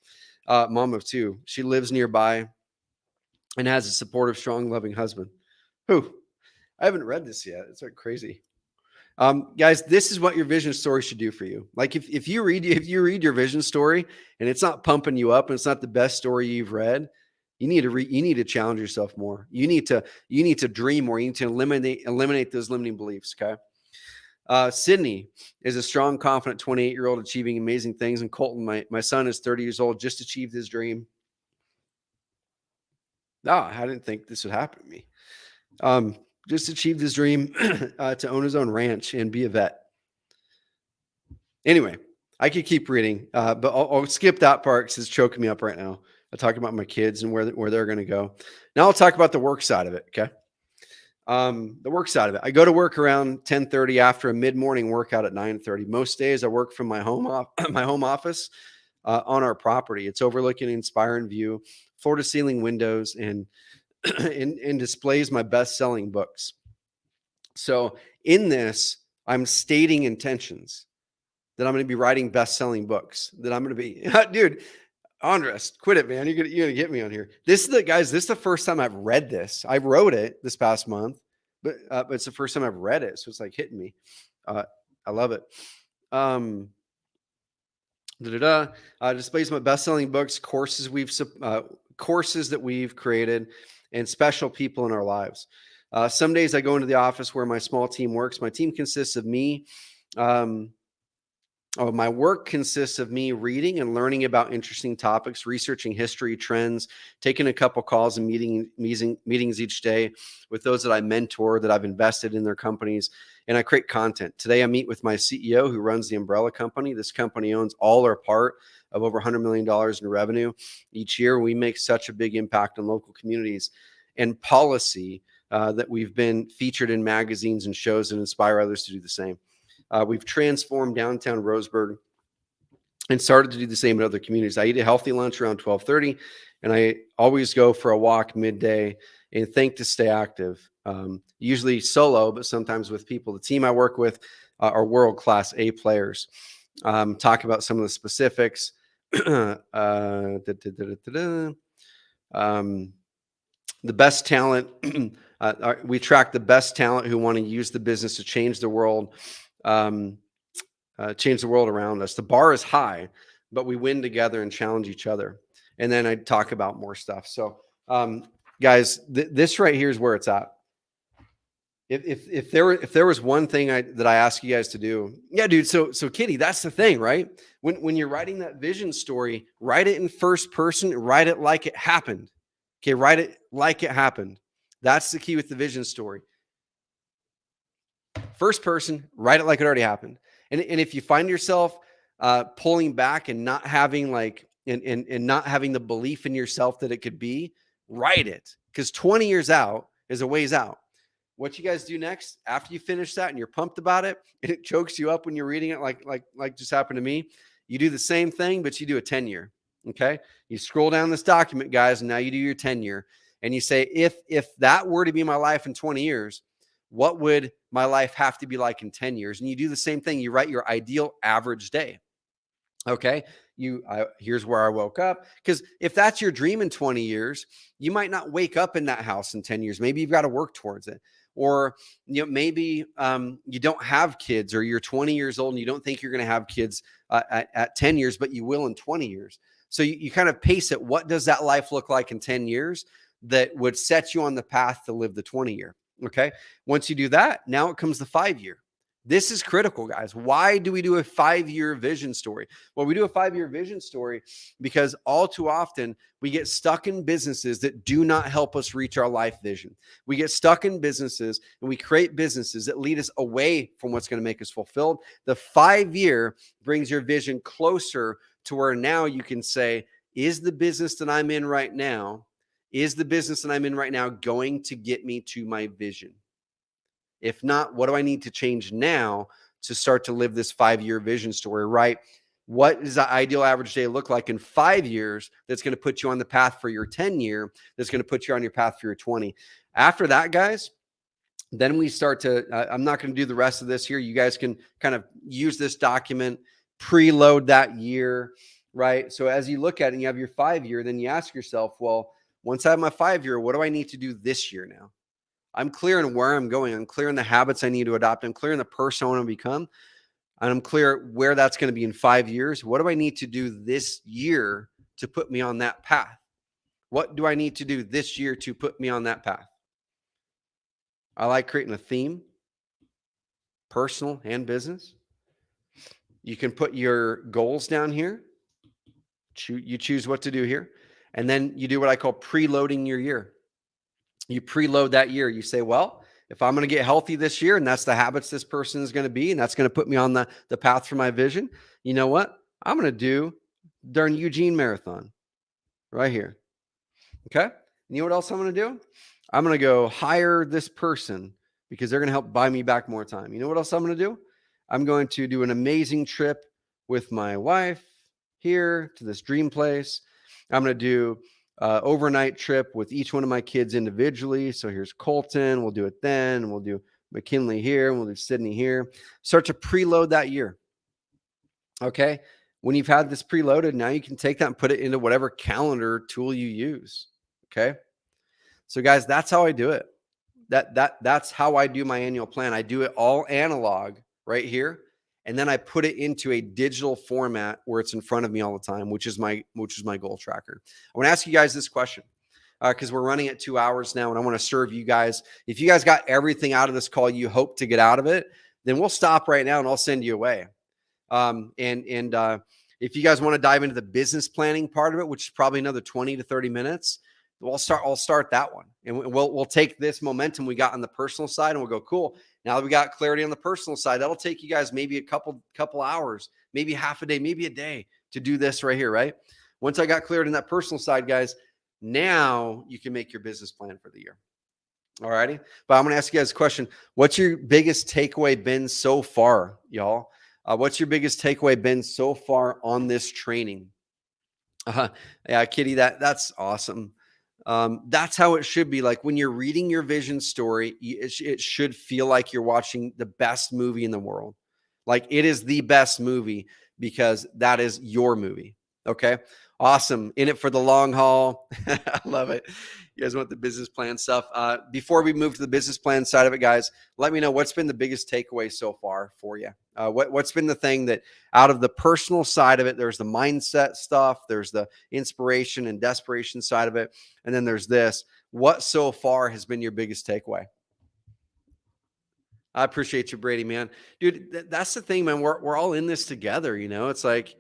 Mom of two. She lives nearby and has a supportive, strong, loving husband. Who? I haven't read this yet. It's like crazy. Guys, this is what your vision story should do for you. Like if you read your vision story and it's not pumping you up and it's not the best story you've read, you need to challenge yourself more. You need to dream more. You need to eliminate those limiting beliefs. Okay. Sydney is a strong, confident 28-year-old achieving amazing things. And Colton, my son, is 30 years old, just achieved his dream. I didn't think this would happen to me. Just achieved his dream to own his own ranch and be a vet. Anyway, I could keep reading, but I'll skip that part because it's choking me up right now. I talk about my kids and where they're going to go. Now I'll talk about the work side of it. Okay. The work side of it. I go to work around 10:30 after a mid-morning workout at 9:30. Most days I work from my home office on our property. It's overlooking an inspiring view, floor-to-ceiling windows, and displays my best-selling books. So in this, I'm stating intentions that I'm going to be writing best-selling books. That I'm going to be, dude. Andres, quit it, man. You're gonna get me on here. This is the first time I've read this. I wrote it this past month, but it's the first time I've read it, so it's like hitting me. I love it. Displays my best-selling books, courses that we've created, and special people in our lives. Some days I go into the office where my small team works. My team consists of me. My work consists of me reading and learning about interesting topics, researching history, trends, taking a couple calls and meetings each day with those that I mentor, that I've invested in their companies, and I create content. Today, I meet with my CEO who runs the umbrella company. This company owns all or part of over $100 million in revenue each year. We make such a big impact on local communities and policy that we've been featured in magazines and shows and inspire others to do the same. We've transformed downtown Roseburg and started to do the same in other communities. I eat a healthy lunch around 12:30, and I always go for a walk midday and think to stay active, usually solo, but sometimes with people. The team I work with are world-class A players. Talk about some of the specifics. The best talent. We track the best talent who want to use the business to change the world. Change the world around us. The bar is high, but we win together and challenge each other. And then I talk about more stuff. So, guys, this right here is where it's at. If there was one thing that I ask you guys to do, yeah, dude. So Kitty, that's the thing, right? When you're writing that vision story, write it in first person. Write it like it happened. Okay, write it like it happened. That's the key with the vision story. First person, write it like it already happened. And if you find yourself pulling back and not having and not having the belief in yourself that it could be, write it. Because 20 years out is a ways out. What you guys do next after you finish that and you're pumped about it and it chokes you up when you're reading it, like just happened to me, you do the same thing, but you do a 10-year. Okay. You scroll down this document, guys, and now you do your 10-year. And you say, if that were to be my life in 20 years, what would my life have to be like in 10 years? And you do the same thing. You write your ideal average day. Okay. Here's where I woke up. Because if that's your dream in 20 years, you might not wake up in that house in 10 years. Maybe you've got to work towards it. Or, maybe you don't have kids, or you're 20 years old and you don't think you're going to have kids at 10 years, but you will in 20 years. So you kind of pace it. What does that life look like in 10 years that would set you on the path to live the 20-year? Okay. Once you do that, now it comes the 5-year. This is critical, guys. Why do we do a 5-year vision story? Well, we do a 5-year vision story because all too often we get stuck in businesses that do not help us reach our life vision. We get stuck in businesses and we create businesses that lead us away from what's going to make us fulfilled. The 5-year brings your vision closer to where now you can say, is the business that I'm in right now going to get me to my vision? If not, what do I need to change now to start to live this 5-year vision story, right? What does the ideal average day look like in 5 years that's going to put you on the path for your 10-year, that's going to put you on your path for your 20? After that, guys, then we start to, I'm not going to do the rest of this here. You guys can kind of use this document, preload that year, right? So as you look at it and you have your 5-year, then you ask yourself, well, once I have my 5-year, what do I need to do this year now? I'm clear on where I'm going. I'm clear on the habits I need to adopt. I'm clear on the person I want to become. And I'm clear where that's going to be in 5 years. What do I need to do this year to put me on that path? What do I need to do this year to put me on that path? I like creating a theme, personal and business. You can put your goals down here. You choose what to do here. And then you do what I call preloading your year. You preload that year. You say, well, if I'm going to get healthy this year, and that's the habits this person is going to be, and that's going to put me on the path for my vision, you know what? I'm going to do during Eugene Marathon right here. Okay. And you know what else I'm going to do? I'm going to go hire this person because they're going to help buy me back more time. You know what else I'm going to do? I'm going to do an amazing trip with my wife here to this dream place. I'm going to do overnight trip with each one of my kids individually. So here's Colton. We'll do it then. We'll do McKinley here. And we'll do Sydney here. Start to preload that year. Okay. When you've had this preloaded, now you can take that and put it into whatever calendar tool you use. Okay. So guys, that's how I do it. That's how I do my annual plan. I do it all analog right here. And then I put it into a digital format where it's in front of me all the time, which is my goal tracker. I want to ask you guys this question because we're running at 2 hours now, and I want to serve you guys. If you guys got everything out of this call you hope to get out of it, then we'll stop right now and I'll send you away. If you guys want to dive into the business planning part of it, which is probably another 20 to 30 minutes, I'll start that one, and we'll take this momentum we got on the personal side, and we'll go, cool. Now that we got clarity on the personal side, that'll take you guys maybe a couple hours, maybe half a day, maybe a day to do this right here, right? Once I got clarity on that personal side, guys, now you can make your business plan for the year. All righty. But I'm going to ask you guys a question. What's your biggest takeaway been so far, y'all? What's your biggest takeaway been so far on this training? Yeah, Kitty, that's awesome. That's how it should be. Like when you're reading your vision story, it should feel like you're watching the best movie in the world. Like it is the best movie because that is your movie. Okay. Awesome. In it for the long haul. I love it. You guys want the business plan stuff. Before we move to the business plan side of it, guys, let me know what's been the biggest takeaway so far for you. What's been the thing that out of the personal side of it, there's the mindset stuff, there's the inspiration and desperation side of it, and then there's this. What so far has been your biggest takeaway? I appreciate you, Brady, man. Dude, that's the thing, man. We're all in this together, you know? It's like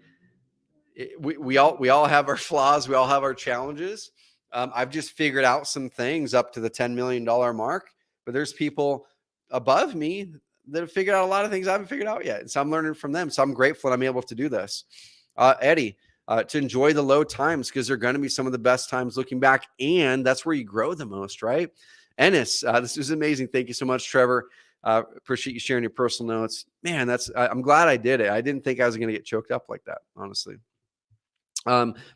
we all have our flaws, we all have our challenges. I've just figured out some things up to the $10 million mark, but there's people above me that have figured out a lot of things I haven't figured out yet. And so I'm learning from them. So I'm grateful that I'm able to do this. Eddie, to enjoy the low times because they're going to be some of the best times looking back. And that's where you grow the most, right? Ennis, this is amazing. Thank you so much, Trevor. Appreciate you sharing your personal notes. Man, I'm glad I did it. I didn't think I was going to get choked up like that, honestly.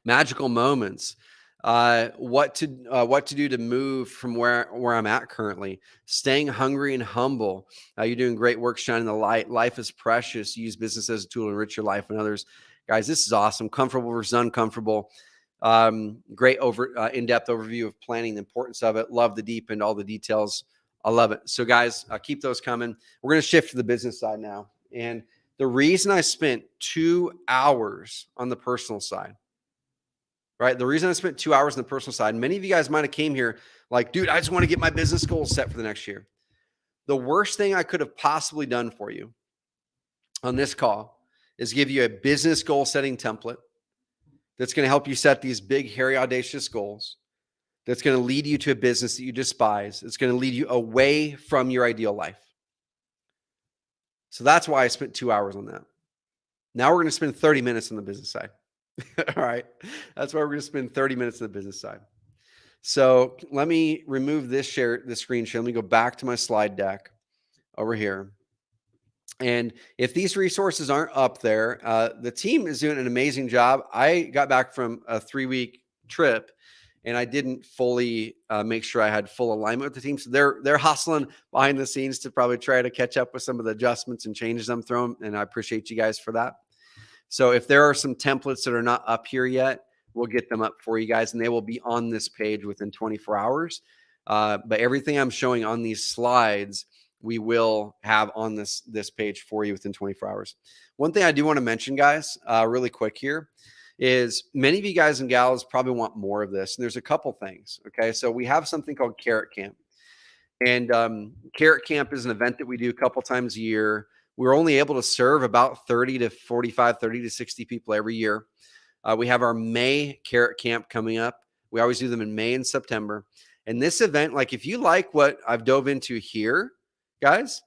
Magical moments. What to do to move from where I'm at currently. Staying hungry and humble. You're doing great work shining the light. Life is precious. Use business as a tool to enrich your life and others. Guys, this is awesome. Comfortable versus uncomfortable. Great in-depth overview of planning, the importance of it. Love the deep and all the details. I love it. So guys, keep those coming. We're going to shift to the business side now. And the reason I spent 2 hours on the personal side, right? The reason I spent 2 hours on the personal side, many of you guys might have came here like, dude, I just want to get my business goals set for the next year. The worst thing I could have possibly done for you on this call is give you a business goal setting template that's going to help you set these big, hairy, audacious goals. That's going to lead you to a business that you despise. It's going to lead you away from your ideal life. So that's why I spent 2 hours on that. Now we're going to spend 30 minutes on the business side. All right. That's why we're going to spend 30 minutes on the business side. So let me remove this screen share. Let me go back to my slide deck over here. And if these resources aren't up there, the team is doing an amazing job. I got back from a 3-week trip, and I didn't fully make sure I had full alignment with the team. So they're hustling behind the scenes to probably try to catch up with some of the adjustments and changes I'm throwing. And I appreciate you guys for that. So if there are some templates that are not up here yet, we'll get them up for you guys, and they will be on this page within 24 hours. But everything I'm showing on these slides, we will have on this page for you within 24 hours. One thing I do want to mention, guys, really quick here, is many of you guys and gals probably want more of this. And there's a couple things. Okay. So we have something called Carrot Camp. And Carrot Camp is an event that we do a couple times a year. We're only able to serve about 30 to 45, 30 to 60 people every year. We have our May Carrot Camp coming up. We always do them in May and September. And this event, like if you like what I've dove into here, guys,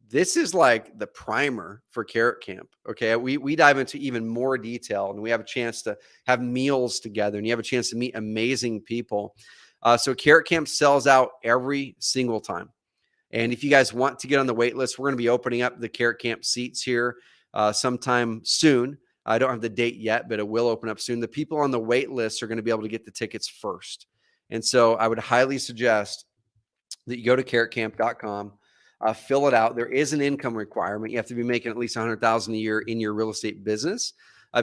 this is like the primer for Carrot Camp. Okay. We dive into even more detail, and we have a chance to have meals together, and you have a chance to meet amazing people. So Carrot Camp sells out every single time. And if you guys want to get on the wait list, we're going to be opening up the Carrot Camp seats here sometime soon. I don't have the date yet, but it will open up soon. The people on the wait list are going to be able to get the tickets first. And so I would highly suggest that you go to carrotcamp.com, fill it out. There is an income requirement. You have to be making at least $100,000 a year in your real estate business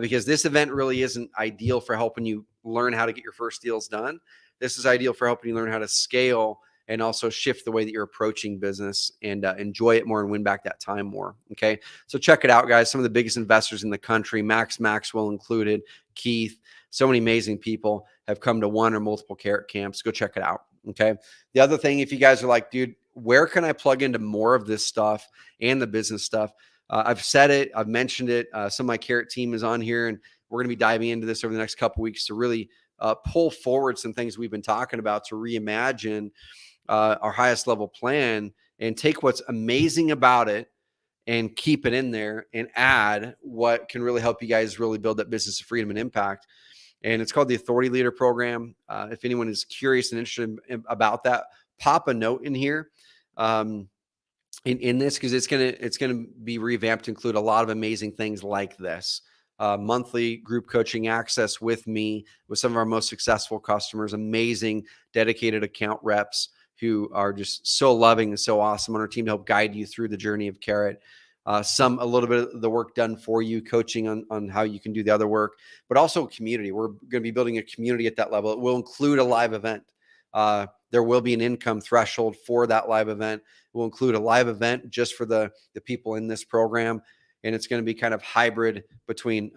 because this event really isn't ideal for helping you learn how to get your first deals done. This is ideal for helping you learn how to scale and also shift the way that you're approaching business and enjoy it more and win back that time more. Okay. So check it out, guys. Some of the biggest investors in the country, Max Maxwell included, Keith, so many amazing people have come to one or multiple Carrot Camps. Go check it out. Okay. The other thing, if you guys are like, dude, where can I plug into more of this stuff and the business stuff? I've said it, I've mentioned it. Some of my Carrot team is on here, and we're going to be diving into this over the next couple of weeks to really pull forward some things we've been talking about to reimagine our highest level plan and take what's amazing about it and keep it in there and add what can really help you guys really build that business of freedom and impact. And it's called the Authority Leader Program. If anyone is curious and interested about that, pop a note in here in this, because it's gonna be revamped to include a lot of amazing things like this. Monthly group coaching access with me, with some of our most successful customers, amazing dedicated account reps who are just so loving and so awesome on our team to help guide you through the journey of Carrot. A little bit of the work done for you, coaching on how you can do the other work, but also community. We're going to be building a community at that level. It will include a live event. There will be an income threshold for that live event. We'll include a live event just for the people in this program. And it's going to be kind of hybrid between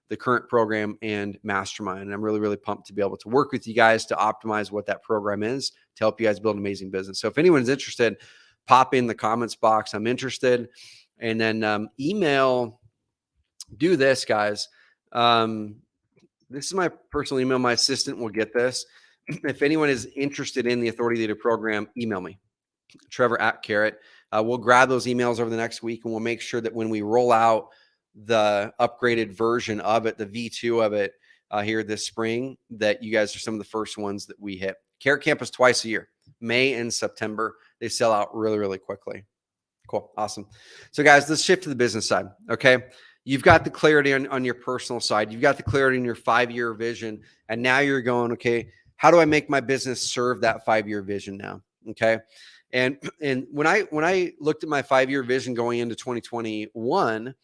the current program and Mastermind. And I'm really, really pumped to be able to work with you guys to optimize what that program is to help you guys build an amazing business. So if anyone's interested, pop in the comments box, I'm interested. And then email, do this, guys. This is my personal email. My assistant will get this. If anyone is interested in the Authority Leader Program, email me, Trevor at Carrot. We'll grab those emails over the next week, and we'll make sure that when we roll out the upgraded version of it, the V2 of it here this spring, that you guys are some of the first ones that we hit. Carrot Camp is twice a year, May and September. They sell out really, really quickly. Cool. Awesome. So guys, let's shift to the business side. Okay. You've got the clarity on your personal side. You've got the clarity in your 5-year vision. And now you're going, okay, how do I make my business serve that 5-year vision now? Okay. And when I looked at my 5-year vision going into 2021,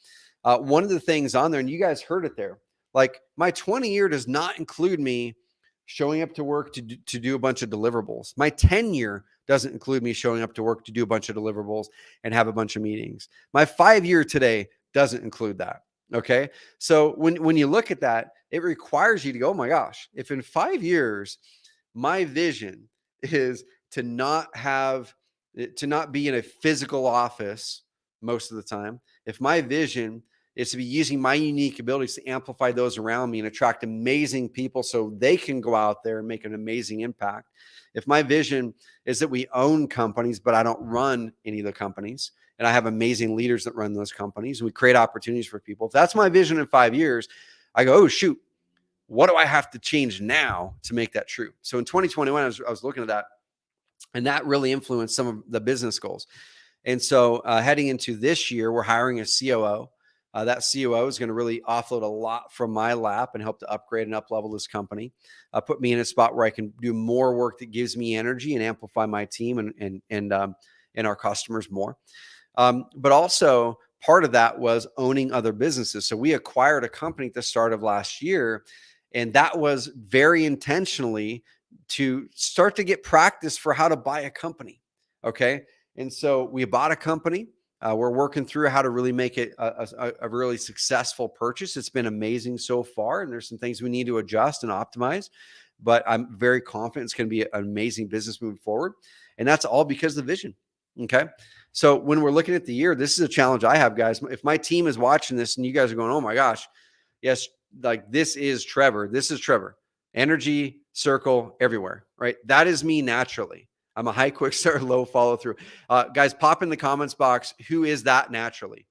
one of the things on there, and you guys heard it there, like my 20-year does not include me showing up to work to do a bunch of deliverables. My 10-year doesn't include me showing up to work to do a bunch of deliverables and have a bunch of meetings. My 5-year today doesn't include that. Okay. So when you look at that, it requires you to go, oh my gosh, if in 5 years, my vision is to not be in a physical office most of the time, if my vision is to be using my unique abilities to amplify those around me and attract amazing people so they can go out there and make an amazing impact. If my vision is that we own companies, but I don't run any of the companies, and I have amazing leaders that run those companies, and we create opportunities for people. If that's my vision in 5 years, I go, oh, shoot, what do I have to change now to make that true? So in 2021, I was looking at that, and that really influenced some of the business goals. And so heading into this year, we're hiring a COO. That COO is going to really offload a lot from my lap and help to upgrade and up level this company, put me in a spot where I can do more work that gives me energy and amplify my team and our customers more. But also part of that was owning other businesses. So we acquired a company at the start of last year, and that was very intentionally to start to get practice for how to buy a company. Okay. And so we bought a company. We're working through how to really make it a really successful purchase. It's been amazing so far, and there's some things we need to adjust and optimize, but I'm very confident it's going to be an amazing business moving forward. And that's all because of the vision. Okay. So when we're looking at the year, this is a challenge I have, guys. If my team is watching this and you guys are going, oh my gosh, yes, like this is Trevor. This is Trevor. Energy, circle, everywhere, right? That is me naturally. I'm a high quick start, low follow through. Guys, pop in the comments box. Who is that naturally?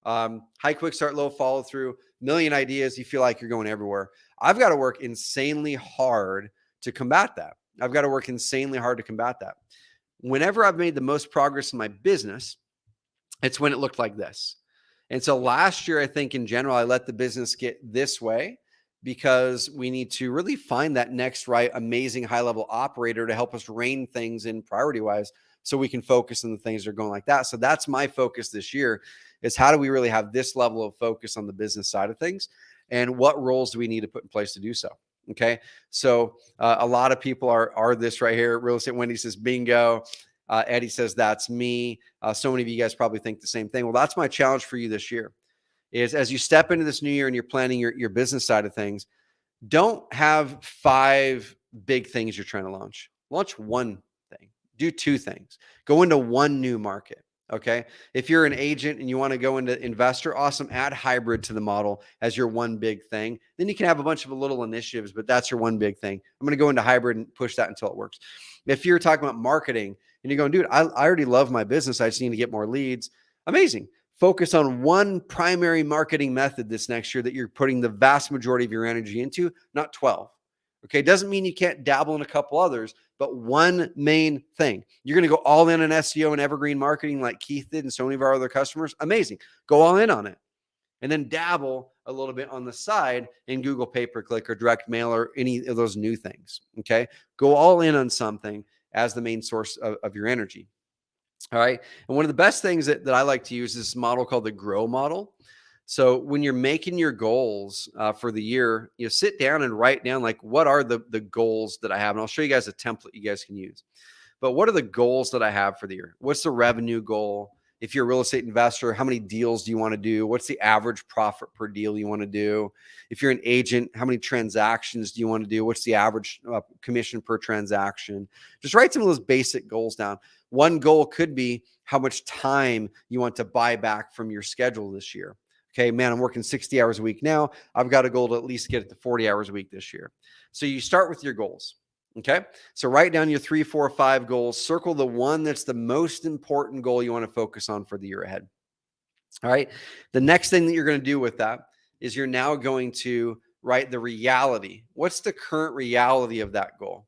High quick start, low follow through, million ideas. You feel like you're going everywhere. I've got to work insanely hard to combat that. Whenever I've made the most progress in my business, it's when it looked like this. And so last year, I think in general, I let the business get this way because we need to really find that next right, amazing high level operator to help us rein things in priority wise so we can focus on the things that are going like that. So that's my focus this year is how do we really have this level of focus on the business side of things and what roles do we need to put in place to do so? Okay. So a lot of people are this right here. Real Estate Wendy says, bingo. Eddie says, that's me. So many of you guys probably think the same thing. Well, that's my challenge for you this year is as you step into this new year and you're planning your business side of things, don't have 5 big things you're trying to launch. Launch one thing, do 2 things, go into one new market. Okay. If you're an agent and you want to go into investor, awesome. Add hybrid to the model as your one big thing. Then you can have a bunch of little initiatives, but that's your one big thing. I'm going to go into hybrid and push that until it works. If you're talking about marketing and you're going, dude, I already love my business. I just need to get more leads. Amazing. Focus on one primary marketing method this next year that you're putting the vast majority of your energy into, not 12. Okay. Doesn't mean you can't dabble in a couple others, but one main thing. You're going to go all in on SEO and evergreen marketing like Keith did and so many of our other customers. Amazing. Go all in on it. And then dabble a little bit on the side in Google pay-per-click or direct mail or any of those new things. Okay. Go all in on something as the main source of your energy. All right. And one of the best things that I like to use is this model called the GROW model. So when you're making your goals for the year, you sit down and write down like, what are the goals that I have? And I'll show you guys a template you guys can use. But what are the goals that I have for the year? What's the revenue goal? If you're a real estate investor, how many deals do you want to do? What's the average profit per deal you want to do? If you're an agent, how many transactions do you want to do? What's the average commission per transaction? Just write some of those basic goals down. One goal could be how much time you want to buy back from your schedule this year. Okay, man, I'm working 60 hours a week now. I've got a goal to at least get it to 40 hours a week this year. So you start with your goals. Okay, so write down your 3, 4, 5 goals. Circle the one that's the most important goal you want to focus on for the year ahead. All right, the next thing that you're going to do with that is you're now going to write the reality. What's the current reality of that goal?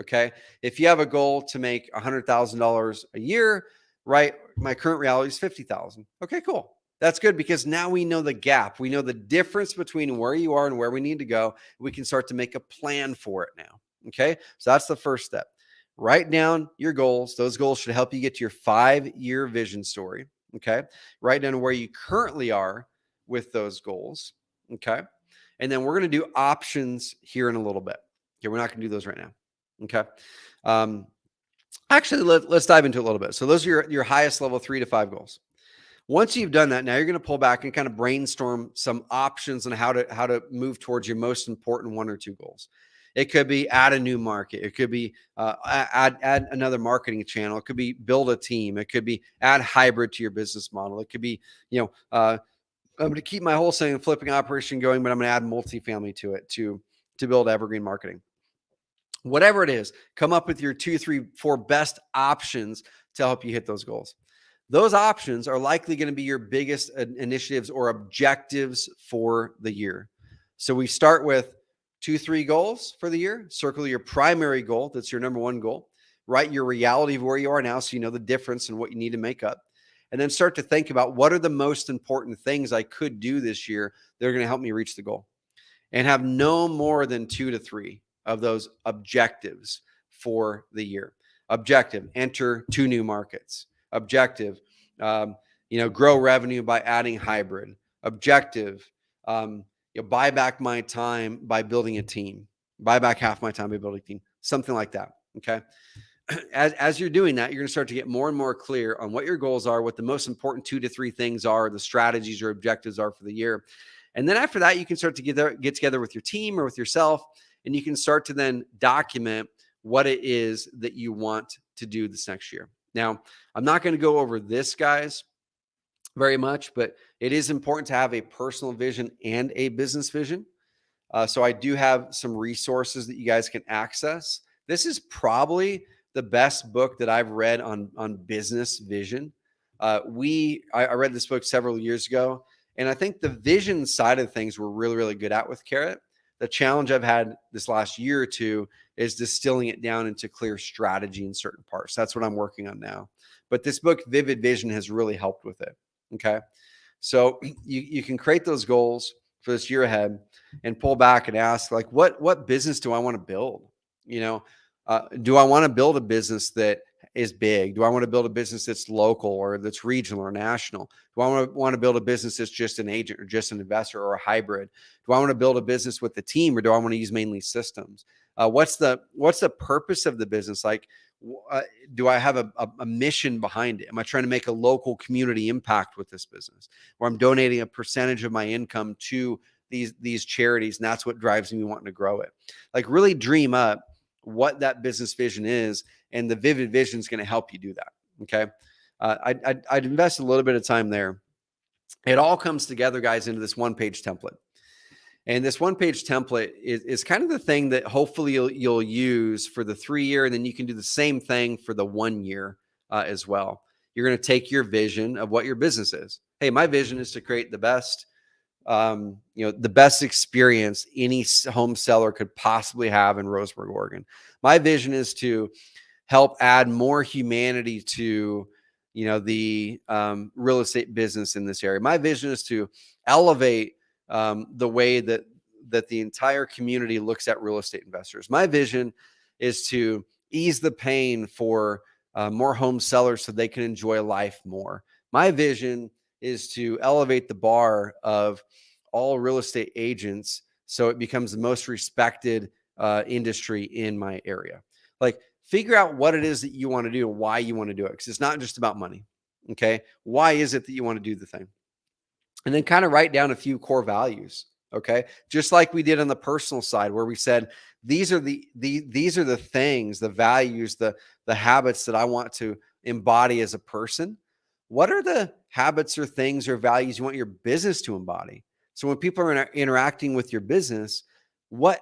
Okay, if you have a goal to make $100,000 a year, right? My current reality is $50,000. Okay, cool. That's good because now we know the gap. We know the difference between where you are and where we need to go. We can start to make a plan for it now. Okay. So that's the first step. Write down your goals. Those goals should help you get to your 5-year vision story. Okay. Write down where you currently are with those goals. Okay. And then we're going to do options here in a little bit. Okay. We're not going to do those right now. Okay. Actually, let's dive into it a little bit. So those are your highest level 3 to 5 goals. Once you've done that, now you're going to pull back and kind of brainstorm some options on how to move towards your most important 1 or 2 goals. It could be add a new market. It could be add another marketing channel. It could be build a team. It could be add hybrid to your business model. It could be, I'm going to keep my wholesaling and flipping operation going, but I'm going to add multifamily to it to build evergreen marketing. Whatever it is, come up with your 2, 3, 4 best options to help you hit those goals. Those options are likely going to be your biggest initiatives or objectives for the year. So we start with 2, 3 goals for the year. Circle your primary goal. That's your number 1 goal. Write your reality of where you are now so you know the difference and what you need to make up. and then start to think about what are the most important things I could do this year that are going to help me reach the goal, and have no more than 2 to 3 of those objectives for the year. Objective, enter 2 new markets. Objective, grow revenue by adding hybrid. Objective, buy back my time by building a team. Buy back half my time by building a team. Something like that. Okay. As you're doing that, you're going to start to get more and more clear on what your goals are, what the most important 2 to 3 things are, the strategies or objectives are for the year. And then after that, you can start to get together with your team or with yourself, and you can start to then document what it is that you want to do this next year. Now, I'm not going to go over this, guys, very much, but it is important to have a personal vision and a business vision. So I do have some resources that you guys can access. This is probably the best book that I've read on business vision. I read this book several years ago, and I think the vision side of things we're really, really good at with Carrot. The challenge I've had this last year or two is distilling it down into clear strategy in certain parts. That's what I'm working on now. But this book, Vivid Vision, has really helped with it. Okay. So you can create those goals for this year ahead and pull back and ask, like, what business do I want to build? Do I want to build a business that is big? Do I want to build a business that's local or that's regional or national? Do I want to build a business that's just an agent or just an investor or a hybrid? Do I want to build a business with the team, or do I want to use mainly systems? What's the purpose of the business? Like, do I have a mission behind it? Am I trying to make a local community impact with this business, or I'm donating a percentage of my income to these charities, and that's what drives me wanting to grow it? Like, really dream up what that business vision is, and the Vivid Vision is going to help you do that. Okay. I'd invest a little bit of time there. It all comes together, guys, into this one-page template. And this one-page template is kind of the thing that hopefully you'll use for the 3-year, and then you can do the same thing for the 1 year as well. You're going to take your vision of what your business is. Hey, my vision is to create the best, the best experience any home seller could possibly have in Roseburg, Oregon. My vision is to help add more humanity to, the real estate business in this area. My vision is to elevate the way that the entire community looks at real estate investors. My vision is to ease the pain for more home sellers so they can enjoy life more. My vision is to elevate the bar of all real estate agents so it becomes the most respected industry in my area. Like, figure out what it is that you want to do and why you want to do it, because it's not just about money. Okay. Why is it that you want to do the thing? And then kind of write down a few core values. Okay. Just like we did on the personal side, where we said, these are the things, the values, the habits that I want to embody as a person. What are the habits or things or values you want your business to embody? So when people are interacting with your business, what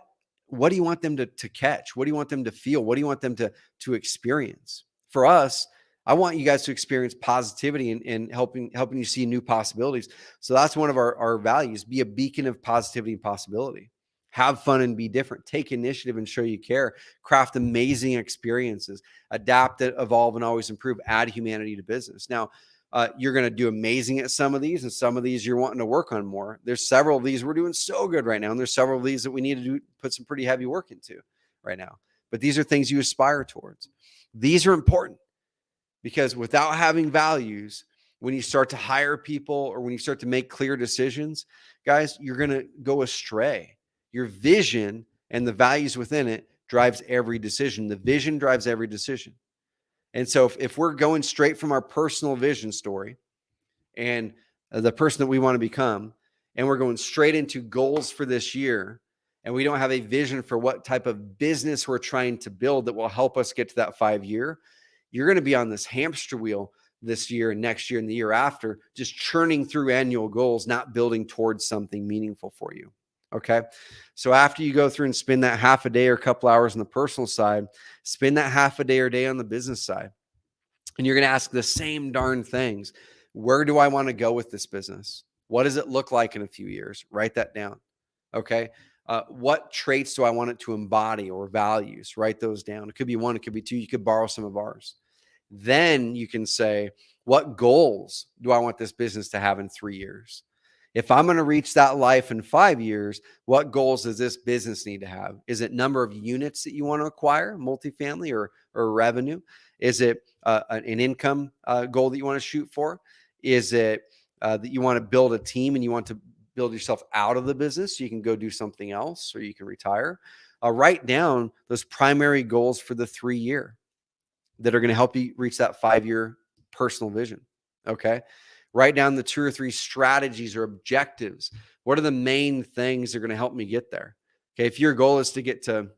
do you want them to catch? What do you want them to feel? What do you want them to experience? For us, I want you guys to experience positivity and helping you see new possibilities. So that's one of our values. Be a beacon of positivity and possibility. Have fun and be different. Take initiative and show you care. Craft amazing experiences. Adapt, evolve, and always improve. Add humanity to business. Now, you're going to do amazing at some of these, and some of these you're wanting to work on more. There's several of these we're doing so good right now, and there's several of these that we need to put some pretty heavy work into right now. But these are things you aspire towards. These are important. Because without having values, when you start to hire people or when you start to make clear decisions, guys, you're going to go astray. Your vision and the values within it drives every decision. The vision drives every decision. And so if we're going straight from our personal vision story and the person that we want to become, and we're going straight into goals for this year, and we don't have a vision for what type of business we're trying to build that will help us get to that 5-year, you're going to be on this hamster wheel this year and next year and the year after, just churning through annual goals, not building towards something meaningful for you. Okay. So after you go through and spend that half a day or a couple hours on the personal side, spend that half a day or day on the business side. And you're going to ask the same darn things. Where do I want to go with this business? What does it look like in a few years? Write that down. Okay. What traits do I want it to embody or values? Write those down. It could be 1, it could be 2. You could borrow some of ours. Then you can say, What goals do I want this business to have in 3 years? If I'm going to reach that life in 5 years, what goals does this business need to have? Is it number of units that you want to acquire, multifamily or revenue? Is it an income goal that you want to shoot for? Is it that you want to build a team and you want to build yourself out of the business so you can go do something else or you can retire? Write down those primary goals for the 3 year that are going to help you reach that 5-year personal vision. Okay. Write down the 2 or 3 strategies or objectives. What are the main things that are going to help me get there? Okay. If your goal is to get to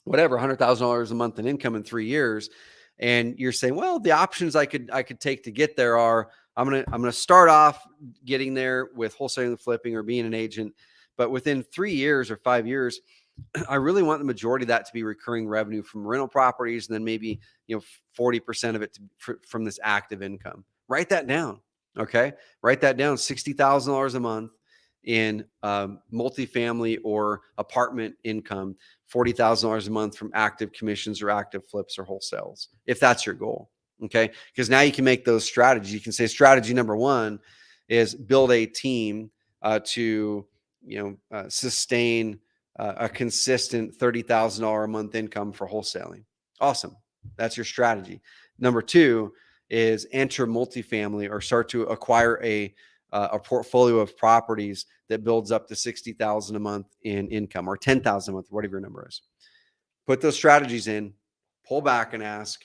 whatever, $100,000 a month in income in 3 years, and you're saying, well, the options I could take to get there are, I'm going to start off getting there with wholesaling and flipping or being an agent. But within 3 years or 5 years, I really want the majority of that to be recurring revenue from rental properties, and then maybe 40% of it from this active income. Write that down. Okay, write that down. $60,000 a month in multifamily or apartment income. $40,000 a month from active commissions or active flips or wholesales, if that's your goal. Okay, because now you can make those strategies. You can say strategy number 1 is build a team to sustain a consistent $30,000 a month income for wholesaling. Awesome. That's your strategy. Number 2 is enter multifamily or start to acquire a portfolio of properties that builds up to $60,000 a month in income or $10,000 a month, whatever your number is. Put those strategies in, pull back and ask,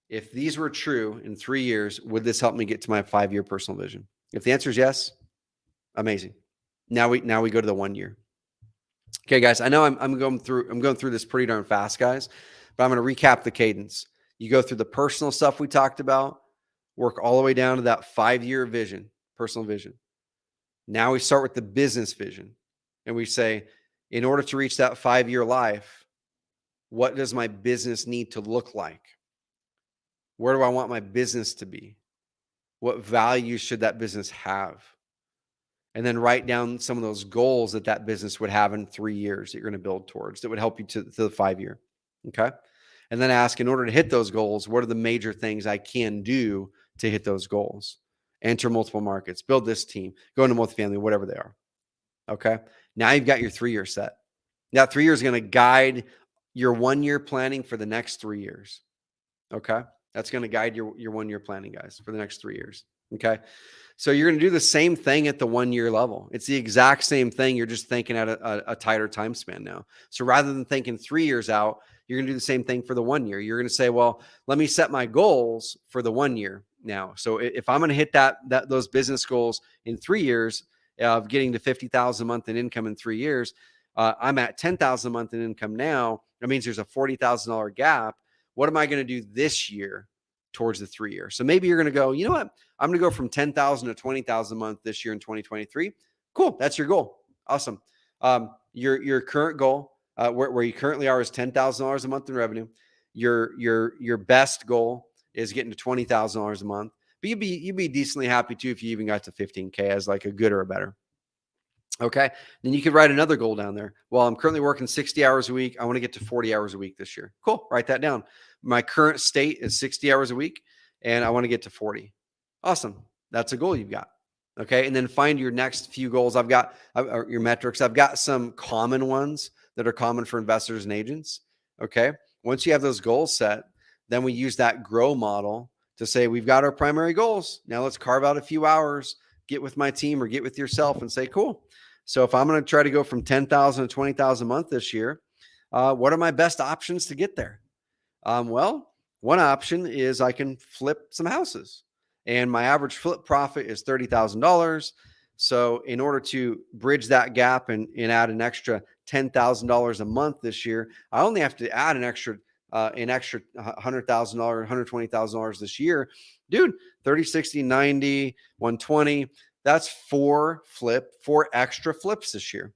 if these were true in 3 years, would this help me get to my 5-year personal vision? If the answer is yes, amazing. Now we go to the 1 year. Okay, guys, I know I'm going through this pretty darn fast, guys, but I'm going to recap the cadence. You go through the personal stuff we talked about, work all the way down to that 5-year vision, personal vision. Now we start with the business vision, and we say, in order to reach that 5-year life, what does my business need to look like? Where do I want my business to be? What value should that business have? And then write down some of those goals that business would have in 3 years that you're going to build towards that would help you to the 5-year. Okay. And then ask, in order to hit those goals, what are the major things I can do to hit those goals? Enter multiple markets, build this team, go into multifamily, whatever they are. Okay. Now you've got your 3-year set. Now 3 years is going to guide your 1-year planning for the next 3 years. Okay. That's going to guide your 1-year planning, guys, for the next 3 years. Okay. So you're going to do the same thing at the 1-year level. It's the exact same thing. You're just thinking at a tighter time span now. So rather than thinking 3 years out, you're going to do the same thing for the 1 year. You're going to say, well, let me set my goals for the 1 year now. So if I'm going to hit those business goals in 3 years of getting to $50,000 a month in income in 3 years, I'm at $10,000 a month in income now. That means there's a $40,000 gap. What am I going to do this year towards the 3 year? So maybe you're going to go, you know what? I'm going to go from 10,000 to 20,000 a month this year in 2023. Cool. That's your goal. Awesome. Your current goal, where you currently are, is $10,000 a month in revenue. Your best goal is getting to $20,000 a month, but you'd be decently happy too if you even got to 15K as like a good or a better. Okay. Then you could write another goal down there. Well, I'm currently working 60 hours a week. I want to get to 40 hours a week this year. Cool. Write that down. My current state is 60 hours a week and I want to get to 40. Awesome. That's a goal you've got. Okay. And then find your next few goals. I've got your metrics. I've got some common ones that are common for investors and agents. Okay. Once you have those goals set, then we use that grow model to say, we've got our primary goals. Now let's carve out a few hours, get with my team or get with yourself and say, cool. So if I'm going to try to go from 10,000 to 20,000 a month this year, what are my best options to get there? Well, one option is I can flip some houses, and my average flip profit is $30,000. So in order to bridge that gap and add an extra $10,000 a month this year, I only have to add an extra $100,000, $120,000 this year. Dude, 30, 60, 90, 120. That's 4 extra flips this year.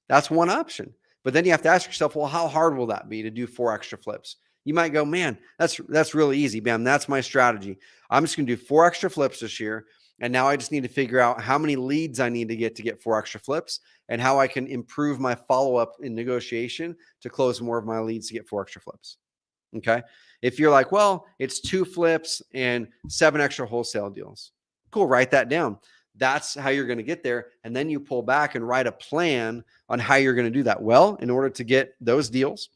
That's one option. But then you have to ask yourself, well, how hard will that be to do 4 extra flips? You might go, man, that's really easy, Bam. That's my strategy. I'm just going to do 4 extra flips this year. And now I just need to figure out how many leads I need to get 4 extra flips and how I can improve my follow-up in negotiation to close more of my leads to get 4 extra flips. Okay. If you're like, well, it's 2 flips and 7 extra wholesale deals. Cool. Write that down. That's how you're going to get there. And then you pull back and write a plan on how you're going to do that. Well, in order to get those deals,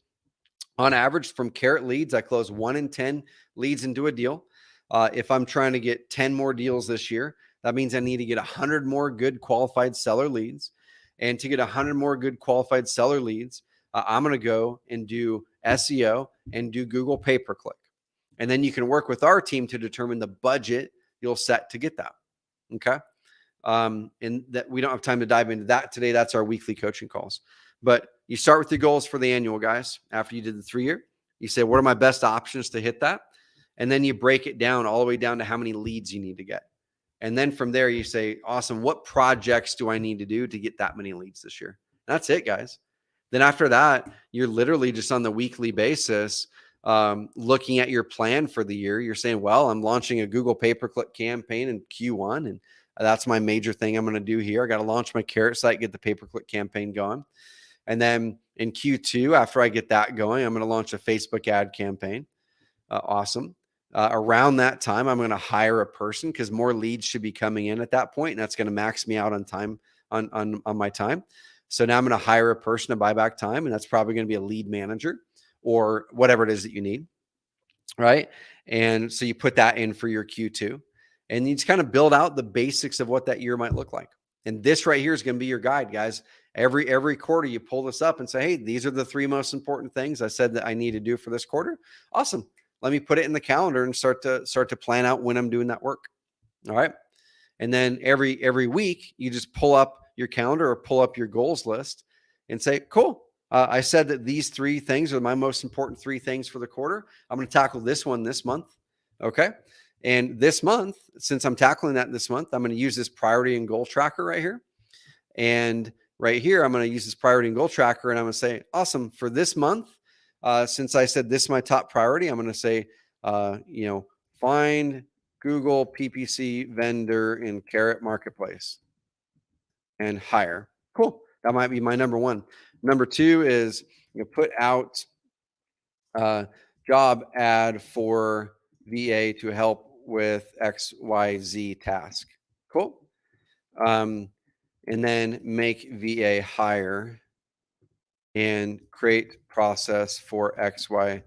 on average from Carrot leads, I close 1 in 10 leads into a deal. If I'm trying to get 10 more deals this year, that means I need to get 100 more good qualified seller leads. And to get 100 more good qualified seller leads, I'm going to go and do SEO and do Google pay-per-click. And then you can work with our team to determine the budget you'll set to get that. Okay. And that we don't have time to dive into that today. That's our weekly coaching calls. But you start with your goals for the annual, guys. After you did the 3-year, you say, what are my best options to hit that? And then you break it down all the way down to how many leads you need to get. And then from there, you say, awesome, what projects do I need to do to get that many leads this year? That's it, guys. Then after that, you're literally just on the weekly basis looking at your plan for the year. You're saying, well, I'm launching a Google pay-per-click campaign in Q1, and that's my major thing I'm going to do here. I got to launch my Carrot site, get the pay-per-click campaign going. And then in Q2, after I get that going, I'm going to launch a Facebook ad campaign. Awesome. Around that time, I'm going to hire a person because more leads should be coming in at that point, and that's going to max me out on time on my time. So now I'm going to hire a person to buy back time, and that's probably going to be a lead manager or whatever it is that you need, right? And so you put that in for your Q2, and you just kind of build out the basics of what that year might look like. And this right here is going to be your guide, guys. Every quarter you pull this up and say, hey, these are the 3 most important things I said that I need to do for this quarter. Awesome. Let me put it in the calendar and start to plan out when I'm doing that work. All right. And then every week you just pull up your calendar or pull up your goals list and say, cool. I said that these 3 things are my most important 3 things for the quarter. I'm going to tackle this one this month. Okay. And this month, since I'm tackling that this month, I'm going to use this priority and goal tracker right here. And right here, I'm going to use this priority and goal tracker. And I'm going to say, awesome, for this month, since I said this is my top priority, I'm going to say, find Google PPC vendor in Carrot Marketplace and hire. Cool. That might be my number 1. Number 2 is put out a job ad for VA to help with XYZ task. Cool. And then make VA hire and create process for XYZ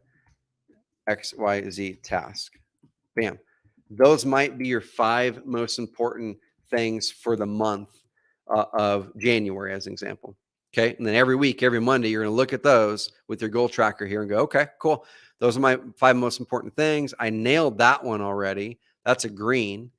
task. Bam. Those might be your 5 most important things for the month of January, as an example. Okay. And then every week, every Monday, you're going to look at those with your goal tracker here and go, okay, cool. Those are my 5 most important things. I nailed that one already. That's a green.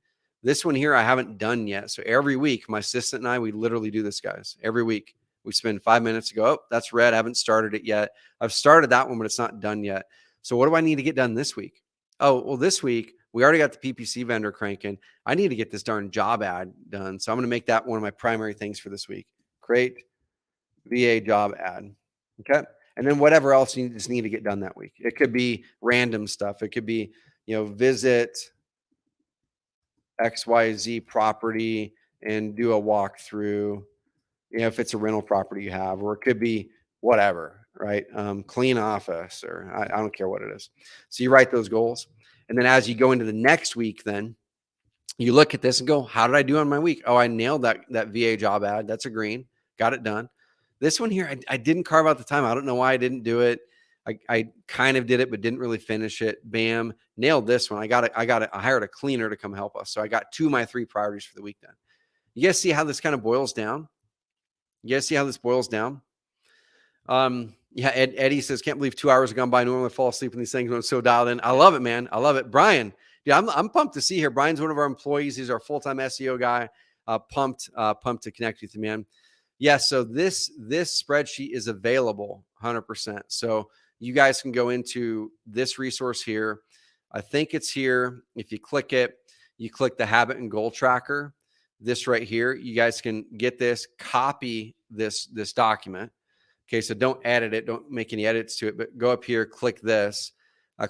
This one here, I haven't done yet. So every week, my assistant and I, we literally do this, guys. Every week, we spend 5 minutes to go, oh, that's red. I haven't started it yet. I've started that one, but it's not done yet. So what do I need to get done this week? Oh, well, this week, we already got the PPC vendor cranking. I need to get this darn job ad done. So I'm going to make that one of my primary things for this week. Create VA job ad. Okay. And then whatever else you just need to get done that week. It could be random stuff. It could be, visit XYZ property and do a walkthrough, if it's a rental property you have, or it could be whatever, right? Clean office, or I don't care what it is. So you write those goals. And then as you go into the next week, then you look at this and go, how did I do on my week? Oh, I nailed that VA job ad. That's a green. Got it done. This one here, I didn't carve out the time. I don't know why I didn't do it. I kind of did it, but didn't really finish it. Bam, nailed this one. I hired a cleaner to come help us. So I got 2 of my 3 priorities for the week done. You guys see how this kind of boils down? You guys see how this boils down? Yeah, Eddie says, can't believe 2 hours have gone by. Normally I fall asleep when these things when I'm so dialed in. I love it, man. I love it. Brian, yeah, I'm pumped to see here. Brian's one of our employees. He's our full-time SEO guy. Pumped to connect with you, man. Yeah, so this spreadsheet is available 100%. So you guys can go into this resource here. I think it's here. If you click it, you click the habit and goal tracker. This right here, you guys can get this, copy this document. Okay, so don't edit it. Don't make any edits to it, but go up here, click this,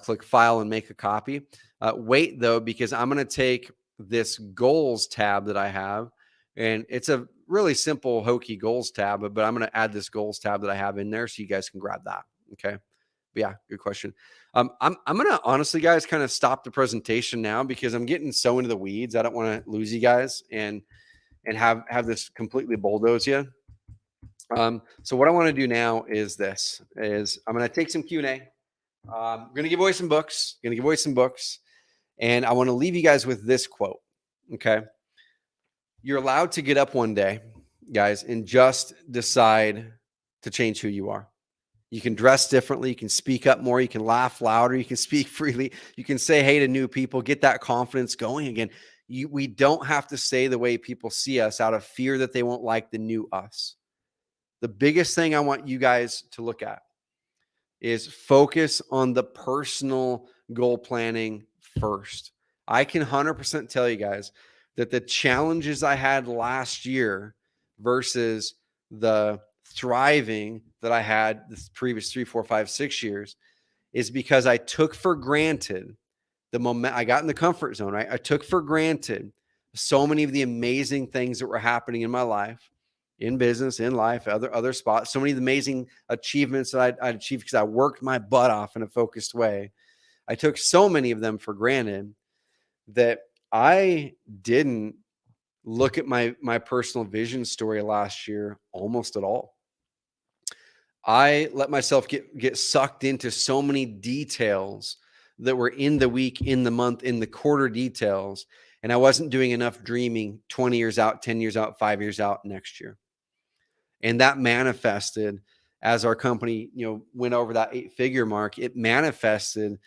click file and make a copy. Wait though, because I'm going to take this goals tab that I have, and it's a really simple hokey goals tab, but I'm going to add this goals tab that I have in there so you guys can grab that. Okay. But yeah, good question. I'm gonna honestly, guys, kind of stop the presentation now because I'm getting so into the weeds. I don't want to lose you guys and have this completely bulldoze you. So what I want to do now is this: is I'm gonna take some Q&A. I'm gonna give away some books. And I want to leave you guys with this quote. Okay, you're allowed to get up one day, guys, and just decide to change who you are. You can dress differently. You can speak up more. You can laugh louder. You can speak freely. You can say hey to new people. Get that confidence going again. We don't have to say the way people see us out of fear that they won't like the new us. The biggest thing I want you guys to look at is focus on the personal goal planning first. I can 100% tell you guys that the challenges I had last year versus the thriving that I had the previous 3, 4, 5, 6 years is because I took for granted the moment I got in the comfort zone, right? I took for granted so many of the amazing things that were happening in my life, in business, in life, other spots, so many of the amazing achievements that I'd achieved because I worked my butt off in a focused way. I took so many of them for granted that I didn't look at my personal vision story last year almost at all. I let myself get sucked into so many details that were in the week, in the month, in the quarter details, and I wasn't doing enough dreaming 20 years out, 10 years out, 5 years out next year. And that manifested as our company, went over that 8-figure mark. It manifested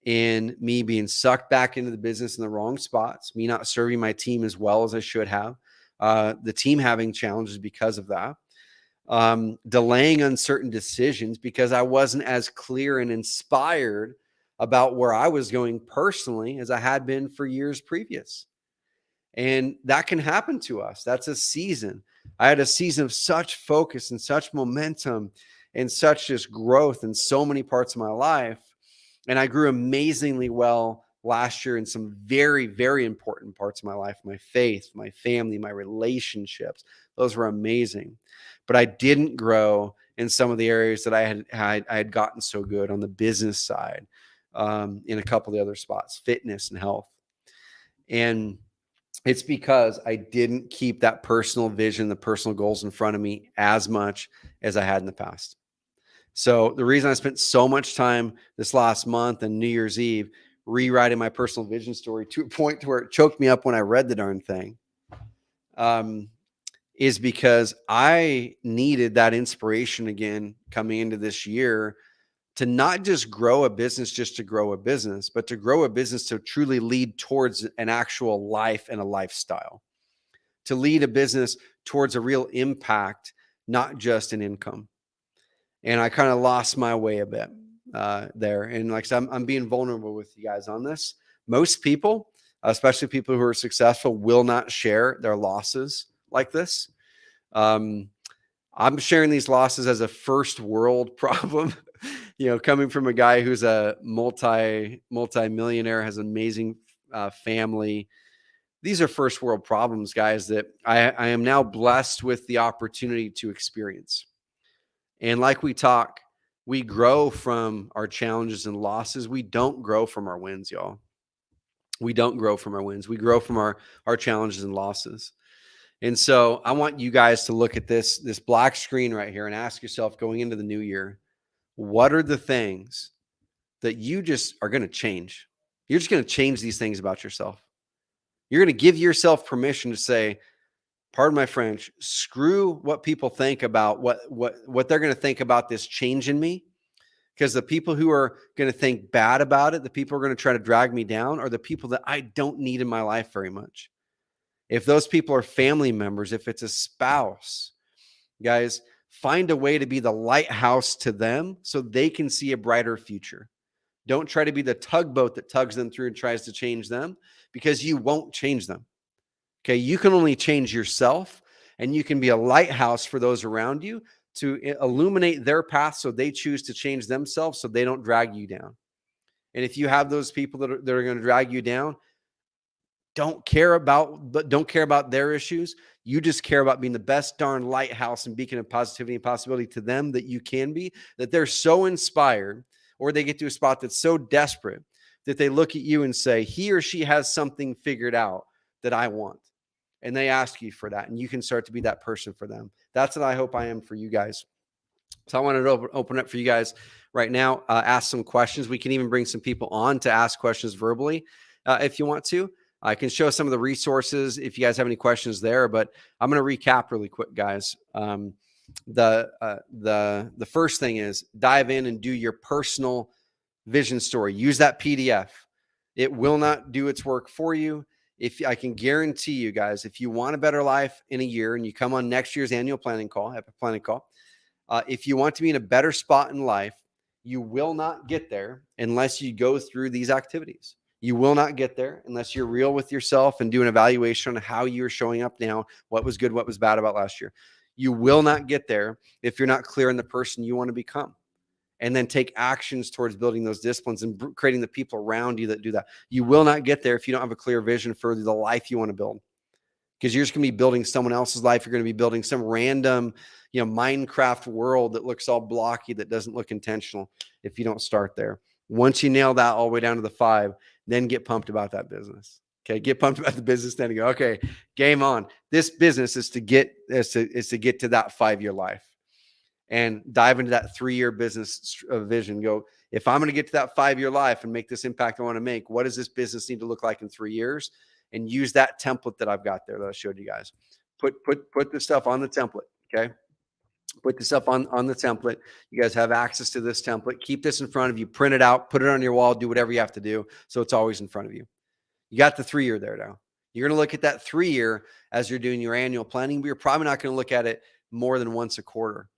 in me being sucked back into the business in the wrong spots, me not serving my team as well as I should have, the team having challenges because of that, delaying uncertain decisions because I wasn't as clear and inspired about where I was going personally as I had been for years previous. And that can happen to us. That's a season. I had a season of such focus and such momentum and such just growth in so many parts of my life. And I grew amazingly well last year in some very, very important parts of my life, my faith, my family, my relationships. Those were amazing. But I didn't grow in some of the areas that I had gotten so good on the business side, in a couple of the other spots, fitness and health. And it's because I didn't keep that personal vision, the personal goals in front of me as much as I had in the past. So the reason I spent so much time this last month and New Year's Eve rewriting my personal vision story to a point to where it choked me up when I read the darn thing, is because I needed that inspiration again coming into this year to not just grow a business just to grow a business, but to grow a business to truly lead towards an actual life and a lifestyle, to lead a business towards a real impact, not just an income. And I kind of lost my way a bit there. And like I said, I'm being vulnerable with you guys on this. Most people, especially people who are successful, will not share their losses like this. I'm sharing these losses as a first world problem, coming from a guy who's a multi-millionaire, has an amazing family. These are first world problems, guys, that I am now blessed with the opportunity to experience. And like we grow from our challenges and losses. We don't grow from our wins, y'all. We don't grow from our wins. We grow from our challenges and losses. And so I want you guys to look at this black screen right here and ask yourself, going into the new year, what are the things that you just are going to change? You're just going to change these things about yourself. You're going to give yourself permission to say, pardon my French, screw what people think about what they're going to think about this change in me. Because the people who are going to think bad about it, the people who are going to try to drag me down, are the people that I don't need in my life very much. If those people are family members, if it's a spouse, guys, find a way to be the lighthouse to them so they can see a brighter future. Don't try to be the tugboat that tugs them through and tries to change them, because you won't change them. Okay, you can only change yourself, and you can be a lighthouse for those around you to illuminate their path so they choose to change themselves so they don't drag you down. And if you have those people that are going to drag you down, don't care about their issues. You just care about being the best darn lighthouse and beacon of positivity and possibility to them that you can be, that they're so inspired or they get to a spot that's so desperate that they look at you and say, he or she has something figured out that I want. And they ask you for that, and you can start to be that person for them. That's what I hope I am for you guys. So I wanted to open up for you guys right now, ask some questions. We can even bring some people on to ask questions verbally if you want to. I can show some of the resources if you guys have any questions there, but I'm going to recap really quick, guys. The first thing is dive in and do your personal vision story. Use that PDF. It will not do its work for you. If I can guarantee you guys, if you want a better life in a year and you come on next year's annual planning call, epic planning call, if you want to be in a better spot in life, you will not get there unless you go through these activities. You will not get there unless you're real with yourself and do an evaluation on how you're showing up now, what was good, what was bad about last year. You will not get there if you're not clear on the person you want to become, and then take actions towards building those disciplines and creating the people around you that do that. You will not get there if you don't have a clear vision for the life you want to build, because you're just going to be building someone else's life. You're going to be building some random, Minecraft world that looks all blocky, that doesn't look intentional if you don't start there. Once you nail that all the way down to the 5, then get pumped about that business. Okay. Get pumped about the business. Then you go, okay, game on. This business is to get to that 5-year life, and dive into that 3-year business vision. Go, if I'm going to get to that 5-year life and make this impact I want to make, what does this business need to look like in 3 years? And use that template that I've got there that I showed you guys. Put this stuff on the template. Okay. Put this up on the template. You guys have access to this template. Keep this in front of you. Print it out. Put it on your wall. Do whatever you have to do so it's always in front of you. You got the 3-year there now. You're going to look at that 3-year as you're doing your annual planning, but you're probably not going to look at it more than once a quarter.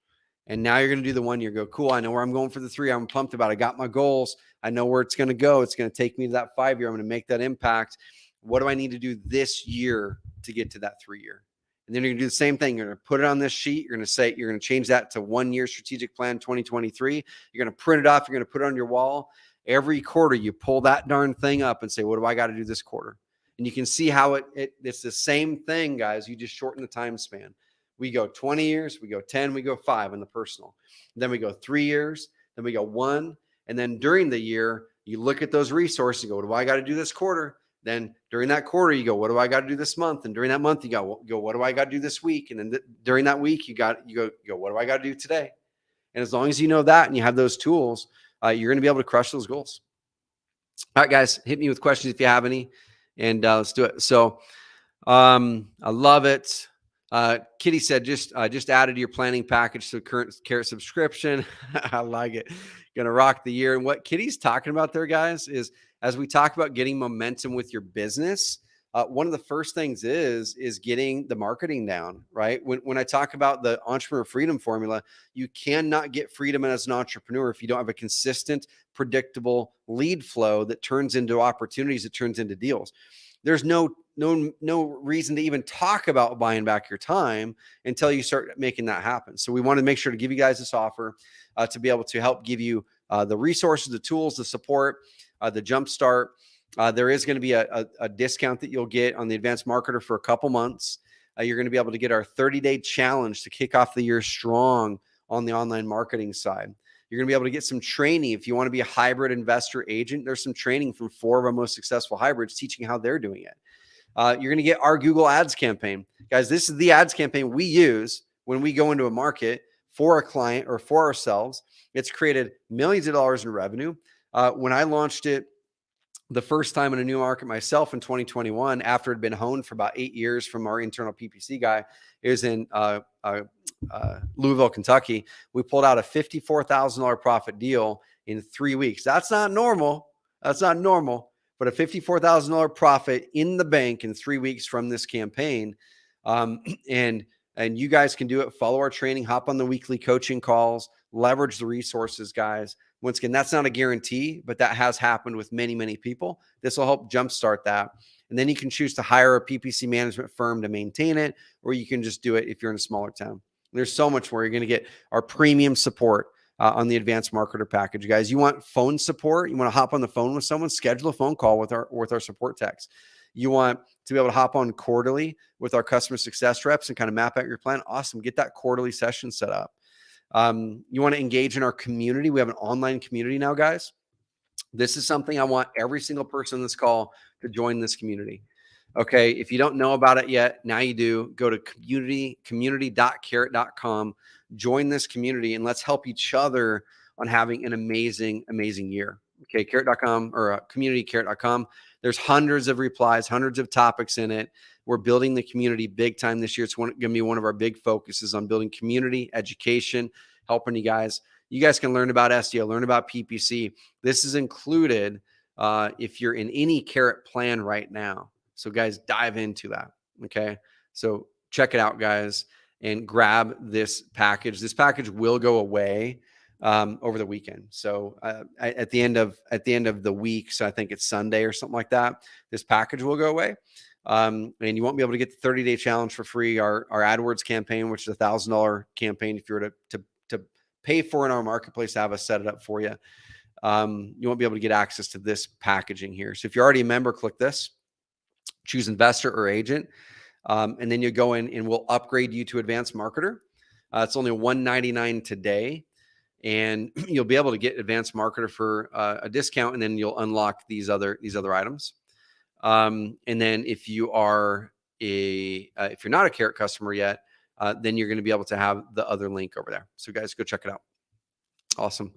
And now you're going to do the 1 year. Go, cool. I know where I'm going for the 3. I'm pumped about it. I got my goals. I know where it's going to go. It's going to take me to that 5-year. I'm going to make that impact. What do I need to do this year to get to that 3-year? And then you're going to do the same thing. You're going to put it on this sheet. You're going to say, you're going to change that to 1 year strategic plan 2023. You're going to print it off. You're going to put it on your wall. Every quarter, you pull that darn thing up and say, what do I got to do this quarter? And you can see how it's the same thing, guys. You just shorten the time span. We go 20 years, we go 10, we go 5 in the personal. Then we go 3 years, then we go 1. And then during the year, you look at those resources and go, what do I got to do this quarter? Then during that quarter, you go, what do I got to do this month? And during that month, you go, what do I got to do this week? And then during that week, you go, what do I got to do today? And as long as you know that and you have those tools, you're going to be able to crush those goals. All right, guys, hit me with questions if you have any, and let's do it. So I love it. Kitty said, just added to your planning package to the current Carrot subscription. I like it. Gonna rock the year. And what Kitty's talking about there, guys, is as we talk about getting momentum with your business, one of the first things is getting the marketing down, right? When I talk about the entrepreneur freedom formula, you cannot get freedom as an entrepreneur if you don't have a consistent, predictable lead flow that turns into opportunities, that turns into deals. There's no reason to even talk about buying back your time until you start making that happen. So we want to make sure to give you guys this offer to be able to help give you the resources, the tools, the support, the jumpstart. There is going to be a discount that you'll get on the Advanced Marketer for a couple months. You're going to be able to get our 30-day challenge to kick off the year strong on the online marketing side. You're going to be able to get some training. If you want to be a hybrid investor agent, there's some training from 4 of our most successful hybrids teaching how they're doing it. You're going to get our Google Ads campaign. Guys, this is the ads campaign we use when we go into a market for a client or for ourselves. It's created millions of dollars in revenue. When I launched it the first time in a new market myself in 2021, after it had been honed for about 8 years from our internal PPC guy, it was in Louisville, Kentucky. We pulled out a $54,000 profit deal in 3 weeks. That's not normal. That's not normal. But a $54,000 profit in the bank in 3 weeks from this campaign. And you guys can do it. Follow our training, hop on the weekly coaching calls, leverage the resources, guys. Once again, that's not a guarantee, but that has happened with many, many people. This will help jumpstart that. And then you can choose to hire a PPC management firm to maintain it, or you can just do it if you're in a smaller town. There's so much more. You're going to get our premium support on the Advanced Marketer package. Guys, you want phone support? You want to hop on the phone with someone? Schedule a phone call with our support techs. You want to be able to hop on quarterly with our customer success reps and kind of map out your plan? Awesome. Get that quarterly session set up. You want to engage in our community. We have an online community now, guys. This is something I want every single person on this call to join this community. Okay. If you don't know about it yet, now you do. Go to community.carrot.com, join this community, and let's help each other on having an amazing, amazing year. Okay. Carrot.com or community.carrot.com. There's hundreds of replies, hundreds of topics in it. We're building the community big time this year. It's going to be one of our big focuses on building community, education, helping you guys. You guys can learn about SEO, learn about PPC. This is included if you're in any Carrot plan right now. So guys, dive into that. Okay. So check it out, guys, and grab this package. This package will go away over the weekend. So at the end of the week, so I think it's Sunday or something like that, this package will go away. And you won't be able to get the 30-day challenge for free. Our AdWords campaign, which is $1,000 campaign, if you were to pay for in our marketplace, have us set it up for you. You won't be able to get access to this packaging here. So if you're already a member, click this, choose investor or agent. And then you go in and we'll upgrade you to advanced marketer. It's only $199 today. And you'll be able to get advanced marketer for a discount, and then you'll unlock these other items. And then if you are if you're not a Carrot customer yet, then you're going to be able to have the other link over there. So guys, go check it out. Awesome.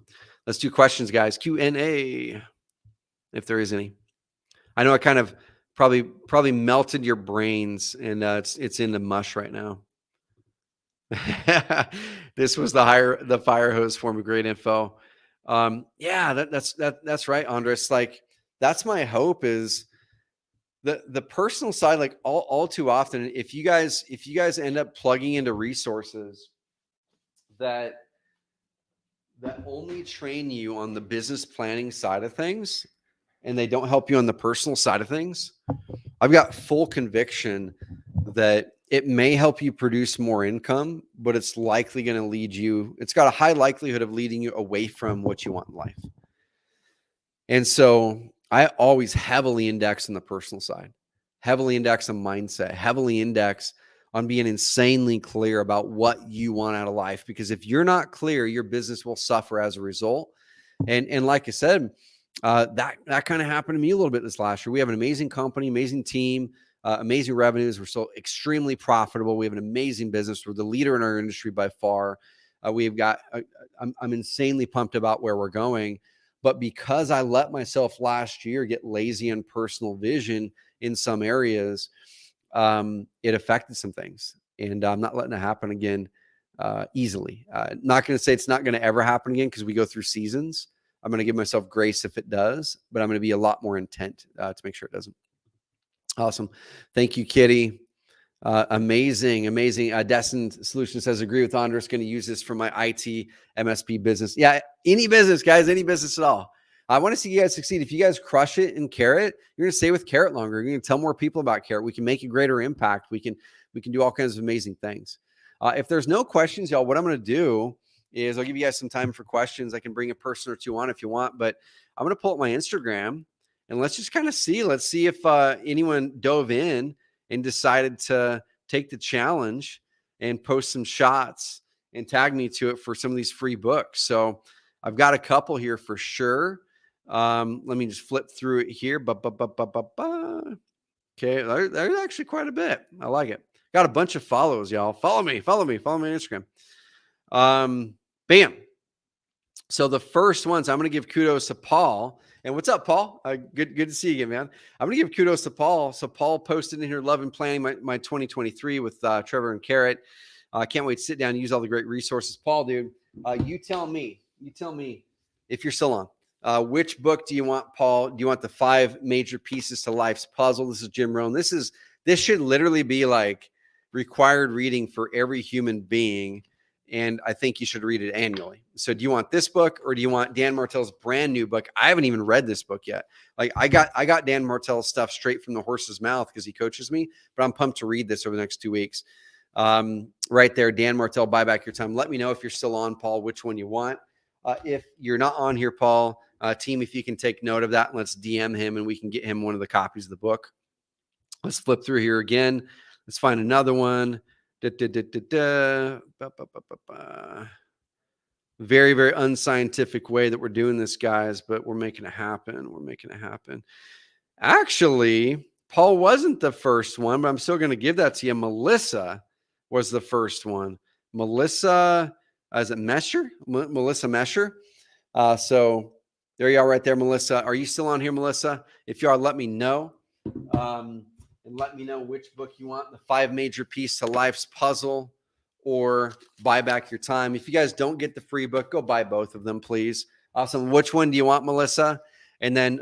Let's do questions, guys. Q&A, if there is any. I know I kind of probably melted your brains, and it's in the mush right now. This was the fire hose form of great info. Yeah, that's right, Andres. Like, that's my hope is the personal side. Like all too often, if you guys end up plugging into resources that only train you on the business planning side of things, and they don't help you on the personal side of things, I've got full conviction that it may help you produce more income, but it's likely going to lead you. It's got a high likelihood of leading you away from what you want in life. And so I always heavily index on the personal side, heavily index on mindset, heavily index on being insanely clear about what you want out of life. Because if you're not clear, your business will suffer as a result. And like I said, that kind of happened to me a little bit this last year. We have an amazing company, amazing team, amazing revenues. We're still extremely profitable. We have an amazing business. We're the leader in our industry by far. We've got, I'm insanely pumped about where we're going. But because I let myself last year get lazy on personal vision in some areas, it affected some things. And I'm not letting it happen again easily. Not going to say it's not going to ever happen again, because we go through seasons. I'm going to give myself grace if it does, but I'm going to be a lot more intent to make sure it doesn't. Awesome. Thank you, Kitty. Amazing. Destin Solutions says, agree with Andres, going to use this for my IT MSP business. Yeah, any business, guys, any business at all. I want to see you guys succeed. If you guys crush it in Carrot, you're going to stay with Carrot longer. You're going to tell more people about Carrot. We can make a greater impact. We can do all kinds of amazing things. If there's no questions, y'all, what I'm going to do is I'll give you guys some time for questions. I can bring a person or two on if you want, but I'm going to pull up my Instagram and let's just kind of see. Let's see if anyone dove in and decided to take the challenge and post some shots and tag me to it for some of these free books. So I've got a couple here for sure. Let me just flip through it here. Okay, there's actually quite a bit. I like it. Got a bunch of follows, y'all. Follow me on Instagram. Bam. So the first ones, I'm going to give kudos to Paul. And what's up, Paul? Good to see you again, man. I'm going to give kudos to Paul. So Paul posted in here, love and planning my 2023 with Trevor and Carrot. I can't wait to sit down and use all the great resources. Paul, dude, you tell me if you're still on. Which book do you want, Paul? Do you want the 5 major pieces to life's puzzle? This is Jim Rohn. This should literally be like required reading for every human being. And I think you should read it annually. So do you want this book, or do you want Dan Martell's brand new book? I haven't even read this book yet. Like I got Dan Martell's stuff straight from the horse's mouth because he coaches me, but I'm pumped to read this over the next 2 weeks. Right there, Dan Martell, Buy Back Your Time. Let me know if you're still on, Paul, which one you want. If you're not on here, Paul, team, if you can take note of that, let's DM him and we can get him one of the copies of the book. Let's flip through here again. Let's find another one. Very, very unscientific way that we're doing this, guys, but we're making it happen. We're making it happen. Actually, Paul wasn't the first one, but I'm still going to give that to you. Melissa was the first one. Melissa, is it Mesher? Melissa Mesher. So there you are right there, Melissa. Are you still on here, Melissa? If you are, let me know. And let me know which book you want, the 5 Major Piece to Life's Puzzle or Buy Back Your Time. If you guys don't get the free book, go buy both of them, please. Awesome. Which one do you want, Melissa? And then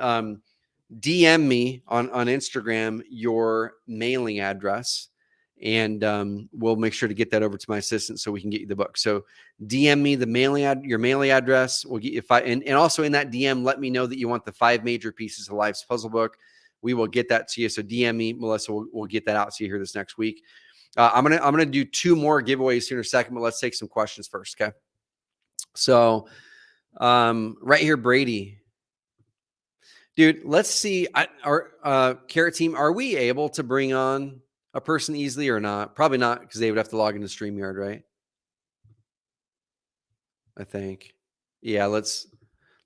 DM me on Instagram your mailing address, and we'll make sure to get that over to my assistant so we can get you the book. So DM me the your mailing address. We'll get you and also in that DM, let me know that you want the 5 Major Pieces of Life's Puzzle book. We will get that to you. So DM me, Melissa. We'll get that out to you here this next week. I'm gonna do 2 more giveaways here in a second, but let's take some questions first, okay? So right here, Brady. Dude, let's see. Our Carrot team, are we able to bring on a person easily or not? Probably not, because they would have to log into StreamYard, right? I think. Yeah, let's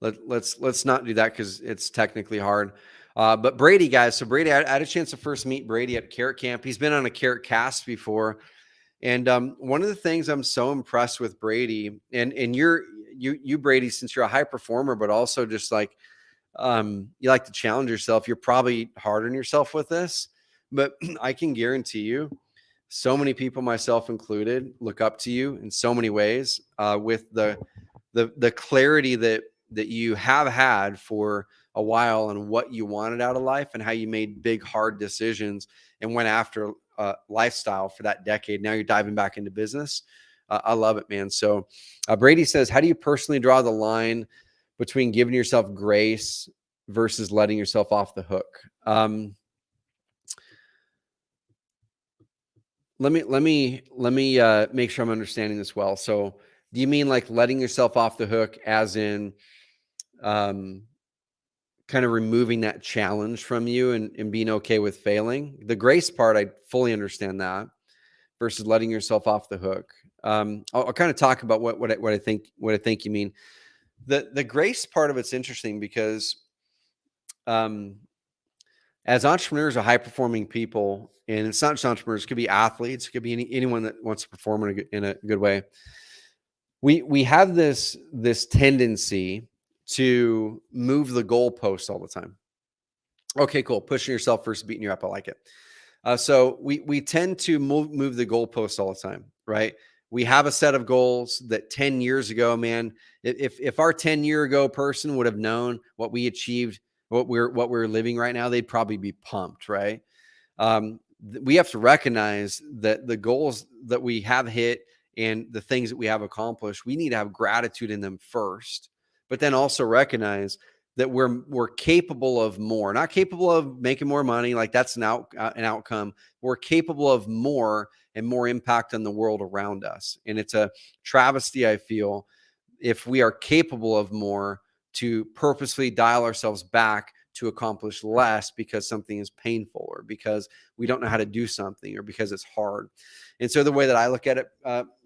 not do that because it's technically hard. But Brady, guys, so Brady, I had a chance to first meet Brady at Carrot Camp. He's been on a Carrot Cast before. And one of the things I'm so impressed with Brady, and you Brady, since you're a high performer, but also just like you like to challenge yourself, you're probably hard on yourself with this. But I can guarantee you, so many people, myself included, look up to you in so many ways with the clarity that you have had for a while and what you wanted out of life and how you made big, hard decisions and went after lifestyle for that decade. Now you're diving back into business. I love it, man. So Brady says, how do you personally draw the line between giving yourself grace versus letting yourself off the hook? Let me make sure I'm understanding this well. So do you mean like letting yourself off the hook as in kind of removing that challenge from you and being okay with failing? The grace part, I fully understand that, versus letting yourself off the hook. I'll kind of talk about what I think you mean. The grace part of it's interesting because as entrepreneurs or high performing people, and it's not just entrepreneurs, it could be athletes, it could be anyone that wants to perform in a good way. We have this tendency to move the goalposts all the time. Okay, cool. Pushing yourself versus beating you up. I like it. So we tend to move the goalposts all the time, right? We have a set of goals that 10 years ago, man, if our 10-year ago person would have known what we achieved, what we're living right now, they'd probably be pumped, right? We have to recognize that the goals that we have hit and the things that we have accomplished, we need to have gratitude in them first, but then also recognize that we're capable of more. Not capable of making more money, like that's an outcome. We're capable of more and more impact on the world around us. And it's a travesty, I feel, if we are capable of more, to purposely dial ourselves back to accomplish less because something is painful or because we don't know how to do something or because it's hard. And so the way that I look at it,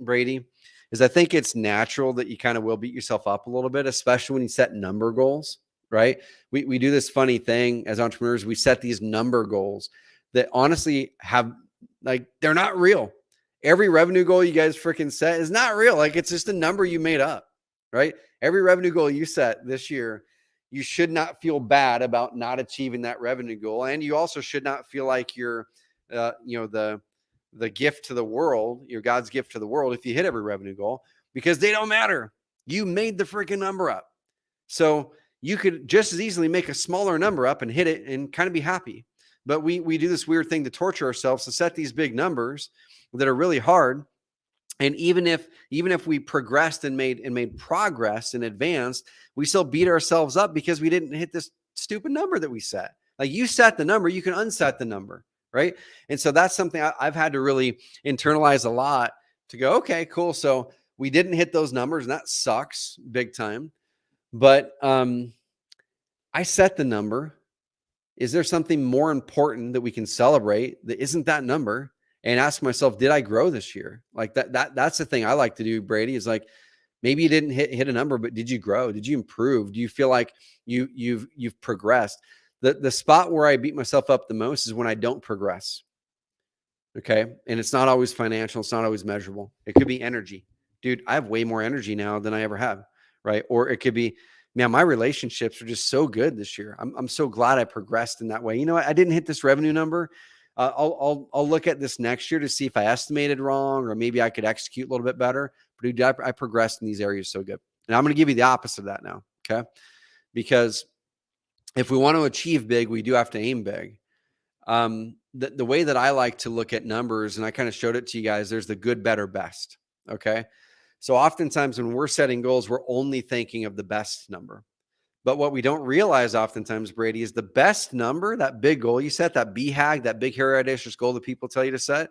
Brady, is I think it's natural that you kind of will beat yourself up a little bit, especially when you set number goals, right? We do this funny thing as entrepreneurs. We set these number goals that honestly have, like, they're not real. Every revenue goal you guys freaking set is not real. Like, it's just a number you made up, right? Every revenue goal you set this year, you should not feel bad about not achieving that revenue goal. And you also should not feel like you're, the gift to the world, your God's gift to the world, if you hit every revenue goal, because they don't matter. You made the freaking number up. So you could just as easily make a smaller number up and hit it and kind of be happy. But we do this weird thing to torture ourselves to set these big numbers that are really hard. And even if we progressed and made progress and advanced, we still beat ourselves up because we didn't hit this stupid number that we set. Like, you set the number, you can unset the number, right? And so that's something I've had to really internalize a lot, to go, okay, cool. So we didn't hit those numbers, and that sucks big time. But I set the number. Is there something more important that we can celebrate that isn't that number? And ask myself, did I grow this year? Like that's the thing I like to do, Brady, is like, Maybe you didn't hit a number, but did you grow? Did you improve? Do you feel like you've progressed? The spot where I beat myself up the most is when I don't progress. Okay. And it's not always financial. It's not always measurable. It could be energy. Dude, I have way more energy now than I ever have. Right. Or it could be, man, my relationships are just so good this year. I'm so glad I progressed in that way. You know what? I didn't hit this revenue number. I'll look at this next year to see if I estimated wrong, or maybe I could execute a little bit better. But dude, I progressed in these areas so good. And I'm going to give you the opposite of that now. Okay. Because if we want to achieve big, we do have to aim big. The way that I like to look at numbers, and I kind of showed it to you guys, there's the good, better, best. Okay. So oftentimes when we're setting goals, we're only thinking of the best number. But what we don't realize oftentimes, Brady, is the best number, that big goal you set, that BHAG, that big, hairy, audacious goal that people tell you to set,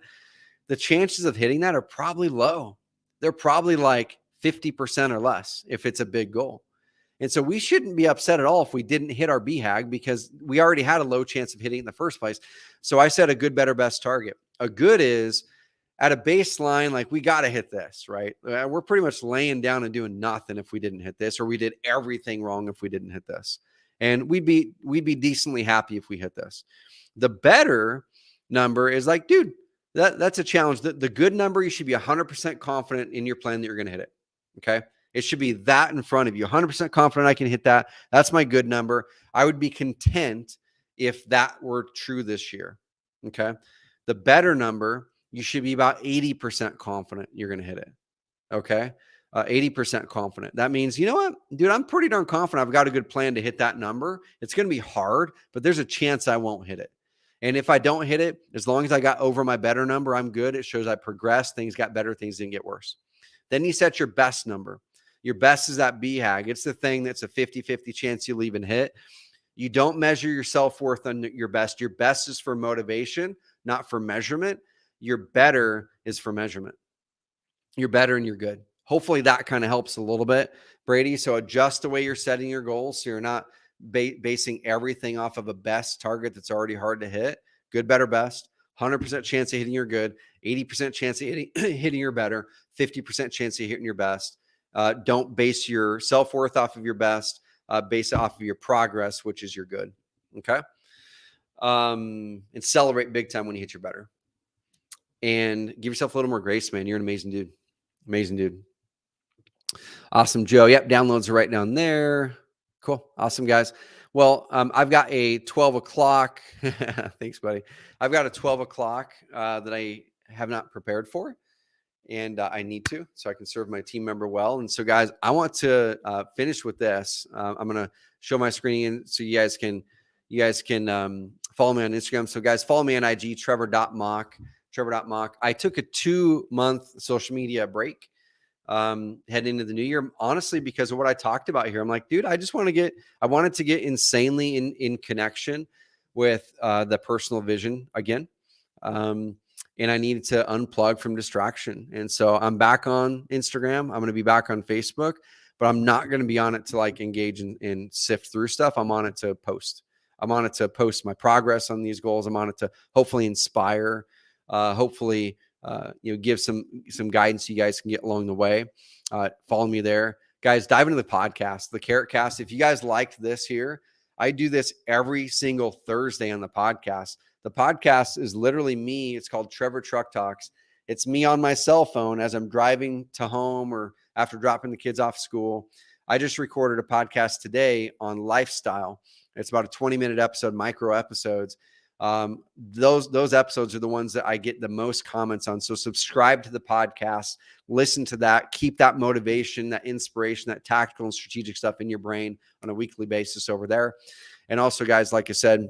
the chances of hitting that are probably low. They're probably like 50% or less if it's a big goal. And so we shouldn't be upset at all if we didn't hit our BHAG, because we already had a low chance of hitting it in the first place. So I set a good, better, best target. A good is at a baseline, like we got to hit this, right? We're pretty much laying down and doing nothing if we didn't hit this, or we did everything wrong if we didn't hit this. And we'd be decently happy if we hit this. The better number is like, dude, that's a challenge. The good number, you should be 100% confident in your plan that you're going to hit it. Okay. It should be that in front of you. 100% confident I can hit that. That's my good number. I would be content if that were true this year. Okay. The better number, you should be about 80% confident you're going to hit it. Okay. 80% confident. That means, you know what, dude, I'm pretty darn confident I've got a good plan to hit that number. It's going to be hard, but there's a chance I won't hit it. And if I don't hit it, as long as I got over my better number, I'm good. It shows I progressed. Things got better. Things didn't get worse. Then you set your best number. Your best is that BHAG. It's the thing that's a 50-50 chance you'll even hit. You don't measure your self-worth on your best. Your best is for motivation, not for measurement. Your better is for measurement. You're better and you're good. Hopefully that kind of helps a little bit, Brady. So adjust the way you're setting your goals so you're not basing everything off of a best target that's already hard to hit. Good, better, best. 100% chance of hitting your good, 80% chance of hitting your better, 50% chance of hitting your best. Don't base your self-worth off of your best. Base it off of your progress, which is your good. Okay. And celebrate big time when you hit your better. And give yourself a little more grace, man. You're an amazing dude. Amazing dude. Awesome, Joe. Yep, downloads are right down there. Cool. Awesome, guys. Well, I've got a 12 o'clock. Thanks, buddy. I've got a 12 o'clock that I have not prepared for, and I need to, so I can serve my team member well. And so, guys, I want to finish with this. I'm going to show my screen so you guys can follow me on Instagram. So, guys, follow me on IG, Trevor.Mauch. I took a 2-month social media break heading into the new year, honestly, because of what I talked about here. I'm like, dude, I wanted to get insanely in connection with the personal vision again. And I needed to unplug from distraction. And so I'm back on Instagram. I'm going to be back on Facebook, but I'm not going to be on it to like engage and sift through stuff. I'm on it to post. I'm on it to post my progress on these goals. I'm on it to hopefully inspire, hopefully, give some guidance you guys can get along the way. Follow me there. Guys, dive into the podcast, the Carrot Cast. If you guys liked this here, I do this every single Thursday on the podcast. The podcast is literally me. It's called Trevor Truck Talks. It's me on my cell phone as I'm driving to home or after dropping the kids off school. I just recorded a podcast today on lifestyle. It's about a 20-minute episode, micro episodes. Those episodes are the ones that I get the most comments on. So subscribe to the podcast, listen to that, keep that motivation, that inspiration, that tactical and strategic stuff in your brain on a weekly basis over there. And also, guys, like I said,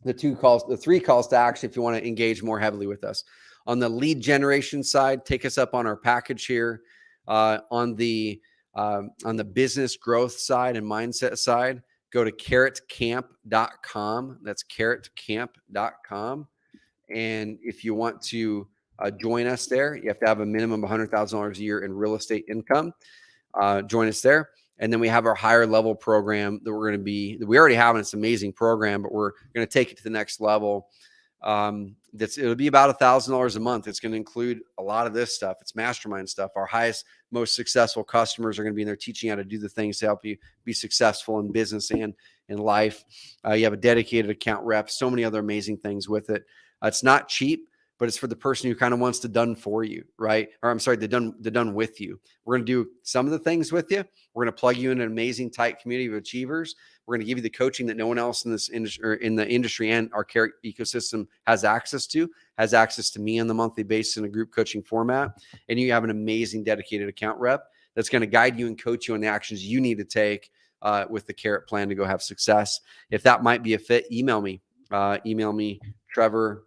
the 3 calls to action if you want to engage more heavily with us. On the lead generation side, take us up on our package here. On the business growth side and mindset side, go to carrotcamp.com. That's carrotcamp.com. And if you want to join us there, you have to have a minimum of $100,000 a year in real estate income. Join us there. And then we have our higher level program that we already have, and it's an amazing program, but we're going to take it to the next level It'll be about $1,000 a month. It's going to include a lot of this stuff. It's mastermind stuff. Our highest, most successful customers are going to be in there teaching you how to do the things to help you be successful in business and in life. You have a dedicated account rep, so many other amazing things with it. It's not cheap, but it's for the person who kind of wants the done for you, right? Or I'm sorry, the done with you. We're going to do some of the things with you. We're going to plug you in an amazing tight community of achievers. We're going to give you the coaching that no one else in this industry, or in the industry and our care ecosystem has access to me on the monthly basis in a group coaching format. And you have an amazing dedicated account rep that's going to guide you and coach you on the actions you need to take with the Carrot plan to go have success. If that might be a fit, email me, Trevor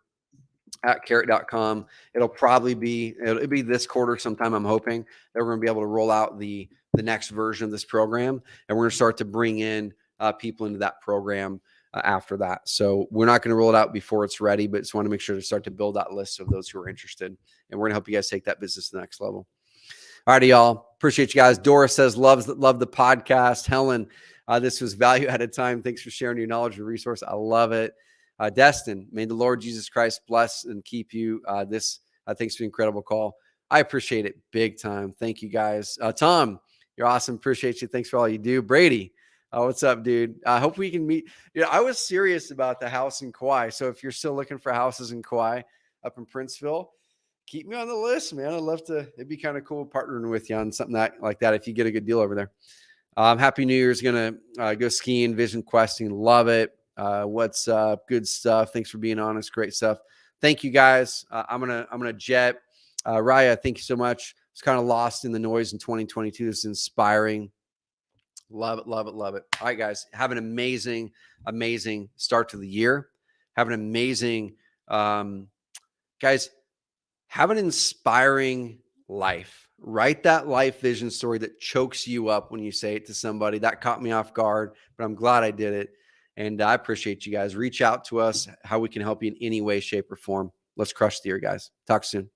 at carrot.com. It'll be this quarter sometime. I'm hoping that we're going to be able to roll out the next version of this program, and we're going to start to bring in people into that program after that. So we're not going to roll it out before it's ready, but just want to make sure to start to build that list of those who are interested, and we're going to help you guys take that business to the next level. All righty, y'all. Appreciate you guys. Doris says, love the podcast. Helen, this was value at a time. Thanks for sharing your knowledge and resource. I love it. Destin, may the Lord Jesus Christ bless and keep you. Thanks for the incredible call. I appreciate it big time. Thank you guys. Tom, you're awesome. Appreciate you. Thanks for all you do. Brady, what's up, dude? I hope we can meet. I was serious about the house in Kauai. So if you're still looking for houses in Kauai up in Princeville, keep me on the list, man. I'd love to. It'd be kind of cool partnering with you on something like that if you get a good deal over there. Happy New Year's. Gonna go skiing, vision questing. Love it. What's up? Good stuff. Thanks for being honest. Great stuff. Thank you guys. I'm gonna jet. Raya, thank you so much. It's kind of lost in the noise in 2022. This is inspiring. Love it, love it, love it. All right, guys. Have an amazing start to the year. Have an amazing, guys, have an inspiring life. Write that life vision story that chokes you up when you say it to somebody. That caught me off guard, but I'm glad I did it. And I appreciate you guys. Reach out to us, how we can help you in any way, shape, or form. Let's crush the year, guys. Talk soon.